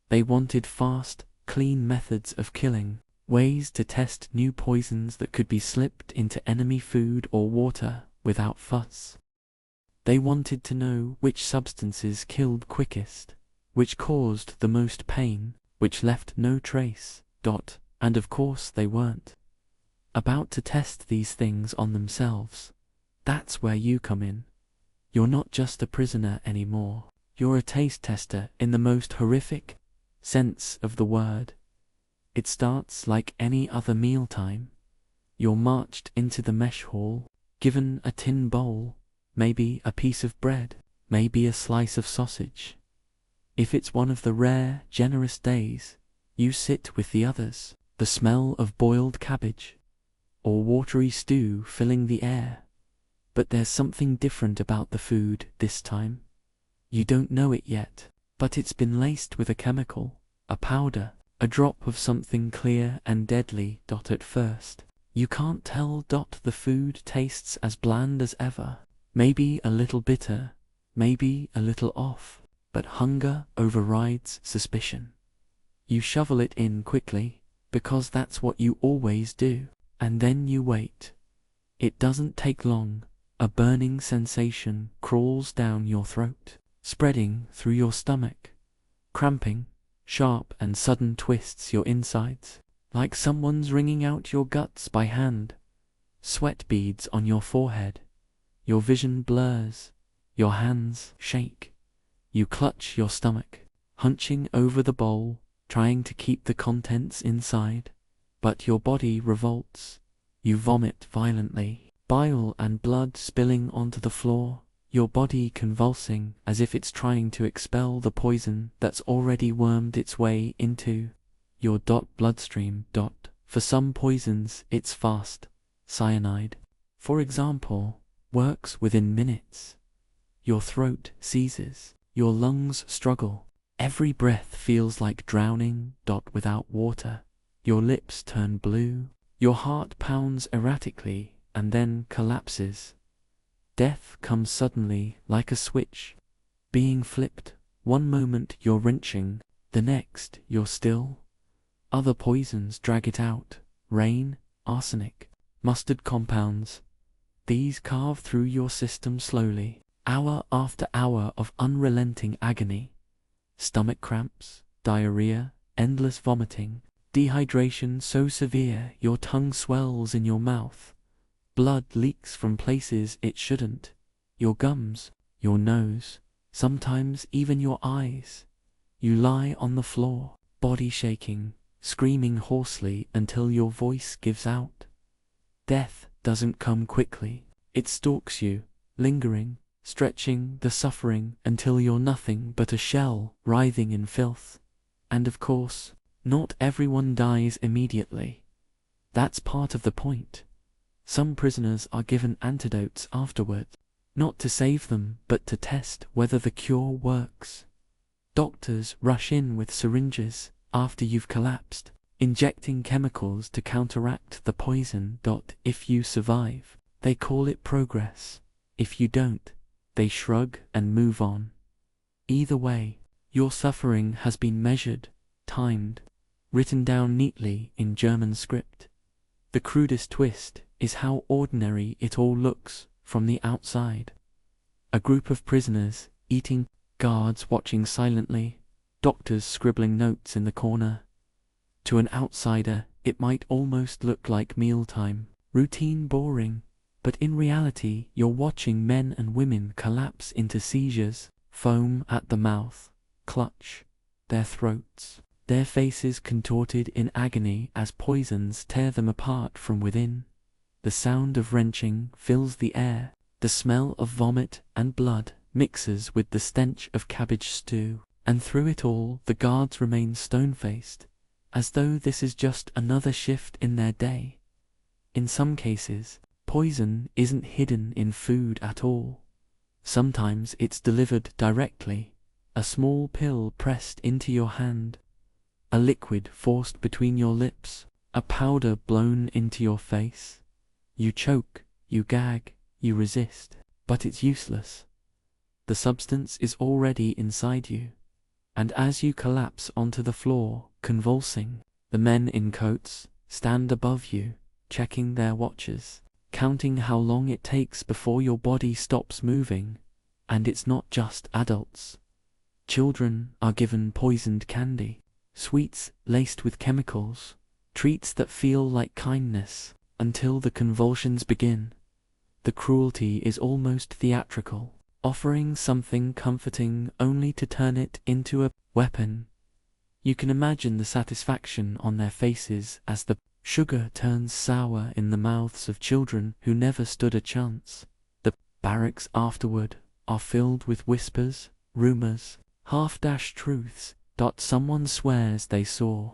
They wanted fast, clean methods of killing, ways to test new poisons that could be slipped into enemy food or water without fuss. They wanted to know which substances killed quickest, which caused the most pain, which left no trace. And of course they weren't about to test these things on themselves. That's where you come in. You're not just a prisoner anymore. You're a taste tester in the most horrific sense of the word. It starts like any other mealtime. You're marched into the mesh hall, given a tin bowl, maybe a piece of bread, maybe a slice of sausage. If it's one of the rare, generous days, you sit with the others, the smell of boiled cabbage or watery stew filling the air. But there's something different about the food this time. You don't know it yet, but it's been laced with a chemical, a powder, a drop of something clear and deadly. At first, you can't tell. The food tastes as bland as ever, maybe a little bitter, maybe a little off, but hunger overrides suspicion. You shovel it in quickly, because that's what you always do, and then you wait. It doesn't take long. A burning sensation crawls down your throat, spreading through your stomach, cramping, sharp and sudden twists your insides, like someone's wringing out your guts by hand. Sweat beads on your forehead. Your vision blurs. Your hands shake. You clutch your stomach, hunching over the bowl, trying to keep the contents inside, but your body revolts. You vomit violently, bile and blood spilling onto the floor, your body convulsing as if it's trying to expel the poison that's already wormed its way into your bloodstream. For some poisons, it's fast. Cyanide, for example, works within minutes. Your throat seizes, your lungs struggle, every breath feels like drowning. Without water, your lips turn blue, your heart pounds erratically and then collapses. Death comes suddenly like a switch, being flipped. One moment you're wrenching, the next you're still. Other poisons drag it out. Rain, arsenic, mustard compounds. These carve through your system slowly, hour after hour of unrelenting agony. Stomach cramps, diarrhea, endless vomiting, dehydration so severe your tongue swells in your mouth. Blood leaks from places it shouldn't. Your gums, your nose, sometimes even your eyes. You lie on the floor, body shaking, screaming hoarsely until your voice gives out. Death doesn't come quickly. It stalks you, lingering, stretching the suffering until you're nothing but a shell writhing in filth. And of course, not everyone dies immediately. That's part of the point. Some prisoners are given antidotes afterward, not to save them but to test whether the cure works. Doctors rush in with syringes after you've collapsed, injecting chemicals to counteract the poison. If you survive, they call it progress. If you don't, they shrug and move on. Either way, your suffering has been measured, timed, written down neatly in German script. The crudest twist is how ordinary it all looks from the outside. A group of prisoners eating, guards watching silently, doctors scribbling notes in the corner. To an outsider, it might almost look like mealtime, routine, boring, but in reality you're watching men and women collapse into seizures, foam at the mouth, clutch their throats, their faces contorted in agony as poisons tear them apart from within. The sound of wrenching fills the air, the smell of vomit and blood mixes with the stench of cabbage stew, and through it all the guards remain stone-faced, as though this is just another shift in their day. In some cases, poison isn't hidden in food at all. Sometimes it's delivered directly, a small pill pressed into your hand, a liquid forced between your lips, a powder blown into your face. You choke, you gag, you resist, but it's useless. The substance is already inside you, and as you collapse onto the floor, convulsing, the men in coats stand above you, checking their watches, counting how long it takes before your body stops moving. And it's not just adults. Children are given poisoned candy, sweets laced with chemicals, treats that feel like kindness, until the convulsions begin. The cruelty is almost theatrical, offering something comforting only to turn it into a weapon. You can imagine the satisfaction on their faces as the sugar turns sour in the mouths of children who never stood a chance. The barracks afterward are filled with whispers, rumors, half-dashed truths. Someone swears they saw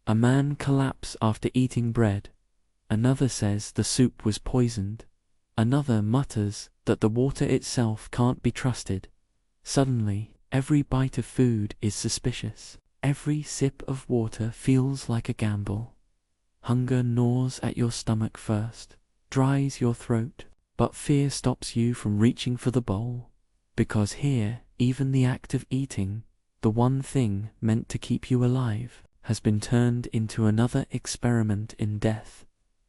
a man collapse after eating bread. Another says the soup was poisoned. Another mutters that the water itself can't be trusted. Suddenly, every bite of food is suspicious. Every sip of water feels like a gamble. Hunger gnaws at your stomach first, dries your throat, but fear stops you from reaching for the bowl. Because here, even the act of eating, the one thing meant to keep you alive, has been turned into another experiment in death.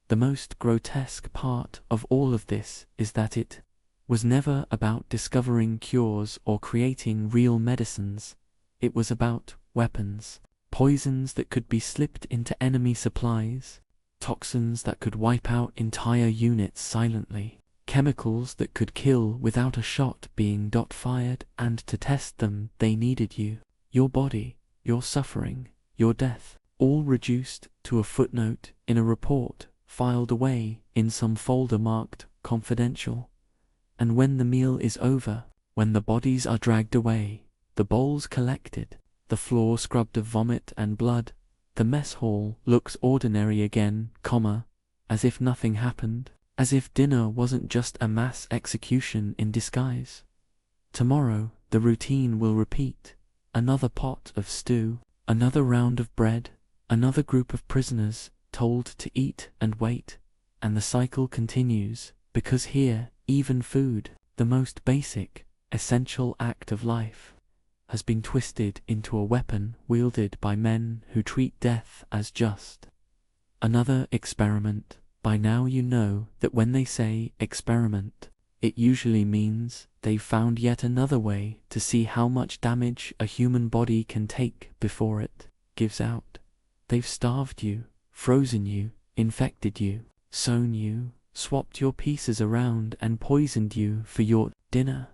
The most grotesque part of all of this is that it was never about discovering cures or creating real medicines. It was about weapons, poisons that could be slipped into enemy supplies, toxins that could wipe out entire units silently, chemicals that could kill without a shot being fired, and to test them they needed you, your body, your suffering, your death, all reduced to a footnote in a report filed away in some folder marked confidential. And when the meal is over, when the bodies are dragged away, the bowls collected, the floor scrubbed of vomit and blood, the mess hall looks ordinary again, as if nothing happened, as if dinner wasn't just a mass execution in disguise. Tomorrow, the routine will repeat. Another pot of stew, another round of bread, another group of prisoners told to eat and wait, and the cycle continues, because here, even food, the most basic, essential act of life, has been twisted into a weapon wielded by men who treat death as just. Another experiment. By now you know that when they say experiment, it usually means they've found yet another way to see how much damage a human body can take before it gives out. They've starved you, frozen you, infected you, sewn you, swapped your pieces around and poisoned you for your dinner.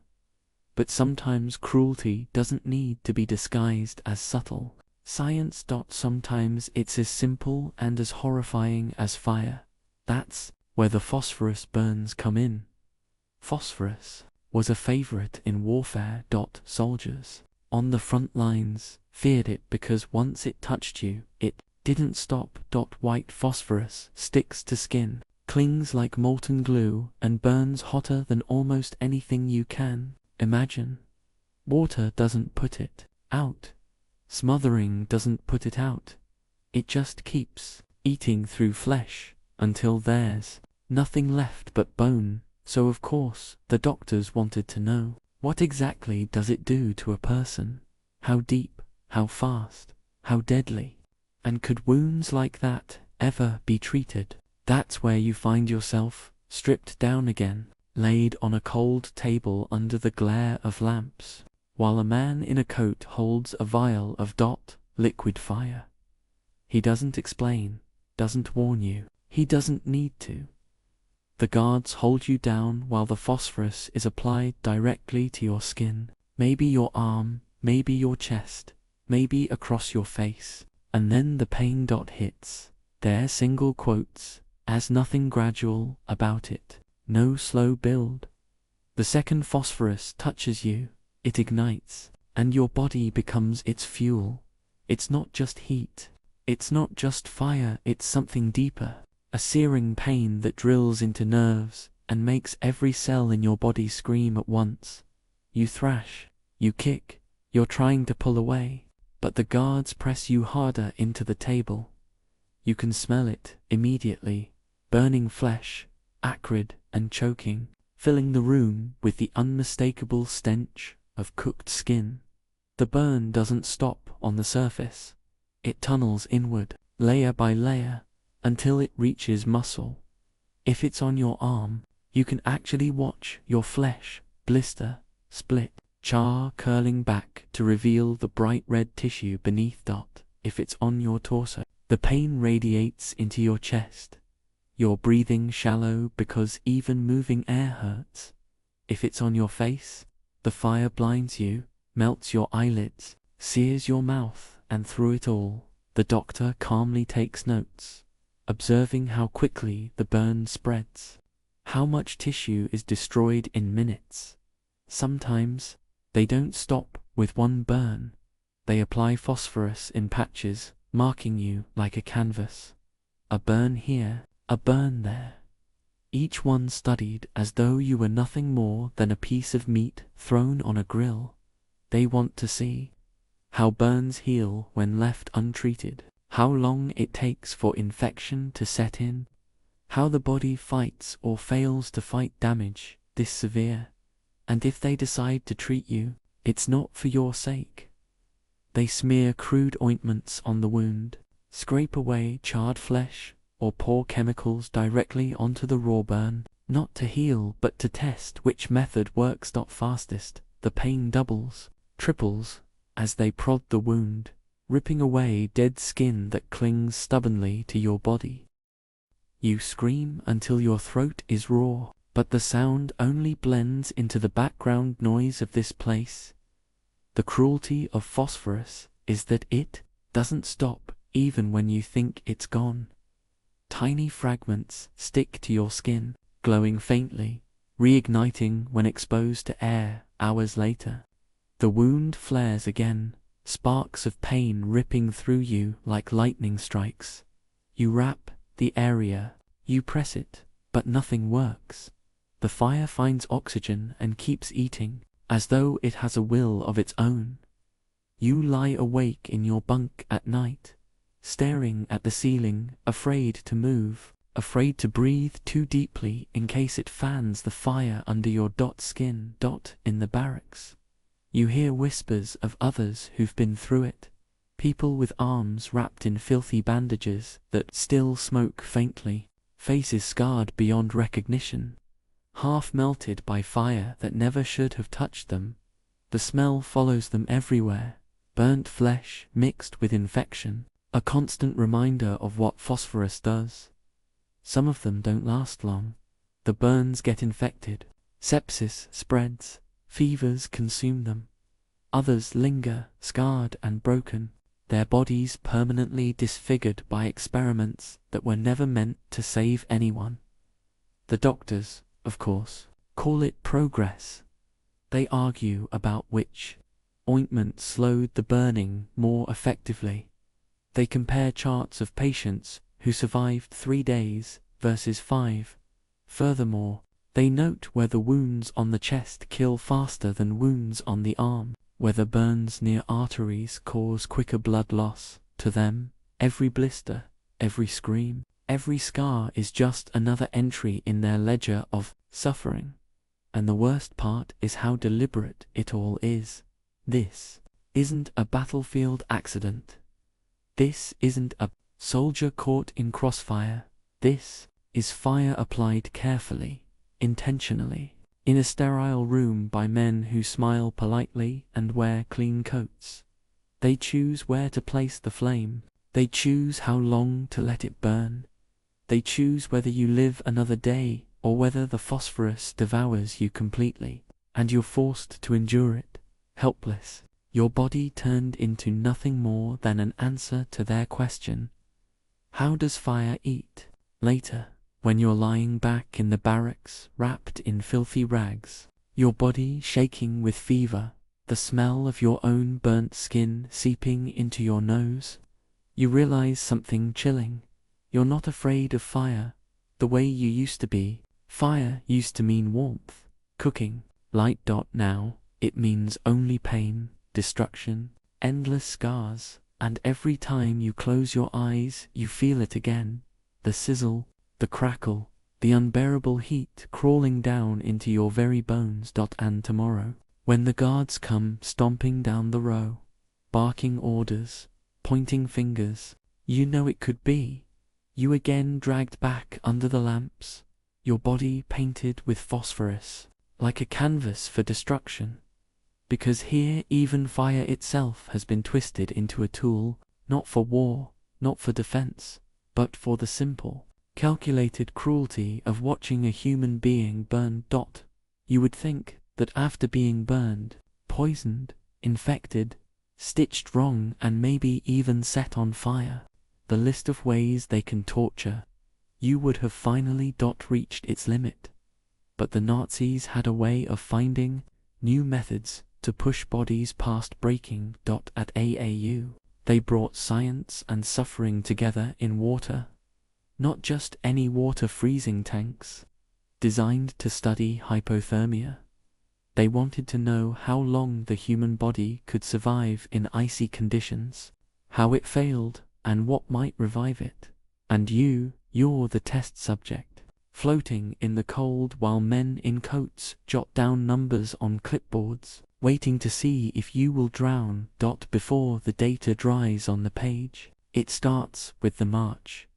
But sometimes cruelty doesn't need to be disguised as subtle. Science. Sometimes it's as simple and as horrifying as fire. That's where the phosphorus burns come in. Phosphorus was a favorite in warfare. Soldiers on the front lines feared it because once it touched you, it didn't stop. White phosphorus sticks to skin, clings like molten glue, and burns hotter than almost anything you can imagine. Water doesn't put it out. Smothering doesn't put it out. It just keeps eating through flesh until there's nothing left but bone. So of course, the doctors wanted to know, what exactly does it do to a person? How deep, how fast, how deadly? And could wounds like that ever be treated? That's where you find yourself, stripped down again, laid on a cold table under the glare of lamps, while a man in a coat holds a vial of liquid fire. He doesn't explain, doesn't warn you, he doesn't need to. The guards hold you down while the phosphorus is applied directly to your skin, maybe your arm, maybe your chest, maybe across your face, and then the pain hits. Their single quotes, as nothing gradual about it, no slow build. The second phosphorus touches you, it ignites, and your body becomes its fuel. It's not just heat, it's not just fire, it's something deeper. A searing pain that drills into nerves and makes every cell in your body scream at once. You thrash, you kick, you're trying to pull away, but the guards press you harder into the table. You can smell it immediately, burning flesh, acrid and choking, filling the room with the unmistakable stench of cooked skin. The burn doesn't stop on the surface. It tunnels inward, layer by layer, until it reaches muscle. If it's on your arm, you can actually watch your flesh blister, split, char curling back to reveal the bright red tissue beneath. If it's on your torso, the pain radiates into your chest. You're breathing shallow because even moving air hurts. If it's on your face, the fire blinds you, melts your eyelids, sears your mouth, and through it all, the doctor calmly takes notes, observing how quickly the burn spreads, how much tissue is destroyed in minutes. Sometimes, they don't stop with one burn. They apply phosphorus in patches, marking you like a canvas. A burn here, a burn there. Each one studied as though you were nothing more than a piece of meat thrown on a grill. They want to see how burns heal when left untreated, how long it takes for infection to set in, how the body fights or fails to fight damage this severe, and if they decide to treat you, it's not for your sake. They smear crude ointments on the wound, scrape away charred flesh, or pour chemicals directly onto the raw burn, not to heal but to test which method works fastest. The pain doubles, triples, as they prod the wound, ripping away dead skin that clings stubbornly to your body. You scream until your throat is raw, but the sound only blends into the background noise of this place. The cruelty of phosphorus is that it doesn't stop even when you think it's gone. Tiny fragments stick to your skin, glowing faintly, reigniting when exposed to air hours later. The wound flares again, sparks of pain ripping through you like lightning strikes. You wrap the area, you press it, but nothing works. The fire finds oxygen and keeps eating, as though it has a will of its own. You lie awake in your bunk at night, staring at the ceiling, afraid to move, afraid to breathe too deeply in case it fans the fire under your skin. In the barracks, you hear whispers of others who've been through it, people with arms wrapped in filthy bandages that still smoke faintly, faces scarred beyond recognition, half melted by fire that never should have touched them. The smell follows them everywhere, burnt flesh mixed with infection, a constant reminder of what phosphorus does. Some of them don't last long. The burns get infected, sepsis spreads, fevers consume them. Others linger, scarred and broken, their bodies permanently disfigured by experiments that were never meant to save anyone. The doctors, of course, call it progress. They argue about which ointment slowed the burning more effectively. They compare charts of patients who survived 3 days versus 5. Furthermore, they note whether wounds on the chest kill faster than wounds on the arm, whether burns near arteries cause quicker blood loss. To them, every blister, every scream, every scar is just another entry in their ledger of suffering. And the worst part is how deliberate it all is. This isn't a battlefield accident. This isn't a soldier caught in crossfire. This is fire applied carefully, intentionally, in a sterile room by men who smile politely and wear clean coats. They choose where to place the flame. They choose how long to let it burn. They choose whether you live another day or whether the phosphorus devours you completely, and you're forced to endure it, helpless, your body turned into nothing more than an answer to their question. How does fire eat? Later, when you're lying back in the barracks, wrapped in filthy rags, your body shaking with fever, the smell of your own burnt skin seeping into your nose, you realize something chilling. You're not afraid of fire the way you used to be. Fire used to mean warmth, cooking, light. Now, it means only pain, destruction, endless scars, and every time you close your eyes you feel it again. The sizzle, the crackle, the unbearable heat crawling down into your very bones. And tomorrow, when the guards come stomping down the row, barking orders, pointing fingers, you know it could be you again, dragged back under the lamps, your body painted with phosphorus, like a canvas for destruction. Because here even fire itself has been twisted into a tool, not for war, not for defense, but for the simple, calculated cruelty of watching a human being burn. You would think that after being burned, poisoned, infected, stitched wrong and maybe even set on fire, the list of ways they can torture, you would have finally reached its limit. But the Nazis had a way of finding new methods to push bodies past breaking. At AAU, they brought science and suffering together in water. Not just any water freezing tanks, designed to study hypothermia. They wanted to know how long the human body could survive in icy conditions, how it failed, and what might revive it. And you're the test subject, floating in the cold while men in coats jot down numbers on clipboards, waiting to see if you will drown. Before the data dries on the page, it starts with the march.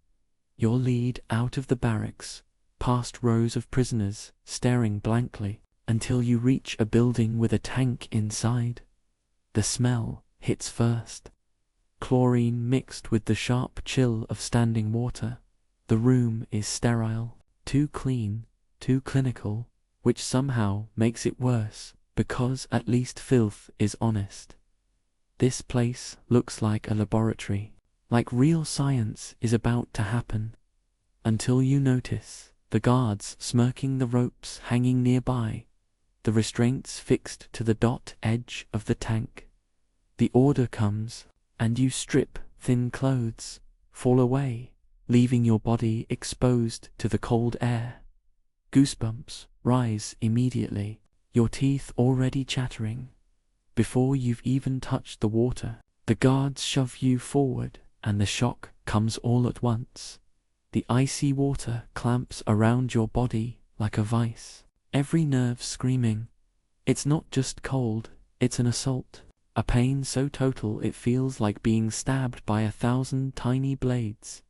Your lead out of the barracks, past rows of prisoners staring blankly, until you reach a building with a tank inside. The smell hits first. Chlorine mixed with the sharp chill of standing water. The room is sterile, too clean, too clinical, which somehow makes it worse, because at least filth is honest. This place looks like a laboratory, like real science is about to happen, until you notice the guards smirking, the ropes hanging nearby, the restraints fixed to the edge of the tank. The order comes, and you strip, thin clothes fall away, leaving your body exposed to the cold air. Goosebumps rise immediately, your teeth already chattering. Before you've even touched the water, the guards shove you forward, and the shock comes all at once. The icy water clamps around your body like a vice, every nerve screaming. It's not just cold, it's an assault, a pain so total it feels like being stabbed by 1,000 tiny blades.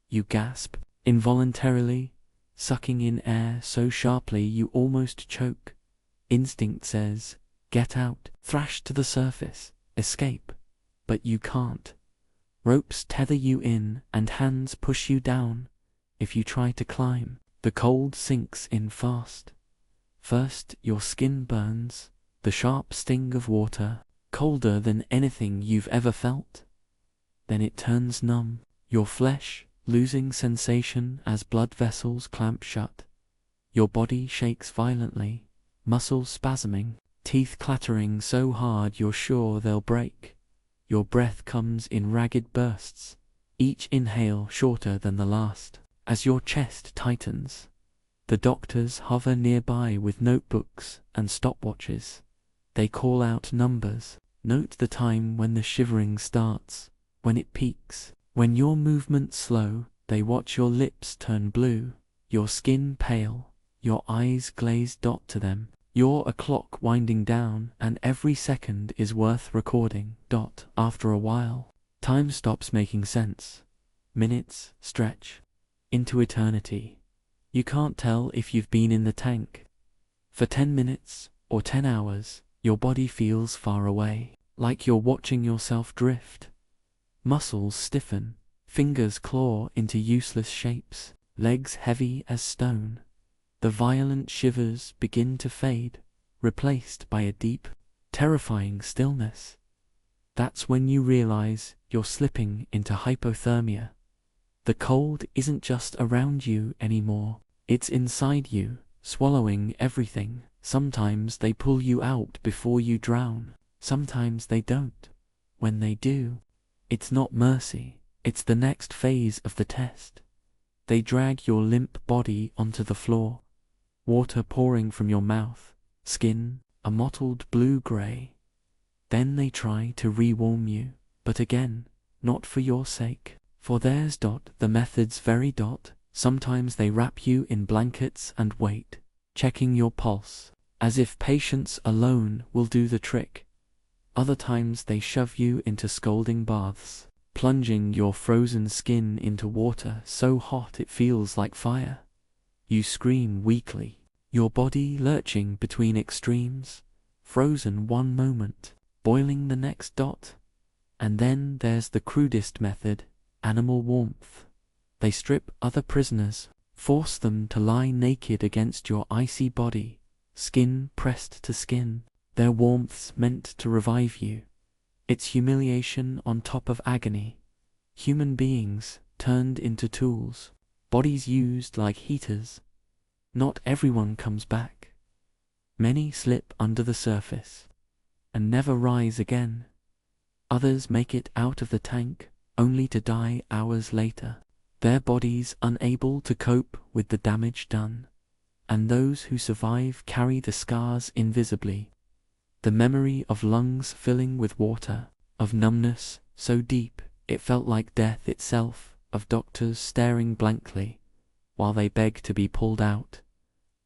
You gasp, involuntarily, sucking in air so sharply you almost choke. Instinct says, get out, thrash to the surface, escape. But you can't. Ropes tether you in, and hands push you down. If you try to climb, the cold sinks in fast. First your skin burns, the sharp sting of water, colder than anything you've ever felt. Then it turns numb, your flesh losing sensation as blood vessels clamp shut. Your body shakes violently, muscles spasming, teeth clattering so hard you're sure they'll break. Your breath comes in ragged bursts, each inhale shorter than the last. As your chest tightens, the doctors hover nearby with notebooks and stopwatches. They call out numbers, note the time when the shivering starts, when it peaks. When your movement's slow, they watch your lips turn blue, your skin pale, your eyes glazed. To them, you're a clock winding down, and every second is worth recording. After a while, time stops making sense. Minutes stretch into eternity. You can't tell if you've been in the tank for 10 minutes or 10 hours. Your body feels far away, like you're watching yourself drift. Muscles stiffen, fingers claw into useless shapes, legs heavy as stone. The violent shivers begin to fade, replaced by a deep, terrifying stillness. That's when you realize you're slipping into hypothermia. The cold isn't just around you anymore, it's inside you, swallowing everything. Sometimes they pull you out before you drown, sometimes they don't. When they do, it's not mercy, it's the next phase of the test. They drag your limp body onto the floor, water pouring from your mouth, skin a mottled blue-gray. Then they try to rewarm you, but again, not for your sake, for theirs. The method's very. Sometimes they wrap you in blankets and wait, checking your pulse, as if patience alone will do the trick. Other times they shove you into scalding baths, plunging your frozen skin into water so hot it feels like fire. You scream weakly, your body lurching between extremes, frozen one moment, boiling the next. And then there's the crudest method, animal warmth. They strip other prisoners, force them to lie naked against your icy body, skin pressed to skin. Their warmth's meant to revive you. It's humiliation on top of agony. Human beings turned into tools, bodies used like heaters. Not everyone comes back. Many slip under the surface and never rise again. Others make it out of the tank, only to die hours later, their bodies unable to cope with the damage done. and those who survive carry the scars invisibly. The memory of lungs filling with water, of numbness so deep it felt like death itself, of doctors staring blankly while they beg to be pulled out.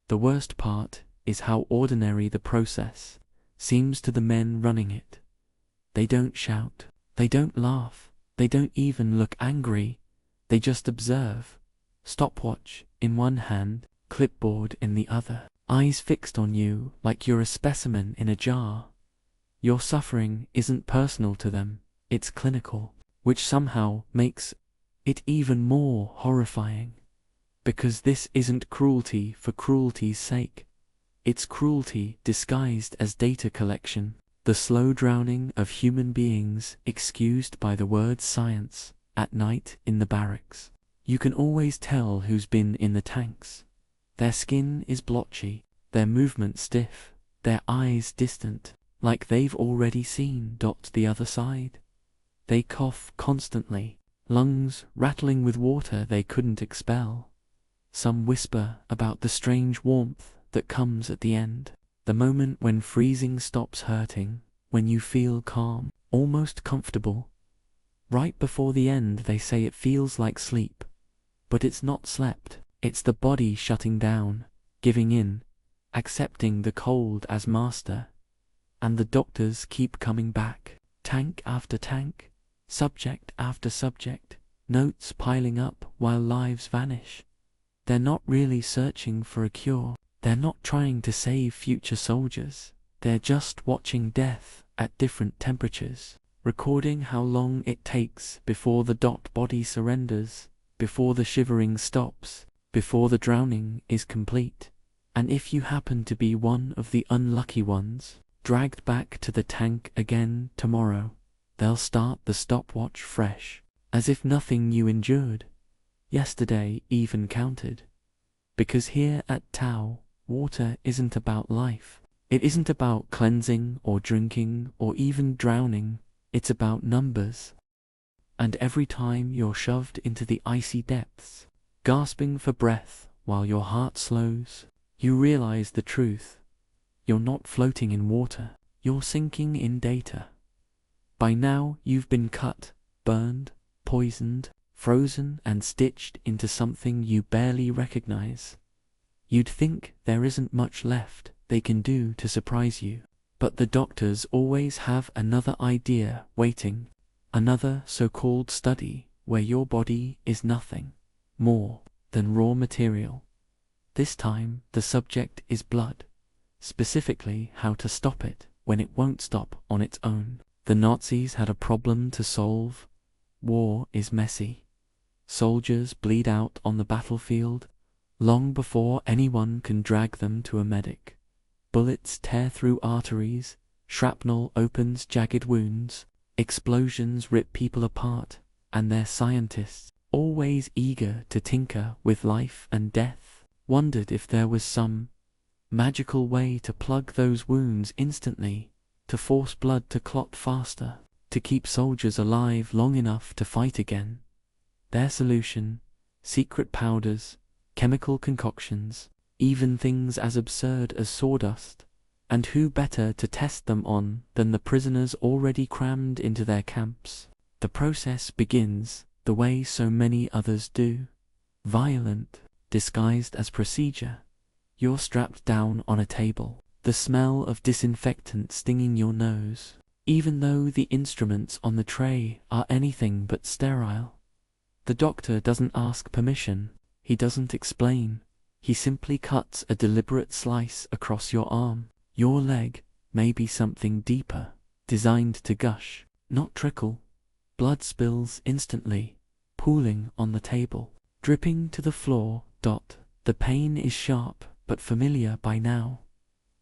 The worst part is how ordinary the process seems to the men running it. They don't shout, they don't laugh, they don't even look angry, they just observe, stopwatch in one hand, clipboard in the other, eyes fixed on you like you're a specimen in a jar. Your suffering isn't personal to them, it's clinical, which somehow makes it even more horrifying. Because this isn't cruelty for cruelty's sake. It's cruelty disguised as data collection, the slow drowning of human beings excused by the word science. At night in the barracks, you can always tell who's been in the tanks. Their skin is blotchy, their movement stiff, their eyes distant, like they've already seen the other side. They cough constantly, lungs rattling with water they couldn't expel. Some whisper about the strange warmth that comes at the end, the moment when freezing stops hurting, when you feel calm, almost comfortable. Right before the end they say it feels like sleep, but it's not slept, it's the body shutting down, giving in, accepting the cold as master. And the doctors keep coming back, tank after tank, subject after subject, notes piling up while lives vanish. They're not really searching for a cure, they're not trying to save future soldiers, they're just watching death at different temperatures, recording how long it takes before the body surrenders, before the shivering stops, before the drowning is complete. And if you happen to be one of the unlucky ones, dragged back to the tank again tomorrow, they'll start the stopwatch fresh, as if nothing you endured yesterday even counted. Because here at Tau, water isn't about life. It isn't about cleansing or drinking or even drowning. It's about numbers. And every time you're shoved into the icy depths, gasping for breath while your heart slows, you realize the truth. You're not floating in water, you're sinking in data. By now you've been cut, burned, poisoned, frozen and stitched into something you barely recognize. You'd think there isn't much left they can do to surprise you, but the doctors always have another idea waiting, another so-called study where your body is nothing more than raw material. This time the subject is blood, specifically how to stop it when it won't stop on its own. The Nazis had a problem to solve. War is messy. Soldiers bleed out on the battlefield long before anyone can drag them to a medic. Bullets tear through arteries, shrapnel opens jagged wounds, explosions rip people apart, and their scientists, always eager to tinker with life and death, wondered if there was some magical way to plug those wounds instantly, to force blood to clot faster, to keep soldiers alive long enough to fight again. Their solution: secret powders, chemical concoctions, even things as absurd as sawdust. And who better to test them on than the prisoners already crammed into their camps? The process begins the way so many others do. Violent, disguised as procedure. You're strapped down on a table, the smell of disinfectant stinging your nose, even though the instruments on the tray are anything but sterile. The doctor doesn't ask permission, he doesn't explain, he simply cuts a deliberate slice across your arm. Your leg may be something deeper, designed to gush, not trickle. Blood spills instantly, pooling on the table, dripping to the floor. The pain is sharp, but familiar by now.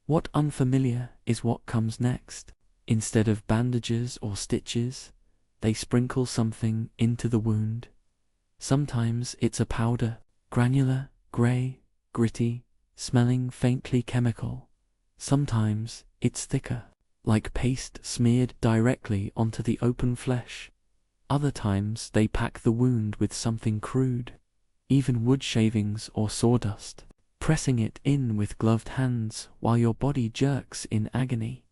What unfamiliar is what comes next. Instead of bandages or stitches, they sprinkle something into the wound. Sometimes it's a powder, granular, grey, gritty, smelling faintly chemical. Sometimes it's thicker, like paste smeared directly onto the open flesh. Other times they pack the wound with something crude, even wood shavings or sawdust, pressing it in with gloved hands while your body jerks in agony.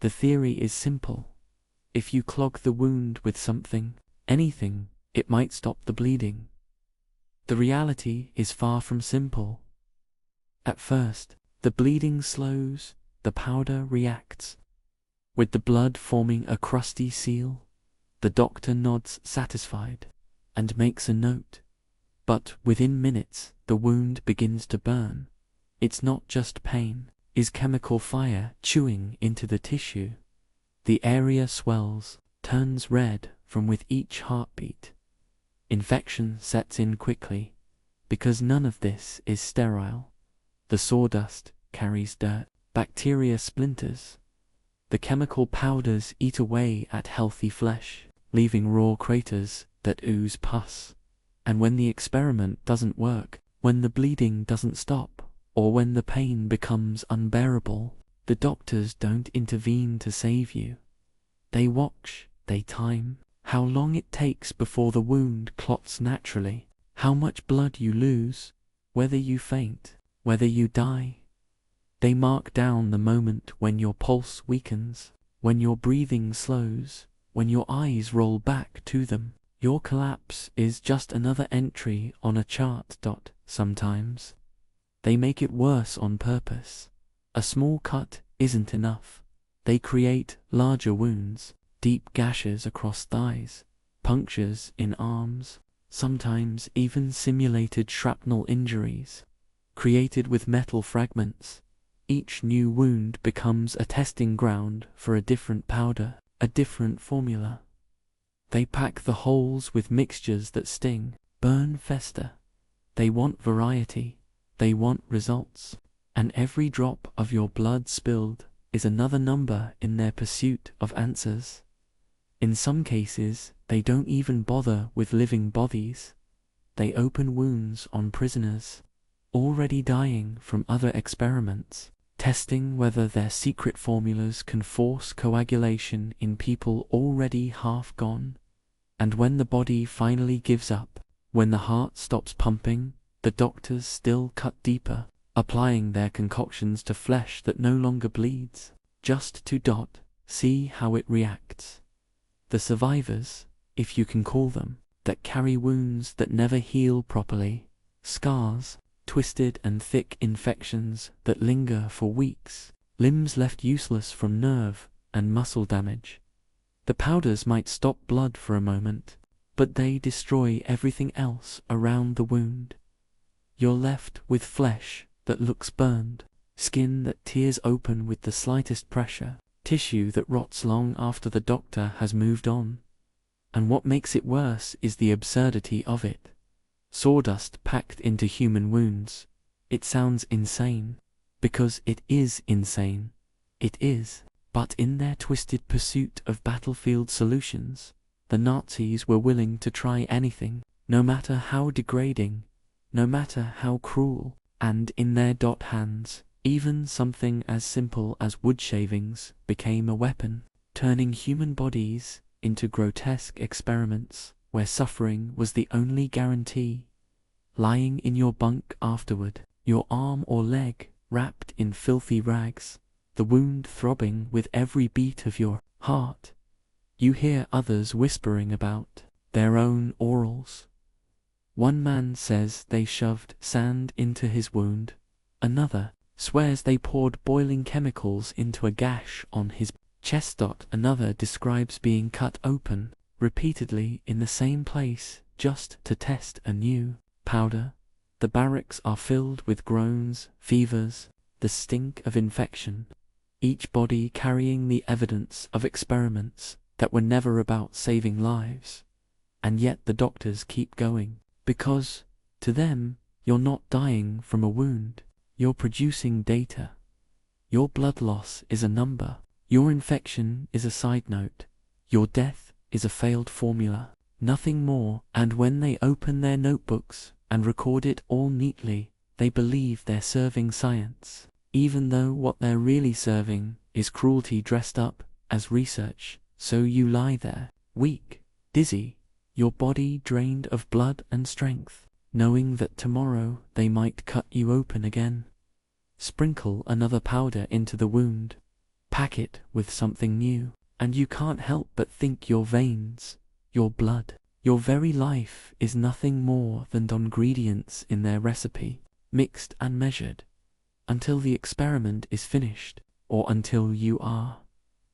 The theory is simple. If you clog the wound with something, anything, it might stop the bleeding. The reality is far from simple. At first, the bleeding slows, the powder reacts. With the blood forming a crusty seal, the doctor nods satisfied and makes a note. But within minutes, the wound begins to burn. It's not just pain, it's chemical fire chewing into the tissue. The area swells, turns red from with each heartbeat. Infection sets in quickly, because none of this is sterile. The sawdust carries dirt, bacteria splinters. The chemical powders eat away at healthy flesh, leaving raw craters that ooze pus. And when the experiment doesn't work, when the bleeding doesn't stop, or when the pain becomes unbearable, the doctors don't intervene to save you. They watch, they time how long it takes before the wound clots naturally, how much blood you lose, whether you faint, whether you die. They mark down the moment when your pulse weakens, when your breathing slows, when your eyes roll back to them. Your collapse is just another entry on a chart. Sometimes they make it worse on purpose. A small cut isn't enough. They create larger wounds, deep gashes across thighs, punctures in arms, sometimes even simulated shrapnel injuries, created with metal fragments. Each new wound becomes a testing ground for a different powder, a different formula. They pack the holes with mixtures that sting, burn, fester. They want variety, they want results, and every drop of your blood spilled is another number in their pursuit of answers. In some cases, they don't even bother with living bodies. They open wounds on prisoners, already dying from other experiments, testing whether their secret formulas can force coagulation in people already half gone. And when the body finally gives up, when the heart stops pumping, the doctors still cut deeper, applying their concoctions to flesh that no longer bleeds, just to see how it reacts. The survivors, if you can call them, that carry wounds that never heal properly, scars, twisted and thick infections that linger for weeks, limbs left useless from nerve and muscle damage. The powders might stop blood for a moment, but they destroy everything else around the wound. You're left with flesh that looks burned, skin that tears open with the slightest pressure, tissue that rots long after the doctor has moved on. And what makes it worse is the absurdity of it. Sawdust packed into human wounds. It sounds insane, because it is insane. It is. But in their twisted pursuit of battlefield solutions, the Nazis were willing to try anything, no matter how degrading, no matter how cruel, and in their hands, even something as simple as wood shavings became a weapon, turning human bodies into grotesque experiments where suffering was the only guarantee. Lying in your bunk afterward, your arm or leg wrapped in filthy rags, the wound throbbing with every beat of your heart, you hear others whispering about their own orals. One man says they shoved sand into his wound. Another swears they poured boiling chemicals into a gash on his chest. Another describes being cut open repeatedly in the same place just to test a new powder. The barracks are filled with groans, fevers, the stink of infection, each body carrying the evidence of experiments that were never about saving lives. And yet the doctors keep going, because, to them, you're not dying from a wound, you're producing data. Your blood loss is a number, your infection is a side note, your death is a failed formula, nothing more. And when they open their notebooks and record it all neatly, they believe they're serving science, even though what they're really serving is cruelty dressed up as research. So you lie there, weak, dizzy, your body drained of blood and strength, knowing that tomorrow they might cut you open again. Sprinkle another powder into the wound, pack it with something new, and you can't help but think your veins, your blood, your very life is nothing more than ingredients in their recipe, mixed and measured, until the experiment is finished, or until you are.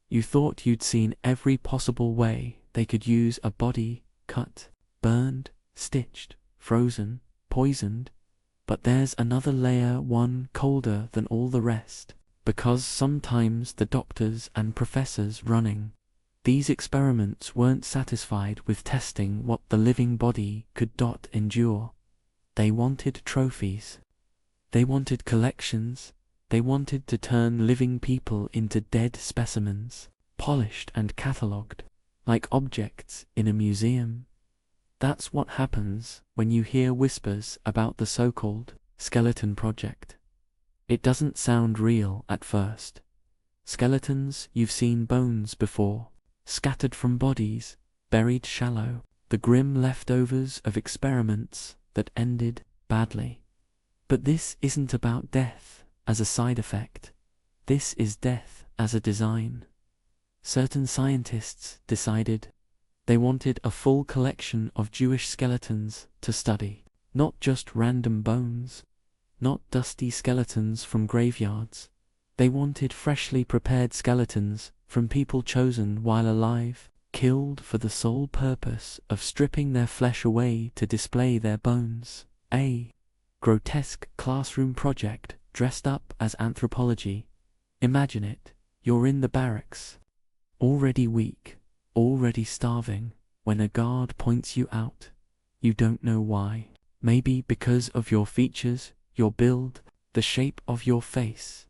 You thought you'd seen every possible way they could use a body cut, burned, stitched, frozen, poisoned, but there's another layer, one colder than all the rest, because sometimes the doctors and professors running these experiments weren't satisfied with testing what the living body could endure. They wanted trophies. They wanted collections. They wanted to turn living people into dead specimens, polished and catalogued, like objects in a museum. That's what happens when you hear whispers about the so-called skeleton project. It doesn't sound real at first. Skeletons, you've seen bones before, scattered from bodies, buried shallow, the grim leftovers of experiments that ended badly. But this isn't about death as a side effect. This is death as a design. Certain scientists decided they wanted a full collection of Jewish skeletons to study, not just random bones, not dusty skeletons from graveyards. They wanted freshly prepared skeletons from people chosen while alive, killed for the sole purpose of stripping their flesh away to display their bones. A grotesque classroom project dressed up as anthropology. Imagine it, you're in the barracks, already weak, already starving, when a guard points you out. You don't know why. Maybe because of your features, your build, the shape of your face.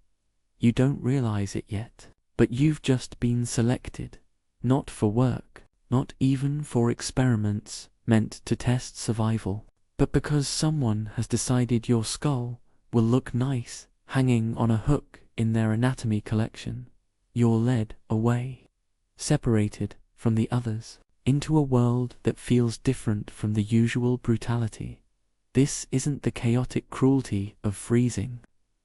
You don't realize it yet, but you've just been selected, not for work, not even for experiments meant to test survival, but because someone has decided your skull will look nice hanging on a hook in their anatomy collection. You're led away, separated from the others, into a world that feels different from the usual brutality. This isn't the chaotic cruelty of freezing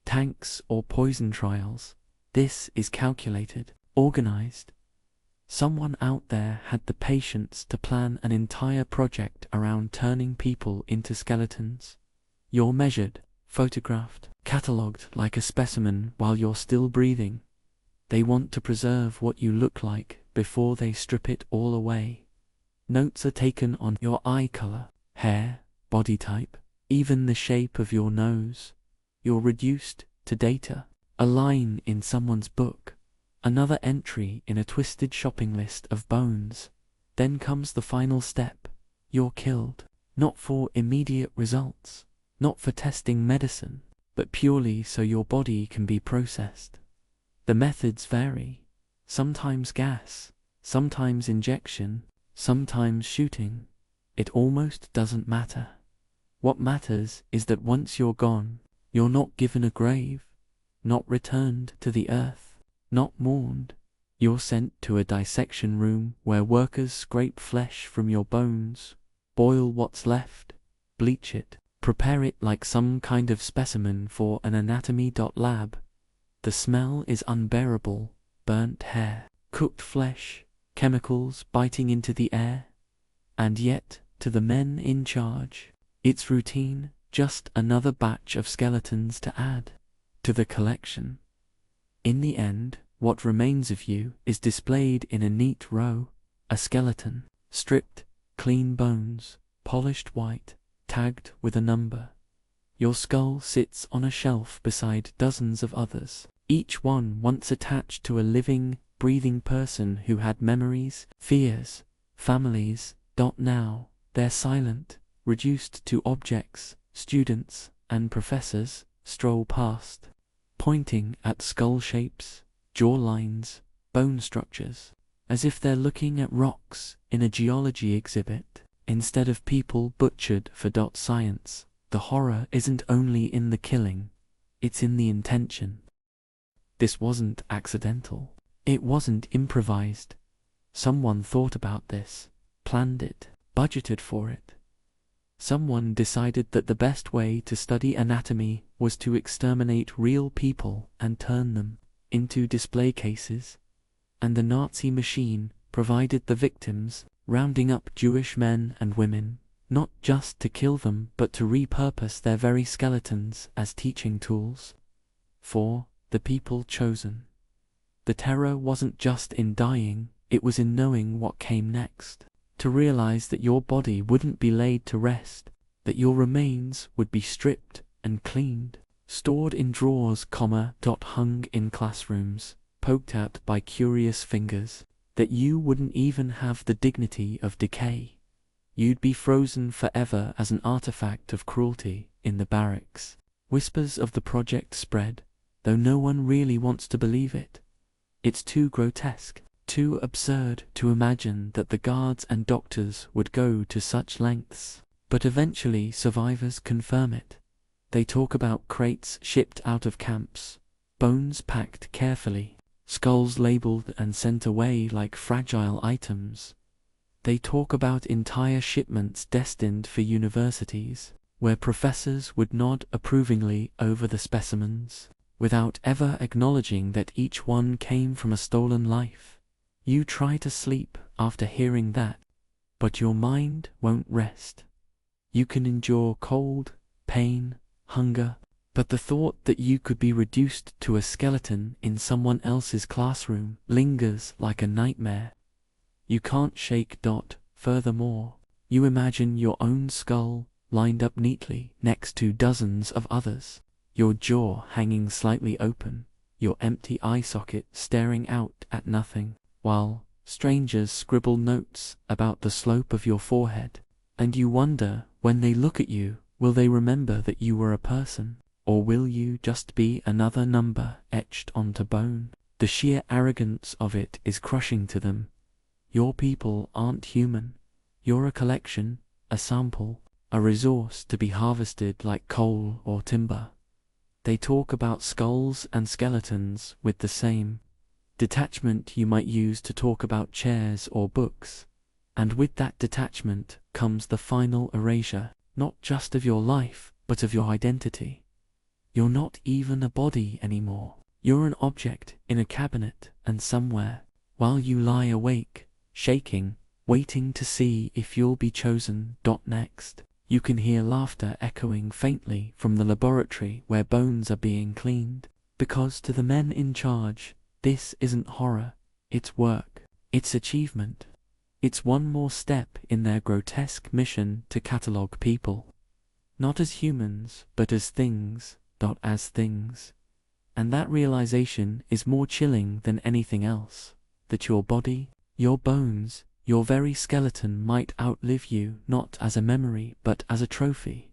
tanks or poison trials. This is calculated, organized. Someone out there had the patience to plan an entire project around turning people into skeletons. You're measured, photographed, catalogued like a specimen while you're still breathing. They want to preserve what you look like before they strip it all away. Notes are taken on your eye color, hair, body type, even the shape of your nose. You're reduced to data, a line in someone's book, another entry in a twisted shopping list of bones. Then comes the final step. You're killed, not for immediate results, not for testing medicine, but purely so your body can be processed. The methods vary. Sometimes gas, sometimes injection, sometimes shooting. It almost doesn't matter. What matters is that once you're gone, you're not given a grave, not returned to the earth, not mourned. You're sent to a dissection room where workers scrape flesh from your bones, boil what's left, bleach it, prepare it like some kind of specimen for an anatomy.lab. The smell is unbearable: burnt hair, cooked flesh, chemicals biting into the air. And yet, to the men in charge, it's routine, just another batch of skeletons to add to the collection. In the end, what remains of you is displayed in a neat row, a skeleton, stripped, clean bones, polished white, tagged with a number. Your skull sits on a shelf beside dozens of others, each one once attached to a living, breathing person who had memories, fears, families. Now, they're silent, reduced to objects. Students and professors stroll past, pointing at skull shapes, jaw lines, bone structures, as if they're looking at rocks in a geology exhibit, instead of people butchered for science. The horror isn't only in the killing, it's in the intention. This wasn't accidental. It wasn't improvised. Someone thought about this, planned it, budgeted for it. Someone decided that the best way to study anatomy was to exterminate real people and turn them into display cases. And the Nazi machine provided the victims, rounding up Jewish men and women, not just to kill them but to repurpose their very skeletons as teaching tools. For the people chosen. The terror wasn't just in dying, it was in knowing what came next. To realize that your body wouldn't be laid to rest, that your remains would be stripped and cleaned, stored in drawers, hung in classrooms, poked at by curious fingers, that you wouldn't even have the dignity of decay. You'd be frozen forever as an artifact of cruelty in the barracks. Whispers of the project spread, though no one really wants to believe it. It's too grotesque, too absurd to imagine that the guards and doctors would go to such lengths. But eventually survivors confirm it. They talk about crates shipped out of camps, bones packed carefully, skulls labeled and sent away like fragile items. They talk about entire shipments destined for universities, where professors would nod approvingly over the specimens, without ever acknowledging that each one came from a stolen life. You try to sleep after hearing that, but your mind won't rest. You can endure cold, pain, hunger, but the thought that you could be reduced to a skeleton in someone else's classroom lingers like a nightmare. You can't shake. Furthermore, you imagine your own skull lined up neatly next to dozens of others, your jaw hanging slightly open, your empty eye socket staring out at nothing, while strangers scribble notes about the slope of your forehead. And you wonder, when they look at you, will they remember that you were a person, or will you just be another number etched onto bone? The sheer arrogance of it is crushing to them. Your people aren't human. You're a collection, a sample, a resource to be harvested like coal or timber. They talk about skulls and skeletons with the same detachment you might use to talk about chairs or books. And with that detachment comes the final erasure, not just of your life, but of your identity. You're not even a body anymore. You're an object in a cabinet, and somewhere, while you lie awake, shaking, waiting to see if you'll be chosen. Next, you can hear laughter echoing faintly from the laboratory where bones are being cleaned, because to the men in charge, this isn't horror, it's work, it's achievement. It's one more step in their grotesque mission to catalogue people. Not as humans, but as things. And that realization is more chilling than anything else. That your body, your bones, your very skeleton might outlive you, not as a memory, but as a trophy.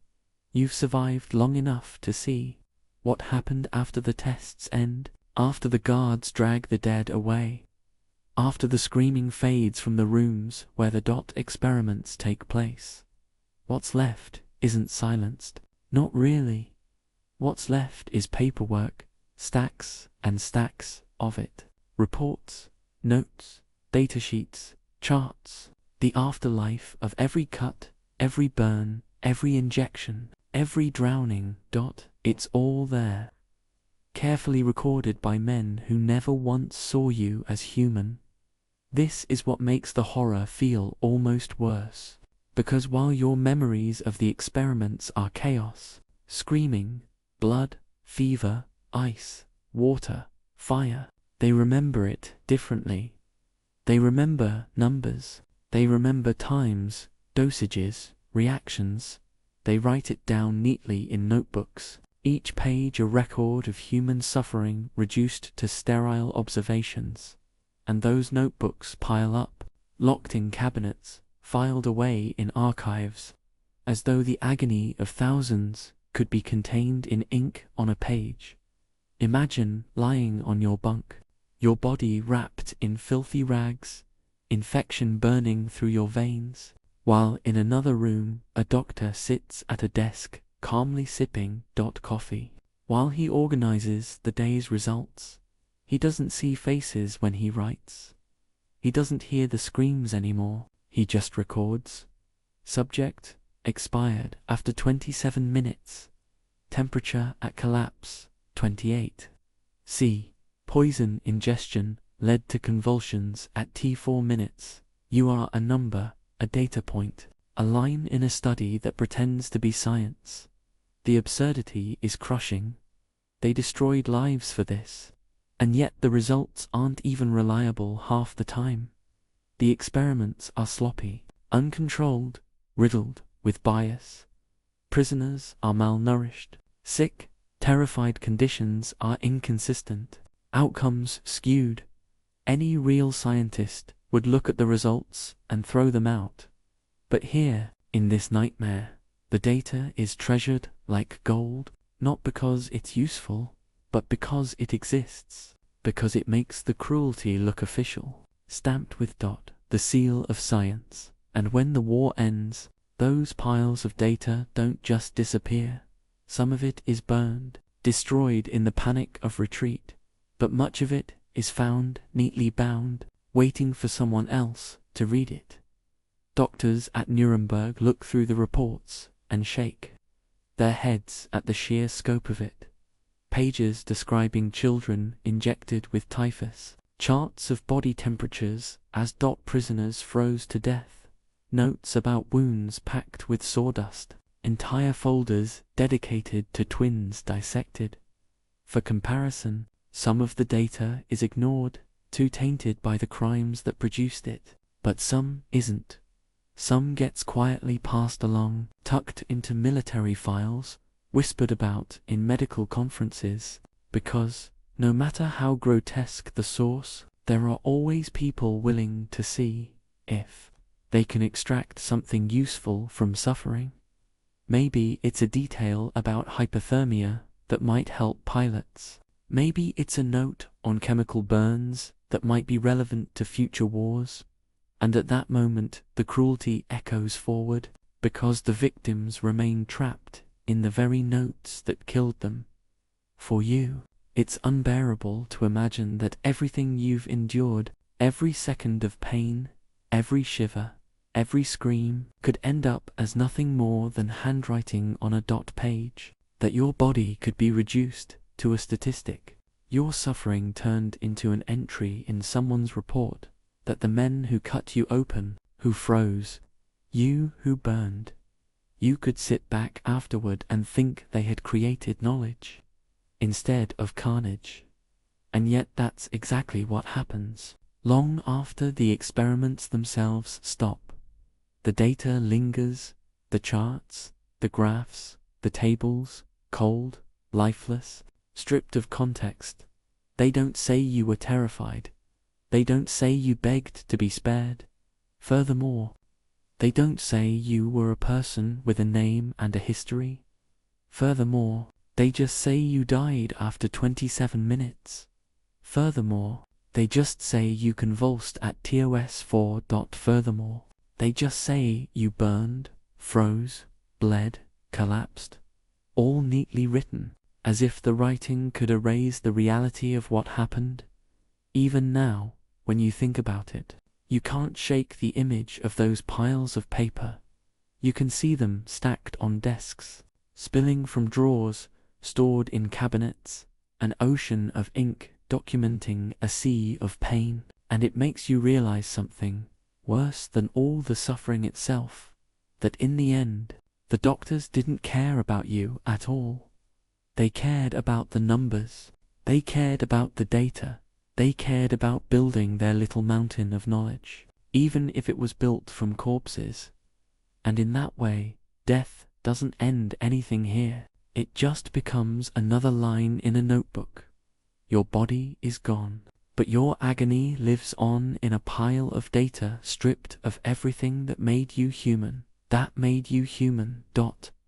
You've survived long enough to see what happened after the tests end, after the guards drag the dead away, after the screaming fades from the rooms where the experiments take place. What's left isn't silenced. Not really. What's left is paperwork, stacks and stacks of it. Reports, notes, datasheets, charts, the afterlife of every cut, every burn, every injection, every drowning. It's all there. Carefully recorded by men who never once saw you as human. This is what makes the horror feel almost worse, because while your memories of the experiments are chaos, screaming, blood, fever, ice, water, fire, they remember it differently. They remember numbers, they remember times, dosages, reactions. They write it down neatly in notebooks, each page a record of human suffering reduced to sterile observations. And those notebooks pile up, locked in cabinets, filed away in archives, as though the agony of thousands could be contained in ink on a page. Imagine lying on your bunk, your body wrapped in filthy rags, infection burning through your veins, while in another room a doctor sits at a desk calmly sipping coffee. While he organizes the day's results, he doesn't see faces when he writes. He doesn't hear the screams anymore. He just records. Subject, expired after 27 minutes. Temperature at collapse, 28. C. Poison ingestion led to convulsions at T4 minutes. You are a number, a data point, a line in a study that pretends to be science. The absurdity is crushing. They destroyed lives for this. And yet the results aren't even reliable half the time. The experiments are sloppy, uncontrolled, riddled with bias. Prisoners are malnourished, sick, terrified, conditions are inconsistent, outcomes skewed. Any real scientist would look at the results and throw them out. But here, in this nightmare, the data is treasured like gold, not because it's useful, but because it exists, because it makes the cruelty look official, stamped with dot, the seal of science. And when the war ends, those piles of data don't just disappear. Some of it is burned, destroyed in the panic of retreat, but much of it is found neatly bound, waiting for someone else to read it. Doctors at Nuremberg look through the reports and shake their heads at the sheer scope of it. Pages describing children injected with typhus, charts of body temperatures as prisoners froze to death, notes about wounds packed with sawdust, entire folders dedicated to twins dissected. For comparison, some of the data is ignored, too tainted by the crimes that produced it, but some isn't. Some gets quietly passed along, tucked into military files, whispered about in medical conferences, because, no matter how grotesque the source, there are always people willing to see if they can extract something useful from suffering. Maybe it's a detail about hypothermia that might help pilots. Maybe it's a note on chemical burns that might be relevant to future wars. And at that moment, the cruelty echoes forward, because the victims remain trapped in the very notes that killed them. For you, it's unbearable to imagine that everything you've endured, every second of pain, every shiver, every scream, could end up as nothing more than handwriting on a dot page, that your body could be reduced to a statistic, your suffering turned into an entry in someone's report, that the men who cut you open, who froze, you who burned, you could sit back afterward and think they had created knowledge instead of carnage. And yet that's exactly what happens. Long after the experiments themselves stop, the data lingers, the charts, the graphs, the tables, cold, lifeless, stripped of context. They don't say you were terrified. They don't say you begged to be spared. Furthermore, they don't say you were a person with a name and a history. Furthermore, they just say you died after 27 minutes. Furthermore, they just say you convulsed at TOS 4. Furthermore, they just say you burned, froze, bled, collapsed. All neatly written, as if the writing could erase the reality of what happened. Even now, when you think about it, you can't shake the image of those piles of paper. You can see them stacked on desks, spilling from drawers, stored in cabinets, an ocean of ink documenting a sea of pain, and it makes you realize something worse than all the suffering itself, that in the end, the doctors didn't care about you at all. They cared about the numbers. They cared about the data. They cared about building their little mountain of knowledge, even if it was built from corpses. And in that way, death doesn't end anything here. It just becomes another line in a notebook. Your body is gone, but your agony lives on in a pile of data stripped of everything that made you human. That made you human.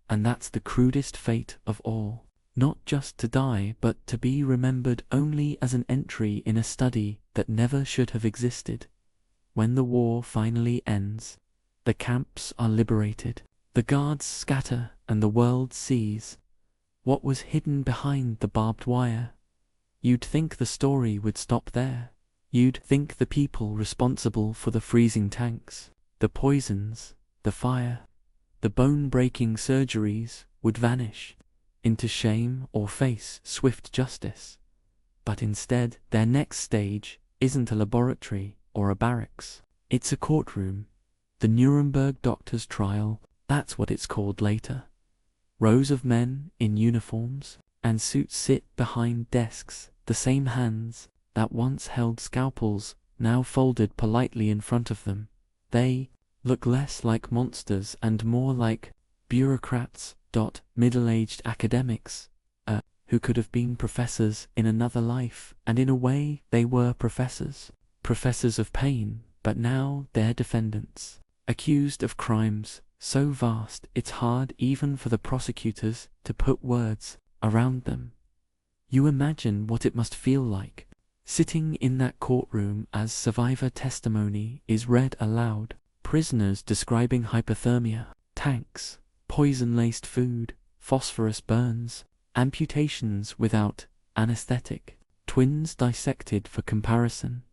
And that's the crudest fate of all. Not just to die, but to be remembered only as an entry in a study that never should have existed. When the war finally ends, the camps are liberated, the guards scatter, and the world sees what was hidden behind the barbed wire. You'd think the story would stop there. You'd think the people responsible for the freezing tanks, the poisons, the fire, The bone-breaking surgeries would vanish into shame or face swift justice. But instead, their next stage isn't a laboratory or a barracks. It's a courtroom. The Nuremberg doctor's trial, that's what it's called later. Rows of men in uniforms and suits sit behind desks, the same hands that once held scalpels now folded politely in front of them. They look less like monsters and more like bureaucrats, middle-aged academics, who could have been professors in another life, and in a way they were professors. Professors of pain, but now they're defendants, accused of crimes so vast it's hard even for the prosecutors to put words around them. You imagine what it must feel like, sitting in that courtroom as survivor testimony is read aloud, prisoners describing hypothermia, tanks, poison-laced food, phosphorus burns, amputations without anesthetic, twins dissected for comparison.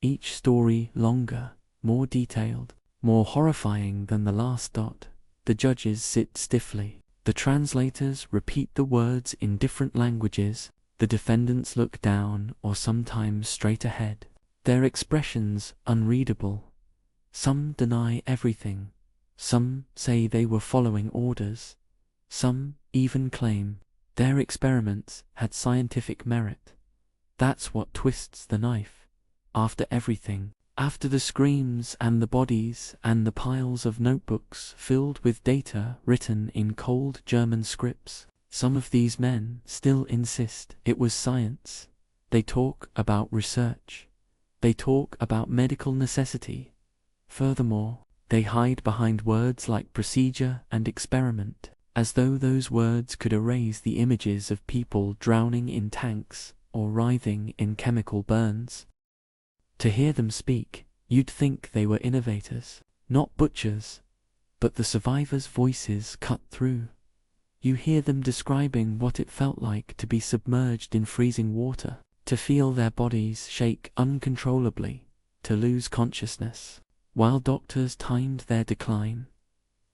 Each story longer, more detailed, more horrifying than the last. The judges sit stiffly. The translators repeat the words in different languages. The defendants look down or sometimes straight ahead, their expressions unreadable. Some deny everything. Some say they were following orders. Some even claim their experiments had scientific merit. That's what twists the knife. After everything, after the screams and the bodies and the piles of notebooks filled with data written in cold German scripts, some of these men still insist it was science. They talk about research. They talk about medical necessity. Furthermore, they hide behind words like procedure and experiment, as though those words could erase the images of people drowning in tanks or writhing in chemical burns. To hear them speak, you'd think they were innovators, not butchers, but the survivors' voices cut through. You hear them describing what it felt like to be submerged in freezing water, to feel their bodies shake uncontrollably, to lose consciousness, while doctors timed their decline.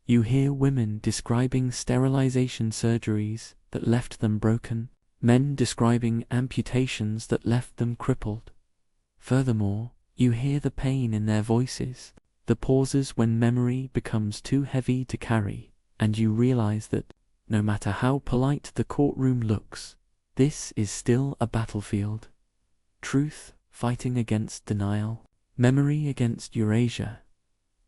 You hear women describing sterilization surgeries that left them broken, men describing amputations that left them crippled. Furthermore, you hear the pain in their voices, the pauses when memory becomes too heavy to carry, and you realize that, no matter how polite the courtroom looks, this is still a battlefield. Truth fighting against denial, memory against Eurasia.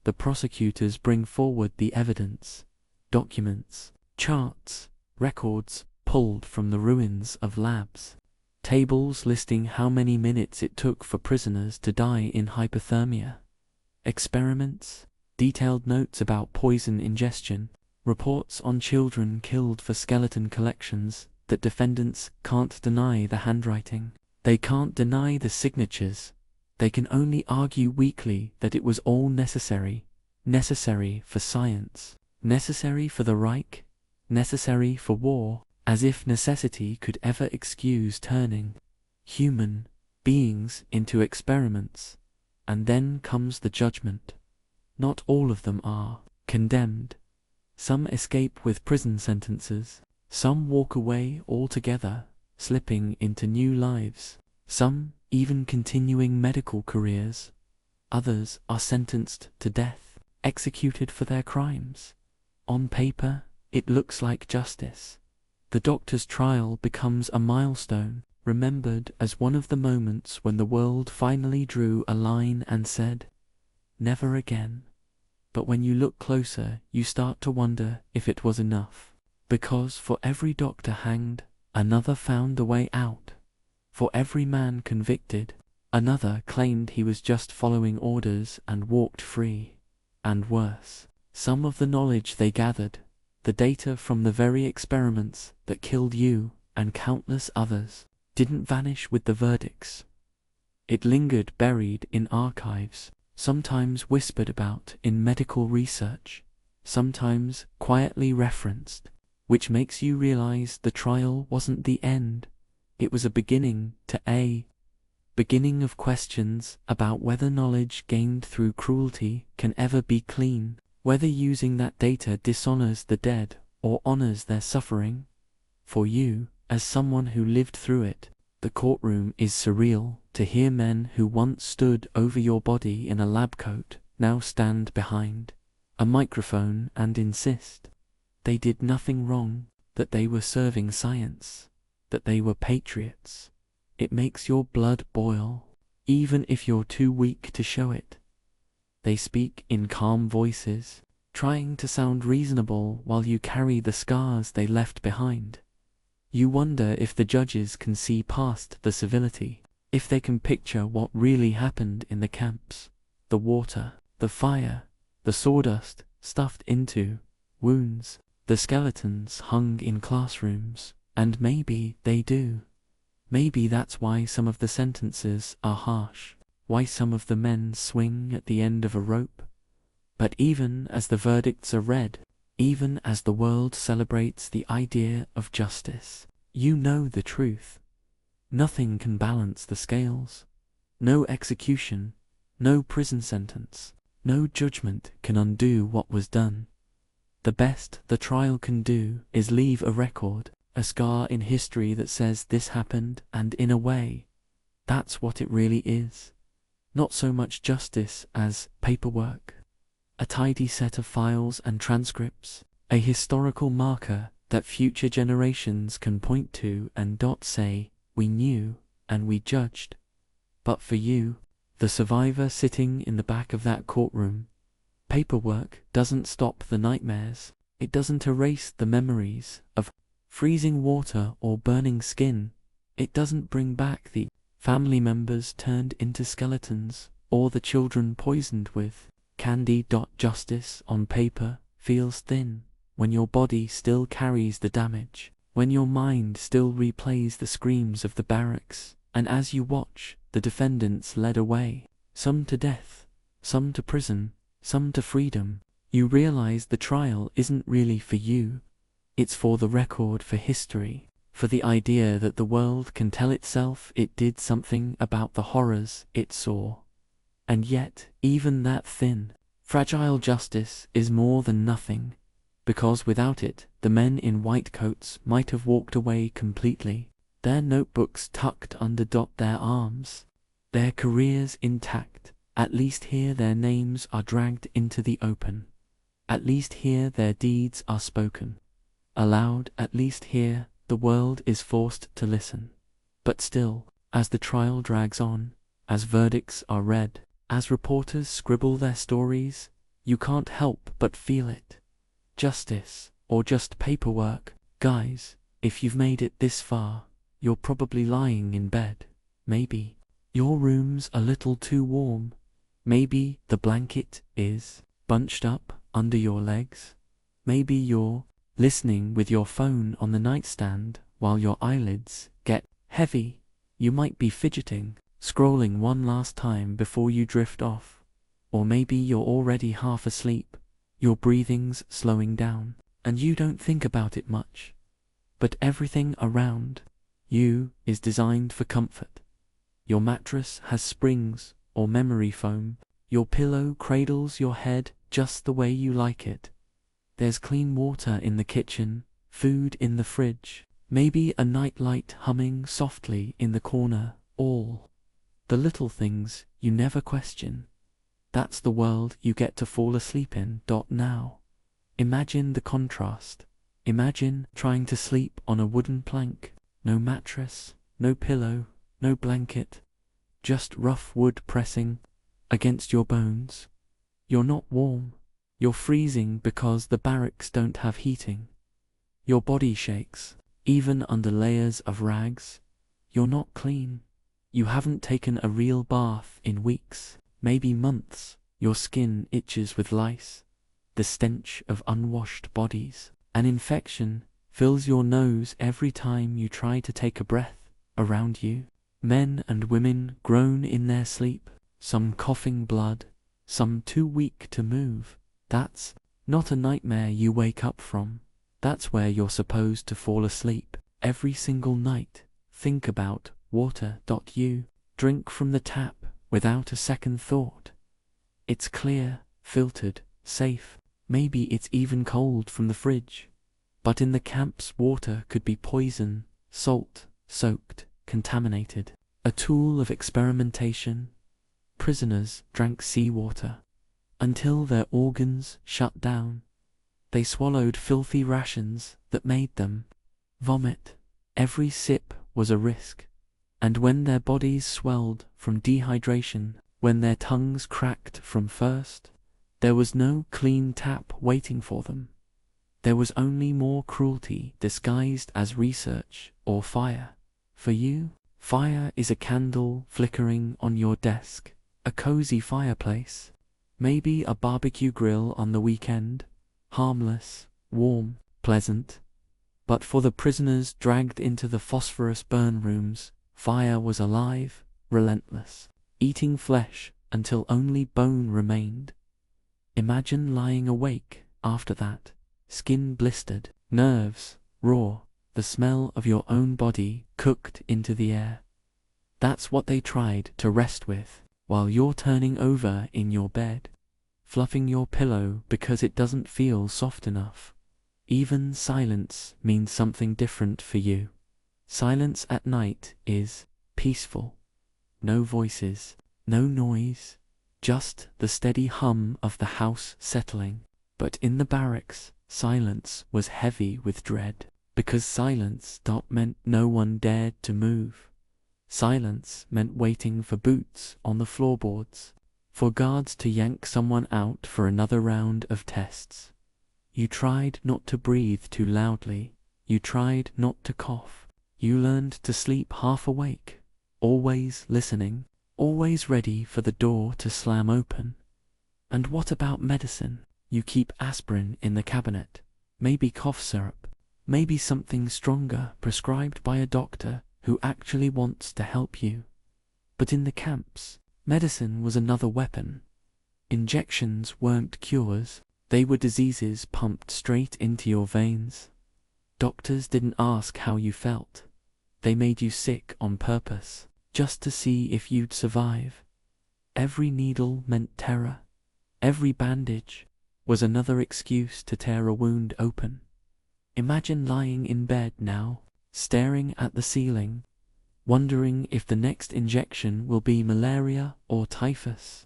The prosecutors bring forward the evidence, documents, charts, records pulled from the ruins of labs, tables listing how many minutes it took for prisoners to die in hypothermia, experiments, detailed notes about poison ingestion, reports on children killed for skeleton collections. That defendants can't deny the handwriting. They can't deny the signatures. They can only argue weakly that it was all necessary. Necessary for science. Necessary for the Reich. Necessary for war. As if necessity could ever excuse turning human beings into experiments. And then comes the judgment. Not all of them are condemned. Some escape with prison sentences. Some walk away altogether, slipping into new lives. Some even continuing medical careers. Others are sentenced to death, executed for their crimes. On paper, it looks like justice. The doctor's trial becomes a milestone, remembered as one of the moments when the world finally drew a line and said, "Never again." But when you look closer, you start to wonder if it was enough. Because for every doctor hanged, another found a way out. For every man convicted, another claimed he was just following orders and walked free. And worse, some of the knowledge they gathered, the data from the very experiments that killed you and countless others, didn't vanish with the verdicts. It lingered buried in archives, sometimes whispered about in medical research, sometimes quietly referenced. Which makes you realize the trial wasn't the end. It was a beginning to a beginning of questions about whether knowledge gained through cruelty can ever be clean, Whether using that data dishonors the dead or honors their suffering, for you, as someone who lived through it, the courtroom is surreal. To hear men who once stood over your body in a lab coat now stand behind a microphone and insist they did nothing wrong, that they were serving science, that they were patriots. It makes your blood boil, even if you're too weak to show it. They speak in calm voices, trying to sound reasonable while you carry the scars they left behind. You wonder if the judges can see past the civility, if they can picture what really happened in the camps, the water, the fire, the sawdust stuffed into wounds, the skeletons hung in classrooms, and maybe they do. Maybe that's why some of the sentences are harsh, why some of the men swing at the end of a rope. But even as the verdicts are read, even as the world celebrates the idea of justice, you know the truth. Nothing can balance the scales. No execution, no prison sentence, no judgment can undo what was done. The best the trial can do is leave a record, a scar in history that says this happened, and in a way, that's what it really is. Not so much justice as paperwork. A tidy set of files and transcripts, a historical marker that future generations can point to and say, we knew and we judged. But for you, the survivor sitting in the back of that courtroom, paperwork doesn't stop the nightmares. It doesn't erase the memories of freezing water or burning skin. It doesn't bring back the family members turned into skeletons or the children poisoned with candy. Justice on paper feels thin when your body still carries the damage, when your mind still replays the screams of the barracks, and as you watch the defendants led away, some to death, some to prison, some to freedom, you realize the trial isn't really for you. It's for the record, for history, for the idea that the world can tell itself it did something about the horrors it saw. And yet, even that thin, fragile justice is more than nothing, because without it, the men in white coats might have walked away completely, their notebooks tucked under their arms, their careers intact. At least here their names are dragged into the open. At least here their deeds are spoken aloud. At least here the world is forced to listen. But still, as the trial drags on, as verdicts are read, as reporters scribble their stories, you can't help but feel it. Justice, or just paperwork. Guys, if you've made it this far, you're probably lying in bed. Maybe your room's a little too warm. Maybe the blanket is bunched up under your legs. Maybe you're listening with your phone on the nightstand while your eyelids get heavy. You might be fidgeting, scrolling one last time before you drift off. Or maybe you're already half asleep, your breathing's slowing down, and you don't think about it much. But everything around you is designed for comfort. Your mattress has springs or memory foam. Your pillow cradles your head just the way you like it. There's clean water in the kitchen, food in the fridge, maybe a nightlight humming softly in the corner. All the little things you never question. That's the world you get to fall asleep in. Now, imagine the contrast. Imagine trying to sleep on a wooden plank. No mattress, no pillow, no blanket, just rough wood pressing against your bones. You're not warm. You're freezing because the barracks don't have heating. Your body shakes, even under layers of rags. You're not clean. You haven't taken a real bath in weeks, maybe months. Your skin itches with lice. The stench of unwashed bodies. An infection fills your nose every time you try to take a breath. Around you, men and women groan in their sleep, some coughing blood, some too weak to move. That's not a nightmare you wake up from. That's where you're supposed to fall asleep every single night. Think about water. You drink from the tap without a second thought. It's clear, filtered, safe. Maybe it's even cold from the fridge. But in the camp's water could be poison, salt, soaked, contaminated. A tool of experimentation. Prisoners drank seawater until their organs shut down. They swallowed filthy rations that made them vomit. Every sip was a risk. And when their bodies swelled from dehydration, when their tongues cracked from thirst, there was no clean tap waiting for them. There was only more cruelty disguised as research or fire. For you, fire is a candle flickering on your desk, a cozy fireplace, maybe a barbecue grill on the weekend, harmless, warm, pleasant. But for the prisoners dragged into the phosphorus burn rooms, fire was alive, relentless, eating flesh until only bone remained. Imagine lying awake after that, skin blistered, nerves raw, the smell of your own body cooked into the air. That's what they tried to rest with, while you're turning over in your bed, fluffing your pillow because it doesn't feel soft enough. Even silence means something different for you. Silence at night is peaceful. No voices, no noise, just the steady hum of the house settling. But in the barracks, silence was heavy with dread, because silence meant no one dared to move. Silence meant waiting for boots on the floorboards, for guards to yank someone out for another round of tests. You tried not to breathe too loudly. You tried not to cough. You learned to sleep half awake, always listening, always ready for the door to slam open. And what about medicine? You keep aspirin in the cabinet, maybe cough syrup, maybe something stronger prescribed by a doctor who actually wants to help you. But in the camps, medicine was another weapon. Injections weren't cures. They were diseases pumped straight into your veins. Doctors didn't ask how you felt. They made you sick on purpose, just to see if you'd survive. Every needle meant terror. Every bandage was another excuse to tear a wound open. Imagine lying in bed now, staring at the ceiling, wondering if the next injection will be malaria or typhus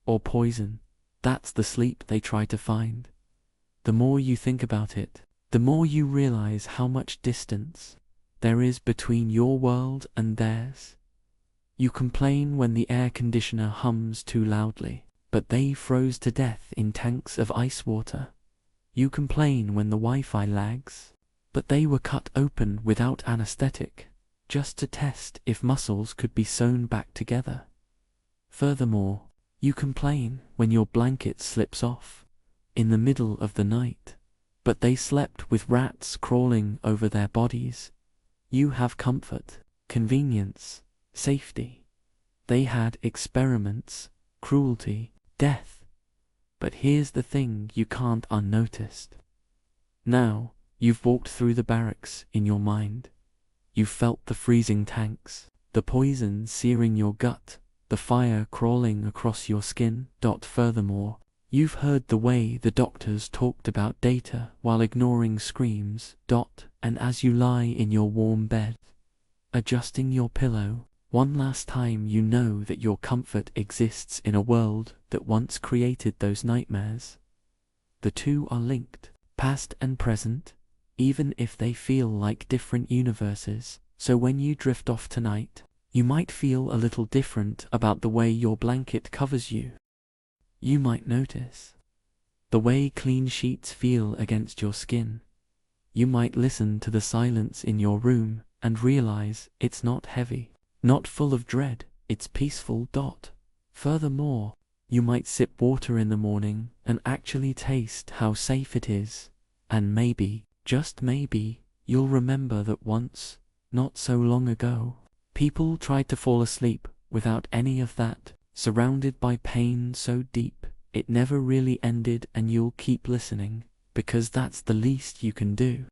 or poison. That's the sleep they try to find. The more you think about it, the more you realize how much distance there is between your world and theirs. You complain when the air conditioner hums too loudly, but they froze to death in tanks of ice water. You complain when the Wi-Fi lags, but they were cut open without anesthetic, just to test if muscles could be sewn back together. Furthermore, you complain when your blanket slips off in the middle of the night, but they slept with rats crawling over their bodies. You have comfort, convenience, safety. They had experiments, cruelty, death. But here's the thing you can't unnoticed. Now, you've walked through the barracks in your mind. You've felt the freezing tanks, the poison searing your gut, the fire crawling across your skin. Furthermore, you've heard the way the doctors talked about data while ignoring screams. And as you lie in your warm bed, adjusting your pillow, one last time you know that your comfort exists in a world that once created those nightmares. The two are linked, past and present, even if they feel like different universes. So when you drift off tonight, you might feel a little different about the way your blanket covers you. You might notice the way clean sheets feel against your skin. You might listen to the silence in your room and realize it's not heavy, not full of dread, it's peaceful. Furthermore, you might sip water in the morning and actually taste how safe it is. And maybe, just maybe, you'll remember that once, not so long ago, people tried to fall asleep without any of that, surrounded by pain so deep it never really ended, and you'll keep listening, because that's the least you can do.